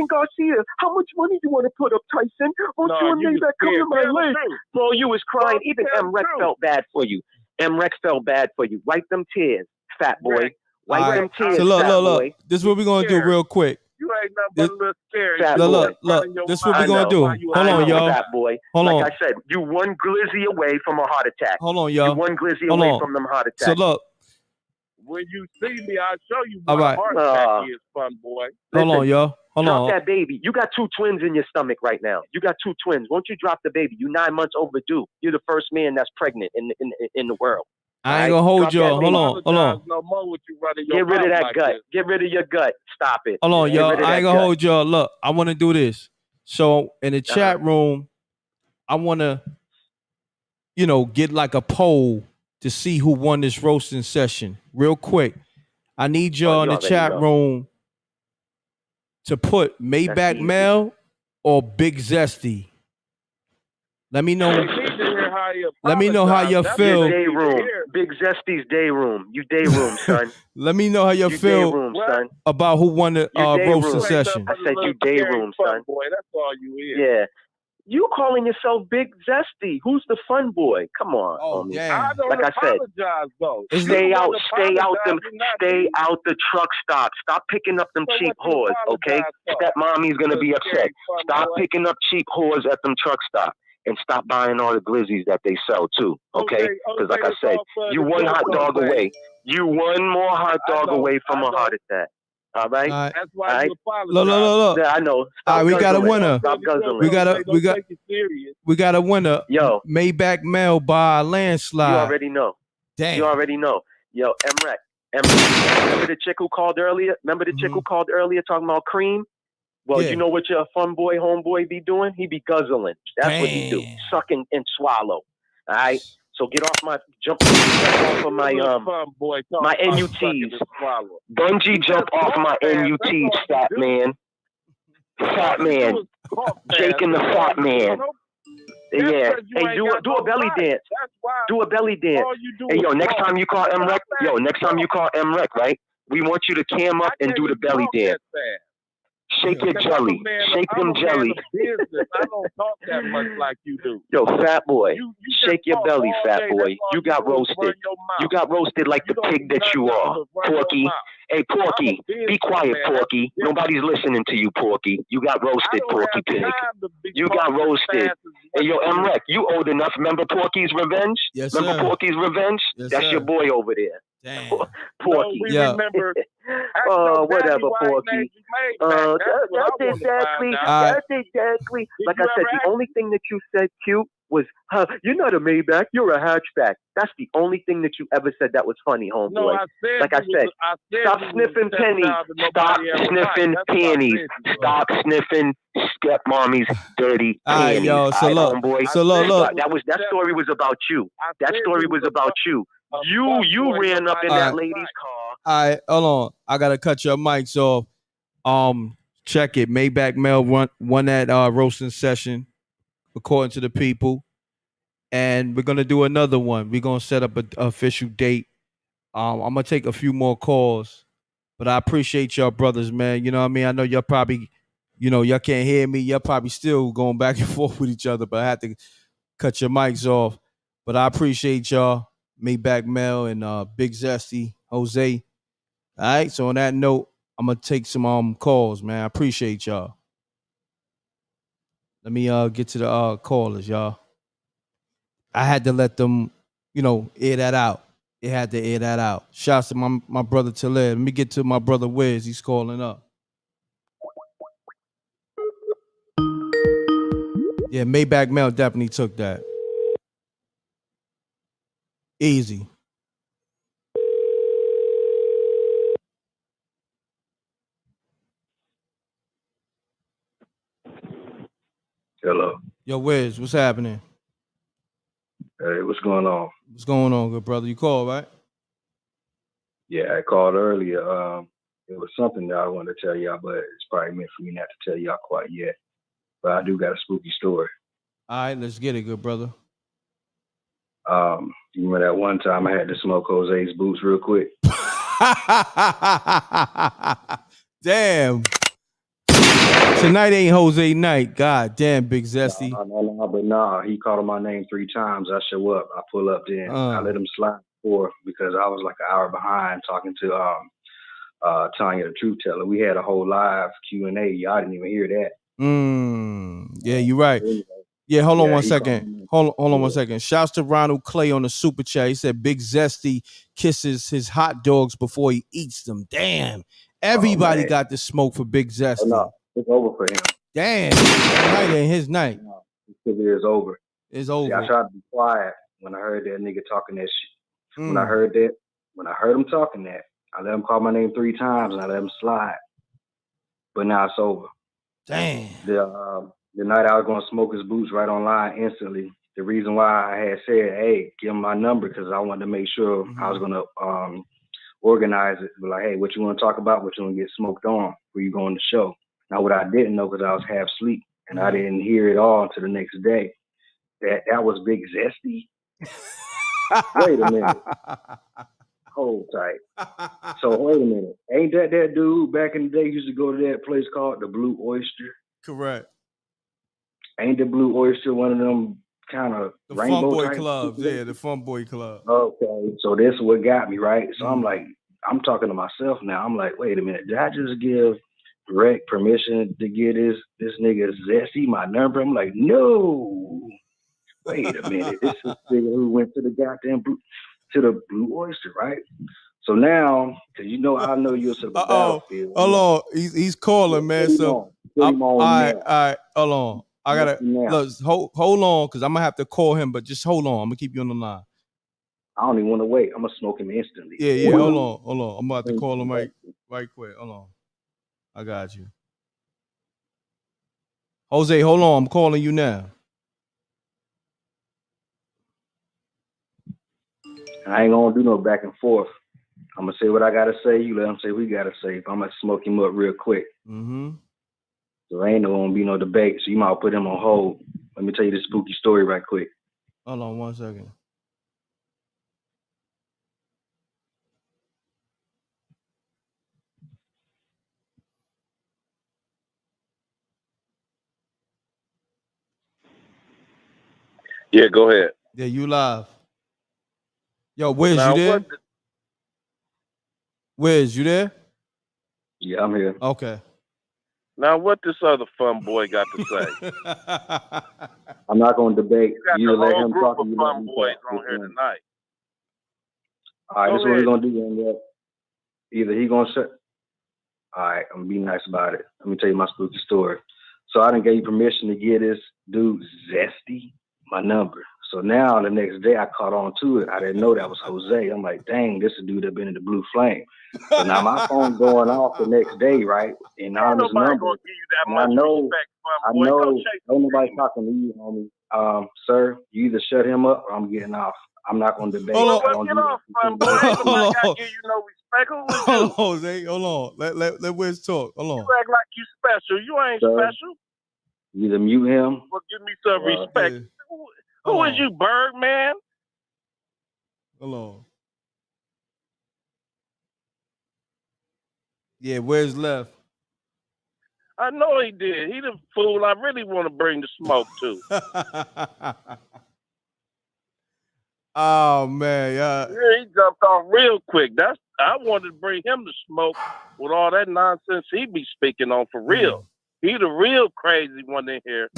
Garcia, how much money you want to put up, Tyson? Won't you and me back come to my leg? Bro, you was crying. Even M.Rekt felt bad for you. M.Rekt felt bad for you. Wipe them tears, fat boy. Wipe them tears, so look. This is what we're gonna do real quick. You ain't nothing but a little scary. Look. This is what we're gonna do. Hold on, y'all. Fat boy. Hold on. Like I said, you one glizzy away from a heart attack. Hold on, y'all. You one glizzy away from them heart attacks. So look, When you see me, I'll show you All what right. a heart attack is, fun boy. Hold on, y'all. Hold drop on. that baby. You got 2 twins in your stomach right now. You got 2 twins. Won't you drop the baby? You 9 months overdue. You're the first man that's pregnant in the world. I ain't gonna hold y'all. Hold on. No more with you running Get your rid of mouth that like gut. this. Get rid of your gut. Stop it. Hold on, Get y'all. rid of I that ain't gonna gut. hold y'all. Look, I want to do this. So in the chat room, I want to, get like a poll to see who won this roasting session. Real quick, I need y'all in you the already chat know. room to put Maybach easy. Mel or Big Zesty. Let me know. They need to hear how you Let me know how you apologize. feel. That's what they Day need to room. hear. Big Zesty's day room. You day room, son. Let me know how you You day feel room, son. about who won the You day roasting room. session. I said you day room, son. Boy, that's all you is. Yeah. You calling yourself Big Zesty? Who's the fun boy? Come on, homie. I don't Like I said, apologize though. stay out Stay out the truck stop. Stop picking up them cheap whores, okay? Stepmommy's gonna be upset. Stop picking up cheap whores at them truck stop. And stop buying all the glizzies that they sell too, okay? Because like I said, you one hot dog away. You one more hot dog away from a heart attack. All right? That's why you apologize. Look. Yeah, I know. All right, we got a winner. Stop guzzling. We got a winner. Yo. Maybach Mel by a landslide. You already know. Damn. You already know. Yo, M.Rekt. Remember the chick who called earlier? Talking about cream? Well, Yeah. you know what your fun boy, homeboy be doing? He be guzzling. That's what he do. Sucking and swallow. All right? So get off my, jump off of my NUTs. Bungee jump off my NUTs, fat man. Fat man. Jake and the fat man. Yeah. Hey, do a belly dance. Do a belly dance. Hey, yo, next time you call M.Rekt, right? We want you to cam up and do the belly dance. Shake your jelly. Shake them jelly. I don't talk that much like you do. Yo, fat boy. Shake your belly, fat boy. You got roasted. You got roasted like the pig that you are. Porky. Hey, Porky. Be quiet, Porky. Nobody's listening to you, Porky. You got roasted, Porky pig. You got roasted. Hey, yo, M.Rekt, you old enough. Remember Porky's Revenge? Yes, Remember sir. Porky's Revenge? Yes, That's sir. your boy over there. Damn. Porky. We remember. Whatever, Porky. That's exactly. Like I said, the only thing that you said cute was, you're not a Maybach, you're a hatchback. That's the only thing that you ever said that was funny, homeboy. No, I said like I said, stop sniffing pennies. Stop sniffing panties. Stop sniffing stepmommy's dirty panties. yo, so look, homeboy. so look. That story was about you. That story was about you. You ran up in that lady's car. All right, hold on. I gotta cut your mics off. Check it. Maybach Mel won that roasting session, according to the people. And we're gonna do another one. We're gonna set up an official date. I'm gonna take a few more calls, but I appreciate y'all brothers, man. You know what I mean? I know y'all probably, y'all can't hear me. Y'all probably still going back and forth with each other, but I had to cut your mics off. But I appreciate y'all, Maybach Mel and Big Zesty, Jose. All right. So on that note, I'm gonna take some calls, man. I appreciate y'all. Let me get to the callers, y'all. I had to let them, air that out. It had to air that out. Shouts to my brother Talib. Let me get to my brother Wiz. He's calling up. Yeah, Maybach Mel definitely took that. Easy. Hello. Yo, Wiz, what's happening? Hey, what's going on? What's going on, good brother? You called, right? Yeah, I called earlier. It was something that I wanted to tell y'all, but it's probably meant for me not to tell y'all quite yet. But I do got a spooky story. All right, let's get it, good brother. You remember that one time I had to smoke Jose's boots real quick? Damn. Tonight ain't Jose night. God damn, Big Zesty. No, he called my name 3 times. I show up. I pull up then. I let him slide before because I was like an hour behind talking to Tanya, the truth teller. We had a whole live Q&A. Y'all didn't even hear that. Yeah, you're right. Yeah, hold on Yeah, one he called second. me. Hold on Yeah. one second. Shouts to Ronald Clay on the super chat. He said Big Zesty kisses his hot dogs before he eats them. Damn. Everybody man. got the smoke for Big Zesty. Oh no, it's over for him. Damn. Tonight ain't his night. No, his career is over. It's See, over. I tried to be quiet when I heard that nigga talking that shit. When I Mm. heard him talking that, I let him call my name 3 times and I let him slide. But now it's over. Damn. The night I was gonna smoke his boots right online instantly. The reason why I had said, hey, give him my number, because I wanted to make sure I was gonna organize it. Be like, hey, what you want to talk about? What you want to get smoked on before you go on the show? Now, what I didn't know, because I was half asleep and I didn't hear it all until the next day, that was Big Zesty. Wait a minute. Hold tight. So wait a minute. Ain't that dude back in the day used to go to that place called the Blue Oyster? Correct. Ain't the Blue Oyster one of them kind of The rainbow Fun Boy type Clubs. situations? Yeah, the Fun Boy Club. Okay, so this is what got me, right? So I'm like, I'm talking to myself now. I'm like, wait a minute, did I just give Rec permission to get this nigga Zesty my number? I'm like, no. Wait a minute, this is the nigga who went to the goddamn Blue Oyster, right? So now, because you know I know you're to the battlefield. Hold on. He's calling, man. So all right, hold on. I gotta look, hold on, because I'm gonna have to call him, but just hold on. I'm gonna keep you on the line. I don't even want to wait. I'm gonna smoke him instantly. Yeah. Hold on. I'm about to call him right quick. Hold on. I got you. Jose, hold on. I'm calling you now. I ain't gonna do no back and forth. I'm gonna say what I gotta say. You let him say what we gotta say. I'm gonna smoke him up real quick. Mm-hmm. So ain't gonna be no debate. So you might put him on hold. Let me tell you this spooky story right quick. Hold on 1 second. Yeah, go ahead. Yeah, you live. Yo, Wiz, Now, you there? Wiz, you there? Yeah, I'm here. Okay. Now, what this other fun boy got to say? I'm not gonna debate. You got You let the whole him group talk of and you let fun me boys talk. on here tonight. All right, Go this is what ahead. we're gonna do, man. Either he gonna shut. All right, I'm gonna be nice about it. Let me tell you my spooky story. So I didn't give you permission to get this dude Zesty my number. So now the next day I caught on to it. I didn't know that was Jose. I'm like, dang, this is a dude that been in the Blue Flame. So now my phone going off the next day, right? Anonymous number. Gonna give you that And much respect, I fun boy. Go know chase ain't nobody talking to you, homie. Sir, you either shut him up or I'm getting off. I'm not gonna debate. Hold on. I don't Get do off, that. fun boy. Ain't nobody gotta give you no respect. Who is Hold you? on, Jose. Hold on. Let Wiz talk. Hold on. You act like you special. You ain't Sir, special. You either mute him. Well, give me some respect. Yeah. Who is you, Birdman? Hold on. Yeah, Wiz left. I know he did. He the fool I really want to bring the smoke to. Oh man, yeah. Yeah, he jumped off real quick. I wanted to bring him to smoke with all that nonsense he be speaking on for real. He the real crazy one in here.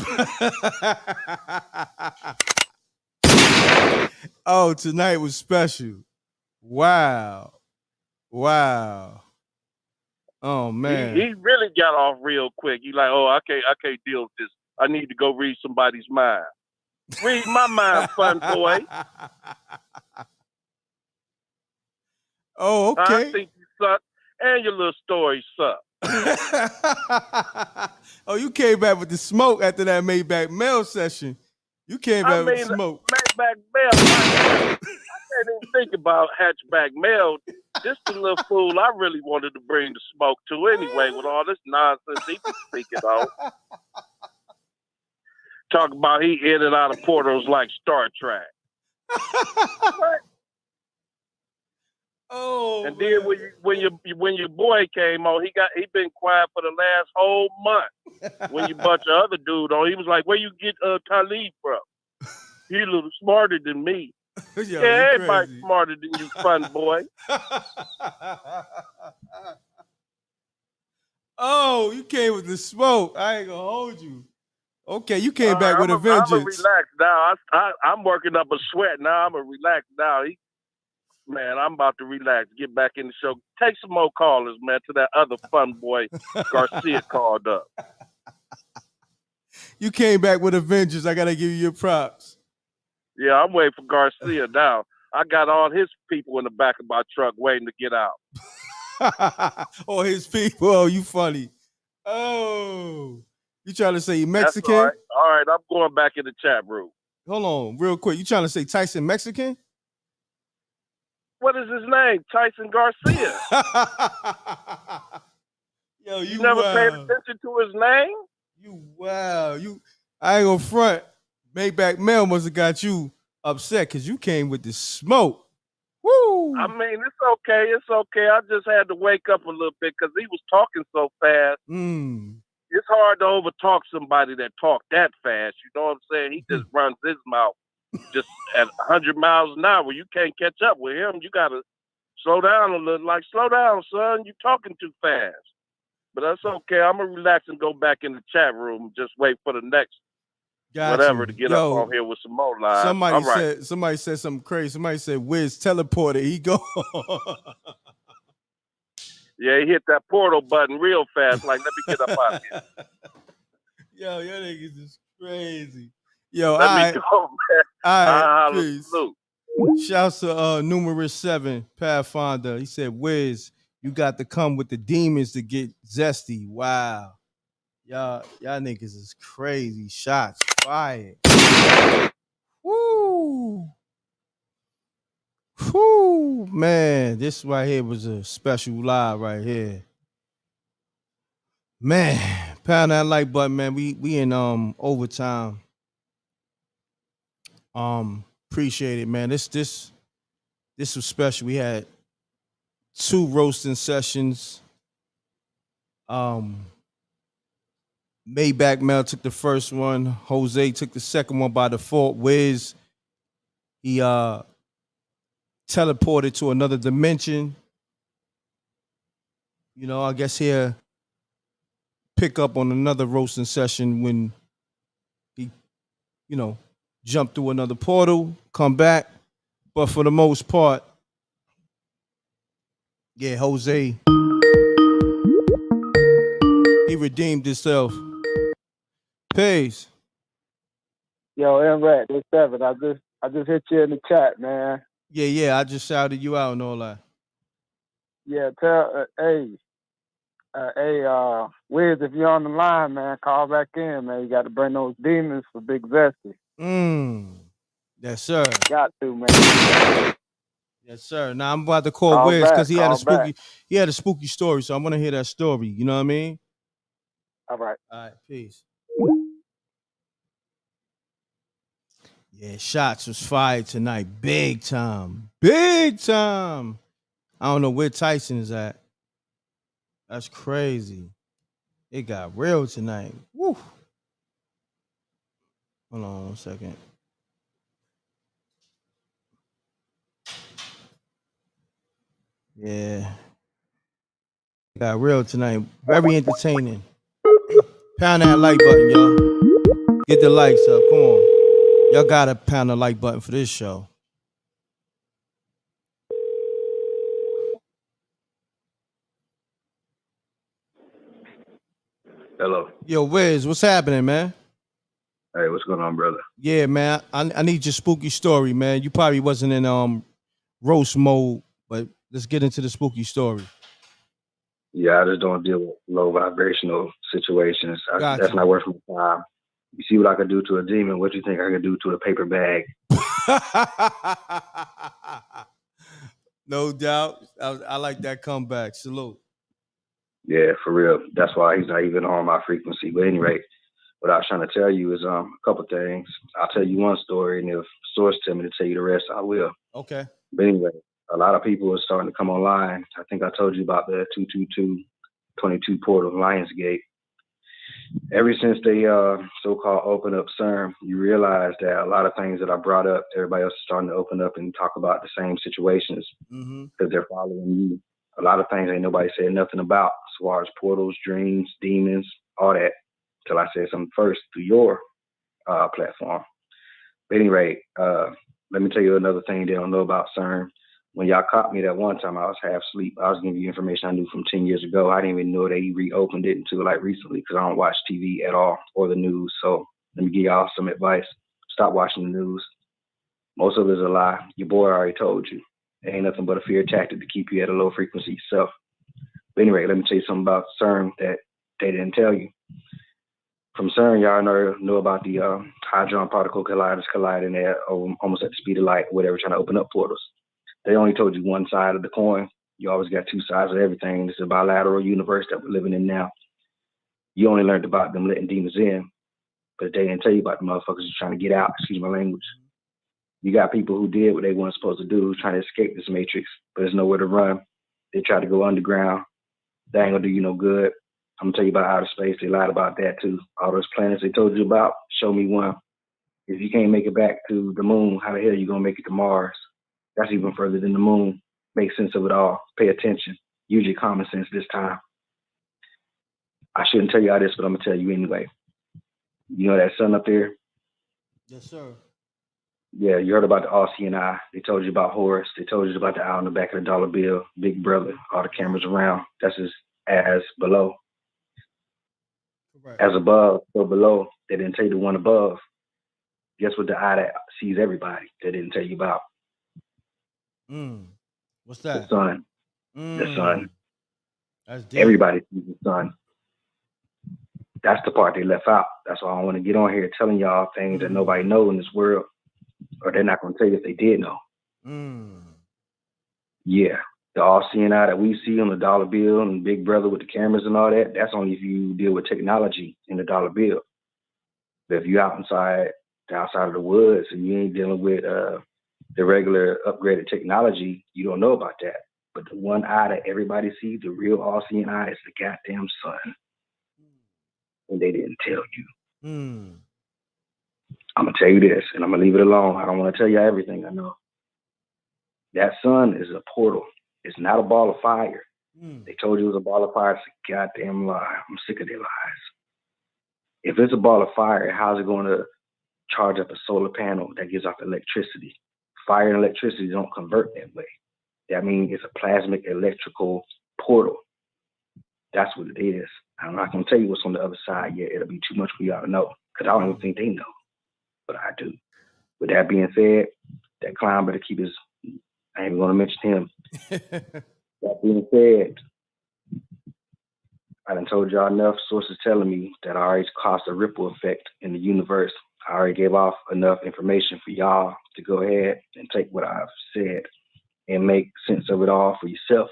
Oh, tonight was special. Wow. Oh man. He really got off real quick. He like, oh, I can't deal with this. I need to go read somebody's mind. Read my mind, fun boy. Oh, okay. I think you suck, and your little story suck. Oh, you came back with the smoke after that Maybach Mail session. You came back with the smoke. Maybach Mail. I can't even think about hatchback mail. This the little fool I really wanted to bring the smoke to anyway, with all this nonsense he be speaking on. Talk about he in and out of portals like Star Trek. What? Oh, and then when your boy came on, he been quiet for the last whole month. When you bunch of other dude on, he was like, "Where you get Talib from? He a little smarter than me." Yo, yeah, everybody's smarter than you, fun boy. Oh, you came with the smoke. I ain't gonna hold you. Okay, you came back with a I'm vengeance. relaxed now. I'm working up a sweat now. I'm a relaxed now. Man, I'm about to relax. Get back in the show. Take some more callers, man. To that other fun boy Garcia called up. You came back with a vengeance. I gotta give you your props. Yeah, I'm waiting for Garcia now. I got all his people in the back of my truck waiting to get out. Oh, his people. Oh, you funny. Oh, you trying to say That's Mexican? all right. All right, I'm going back in the chat room. Hold on, real quick. You trying to say Tyson Mexican? What is his name? Tyson Garcia. Yo, you never paid attention to his name? Wow. I ain't gonna front. Maybach Mel must have got you upset because you came with the smoke. Woo! I mean, it's okay. It's okay. I just had to wake up a little bit because he was talking so fast. It's hard to overtalk somebody that talk that fast. You know what I'm saying? He just runs his mouth just at 100 miles an hour. You can't catch up with him. You got to slow down a little. Like, slow down, son. You're talking too fast. But that's okay. I'm going to relax and go back in the chat room and just wait for the next whatever to get up on here with some more live. Somebody said something crazy. Somebody said, Wiz teleported. He go. Yeah, he hit that portal button real fast. Like, let me get up out of here. Yo, your niggas is crazy. Yo, let me go, man. All right, peace. Shouts to numerous 7, Pathfinder. He said, Wiz, you got to come with the demons to get zesty. Wow. Y'all niggas is crazy. Shots fired. Woo. Whoo, man, this right here was a special live right here. Man, pound that like button, man. We in overtime. Appreciate it, man. This was special. We had 2 roasting sessions. Maybach Mel took the first one. Jose took the second one by default. Wiz, he teleported to another dimension. You know, I guess he'll pick up on another roasting session when he, jump through another portal, come back. But for the most part, yeah, Jose, he redeemed himself. Peace. Yo, M.Rekt, it's 7. I just hit you in the chat, man. Yeah, I just shouted you out and all that. Yeah, tell Wiz, if you're on the line, man, call back in, man. You got to bring those demons for Big Zesty. Yes, sir. Got to, man. Yes, sir. Now I'm about to call Wiz because he had a spooky story, so I want to hear that story. You know what I mean? All right. All right, peace. Yeah, shots was fired tonight. Big time. Big time. I don't know where Tyson is at. That's crazy. It got real tonight. Woo. Hold on 1 second. Yeah. It got real tonight. Very entertaining. Pound that like button, y'all. Get the likes up. Come on. Y'all gotta pound the like button for this show. Hello. Yo, Wiz, what's happening, man? Hey, what's going on, brother? Yeah, man. I need your spooky story, man. You probably wasn't in roast mode, but let's get into the spooky story. Yeah, I just don't deal with low vibrational situations. Gotcha. That's not worth my time. You see what I could do to a demon? What do you think I could do to a paper bag? No doubt. I like that comeback. Salute. Yeah, for real. That's why he's not even on my frequency. But anyway, what I was trying to tell you is a couple things. I'll tell you one story, and if Source tell me to tell you the rest, I will. Okay. But anyway, a lot of people are starting to come online. I think I told you about the 222 portal, Lionsgate. Ever since they so-called open up CERN, you realize that a lot of things that I brought up, everybody else is starting to open up and talk about the same situations because they're following you. A lot of things ain't nobody said nothing about as far as portals, dreams, demons, all that. till I said something first through your platform. But at any rate, let me tell you another thing they don't know about CERN. When y'all caught me that one time, I was half asleep. I was giving you information I knew from 10 years ago. I didn't even know they reopened it until like recently because I don't watch TV at all or the news. So let me give y'all some advice. Stop watching the news. Most of it is a lie. Your boy already told you. It ain't nothing but a fear tactic to keep you at a low frequency yourself. But anyway, let me tell you something about CERN that they didn't tell you. From CERN, y'all know about the hadron particle colliders colliding at almost at the speed of light, whatever, trying to open up portals. They only told you one side of the coin. You always got two sides of everything. This is a bilateral universe that we're living in now. You only learned about them letting demons in, but they didn't tell you about the motherfuckers who's trying to get out. Excuse my language. You got people who did what they weren't supposed to do, who's trying to escape this matrix, but there's nowhere to run. They try to go underground. That ain't gonna do you no good. I'm gonna tell you about outer space. They lied about that too. All those planets they told you about, show me one. If you can't make it back to the moon, how the hell are you gonna make it to Mars? That's even further than the moon. Make sense of it all. Pay attention. Use your common sense this time. I shouldn't tell you all this, but I'm gonna tell you anyway. You know that sun up there? Yes, sir. Yeah, you heard about the all-seeing eye. They told you about Horus. They told you about the eye on the back of the dollar bill, Big Brother, all the cameras around. That's as below. Correct. As above, so below. They didn't tell you the one above. Guess what the eye that sees everybody they didn't tell you about? What's that? The sun. The sun. That's deep. Everybody sees the sun. That's the part they left out. That's why I want to get on here telling y'all things that nobody knows in this world, or they're not going to tell you if they did know. Yeah, the all-seeing eye that we see on the dollar bill and Big Brother with the cameras and all that, that's only if you deal with technology in the dollar bill. But if you're outside of the woods and you ain't dealing with the regular upgraded technology, you don't know about that. But the one eye that everybody sees, the real all-seeing eye, is the goddamn sun. And they didn't tell you. I'm going to tell you this, and I'm going to leave it alone. I don't want to tell you everything I know. That sun is a portal. It's not a ball of fire. They told you it was a ball of fire. It's a goddamn lie. I'm sick of their lies. If it's a ball of fire, how's it going to charge up a solar panel that gives off electricity? Fire and electricity don't convert that way. That means it's a plasmic electrical portal. That's what it is. I'm not going to tell you what's on the other side yet. It'll be too much for y'all to know because I don't even think they know, but I do. With that being said, that clown better keep his, I ain't even going to mention him. That being said, I done told y'all enough sources telling me that I already caused a ripple effect in the universe. I already gave off enough information for y'all to go ahead and take what I've said and make sense of it all for yourself.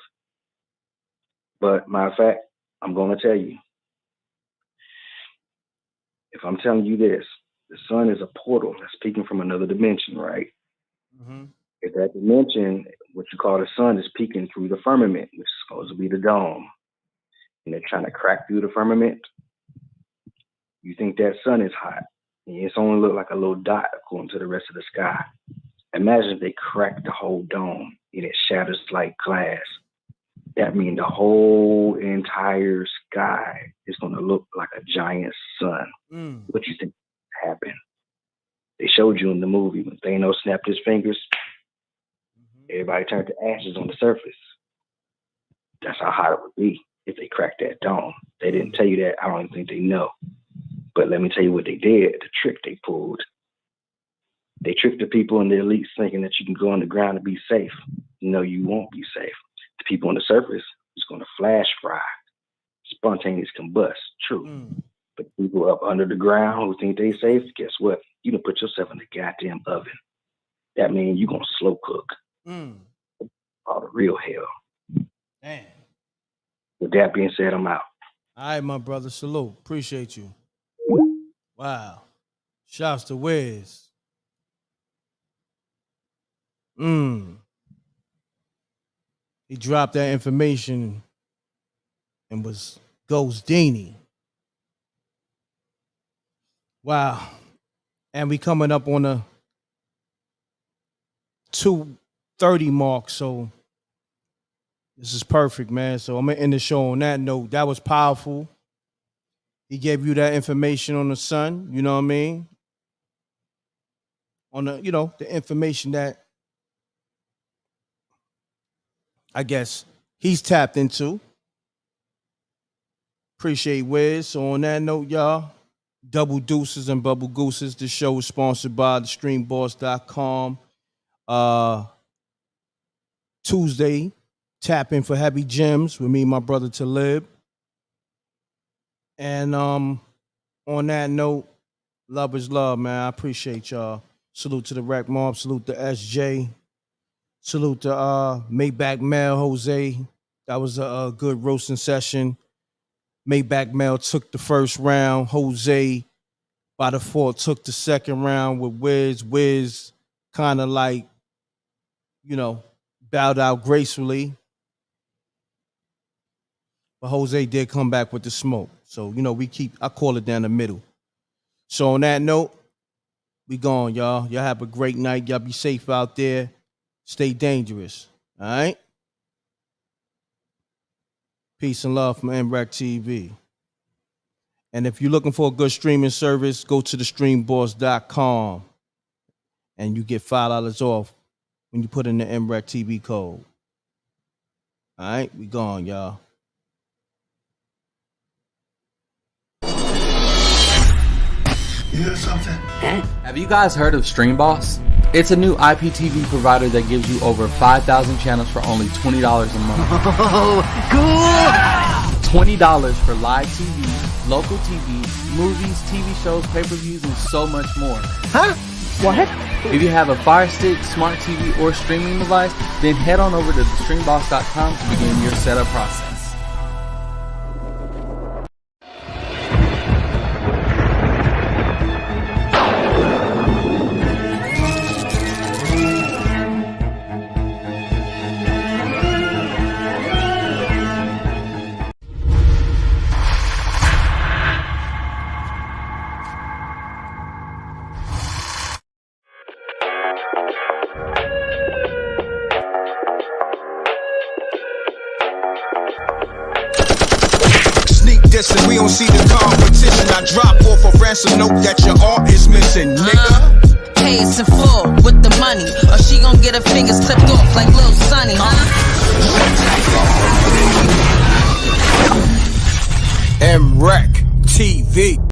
But matter of fact, I'm going to tell you. If I'm telling you this, the sun is a portal that's peeking from another dimension, right? If that dimension, what you call the sun, is peeking through the firmament, which is supposed to be the dome, and they're trying to crack through the firmament, you think that sun is hot. And it's only look like a little dot according to the rest of the sky. Imagine if they crack the whole dome and it shatters like glass. That means the whole entire sky is going to look like a giant sun. What you think happened? They showed you in the movie when Thanos snapped his fingers, everybody turned to ashes on the surface. That's how hot it would be if they cracked that dome. They didn't tell you that. I don't even think they know. But let me tell you what they did, the trick they pulled. They tricked the people in the elites thinking that you can go on the ground and be safe. No, you won't be safe. The people on the surface is going to flash fry, spontaneous combust, true. But people up under the ground who think they safe, guess what? You can put yourself in the goddamn oven. That means you're going to slow cook. All the real hell. Damn. With that being said, I'm out. All right, my brother. Salute. Appreciate you. Wow. Shouts to Wiz. He dropped that information and was Ghostini. Wow. And we coming up on a 2:30 mark, so this is perfect, man. So I'm gonna end the show on that note. That was powerful. He gave you that information on the sun, you know what I mean? On the, the information that I guess he's tapped into. Appreciate Wiz. So on that note, y'all, double deuces and bubble gooses. The show is sponsored by thestreamboss.com. Tuesday, tap in for Heavy Gems with me and my brother Talib. And on that note, love is love, man. I appreciate y'all. Salute to the Rec Mob. Salute to SJ. Salute to Maybach Mel, Jose. That was a good roasting session. Maybach Mel took the first round. Jose, by default, took the second round with Wiz. Wiz kind of like, bowed out gracefully. But Jose did come back with the smoke. So, I call it down the middle. So on that note, we gone, y'all. Y'all have a great night. Y'all be safe out there. Stay dangerous. All right? Peace and love from m.recktv. And if you're looking for a good streaming service, go to thestreamboss.com and you get $5 off when you put in the m.recktv code. All right? We gone, y'all. You hear something? Have you guys heard of StreamBoss? It's a new IPTV provider that gives you over 5,000 channels for only $20 a month. Cool! $20 for live TV, local TV, movies, TV shows, pay-per-views, and so much more. Huh? What? If you have a Fire Stick, smart TV, or streaming device, then head on over to thestreamboss.com to begin your setup process. We don't see the competition. I drop off a ransom note that your art is missing, nigga. Pay us in full with the money, or she gon' get her fingers clipped off like Lil Sonny, M.recktv.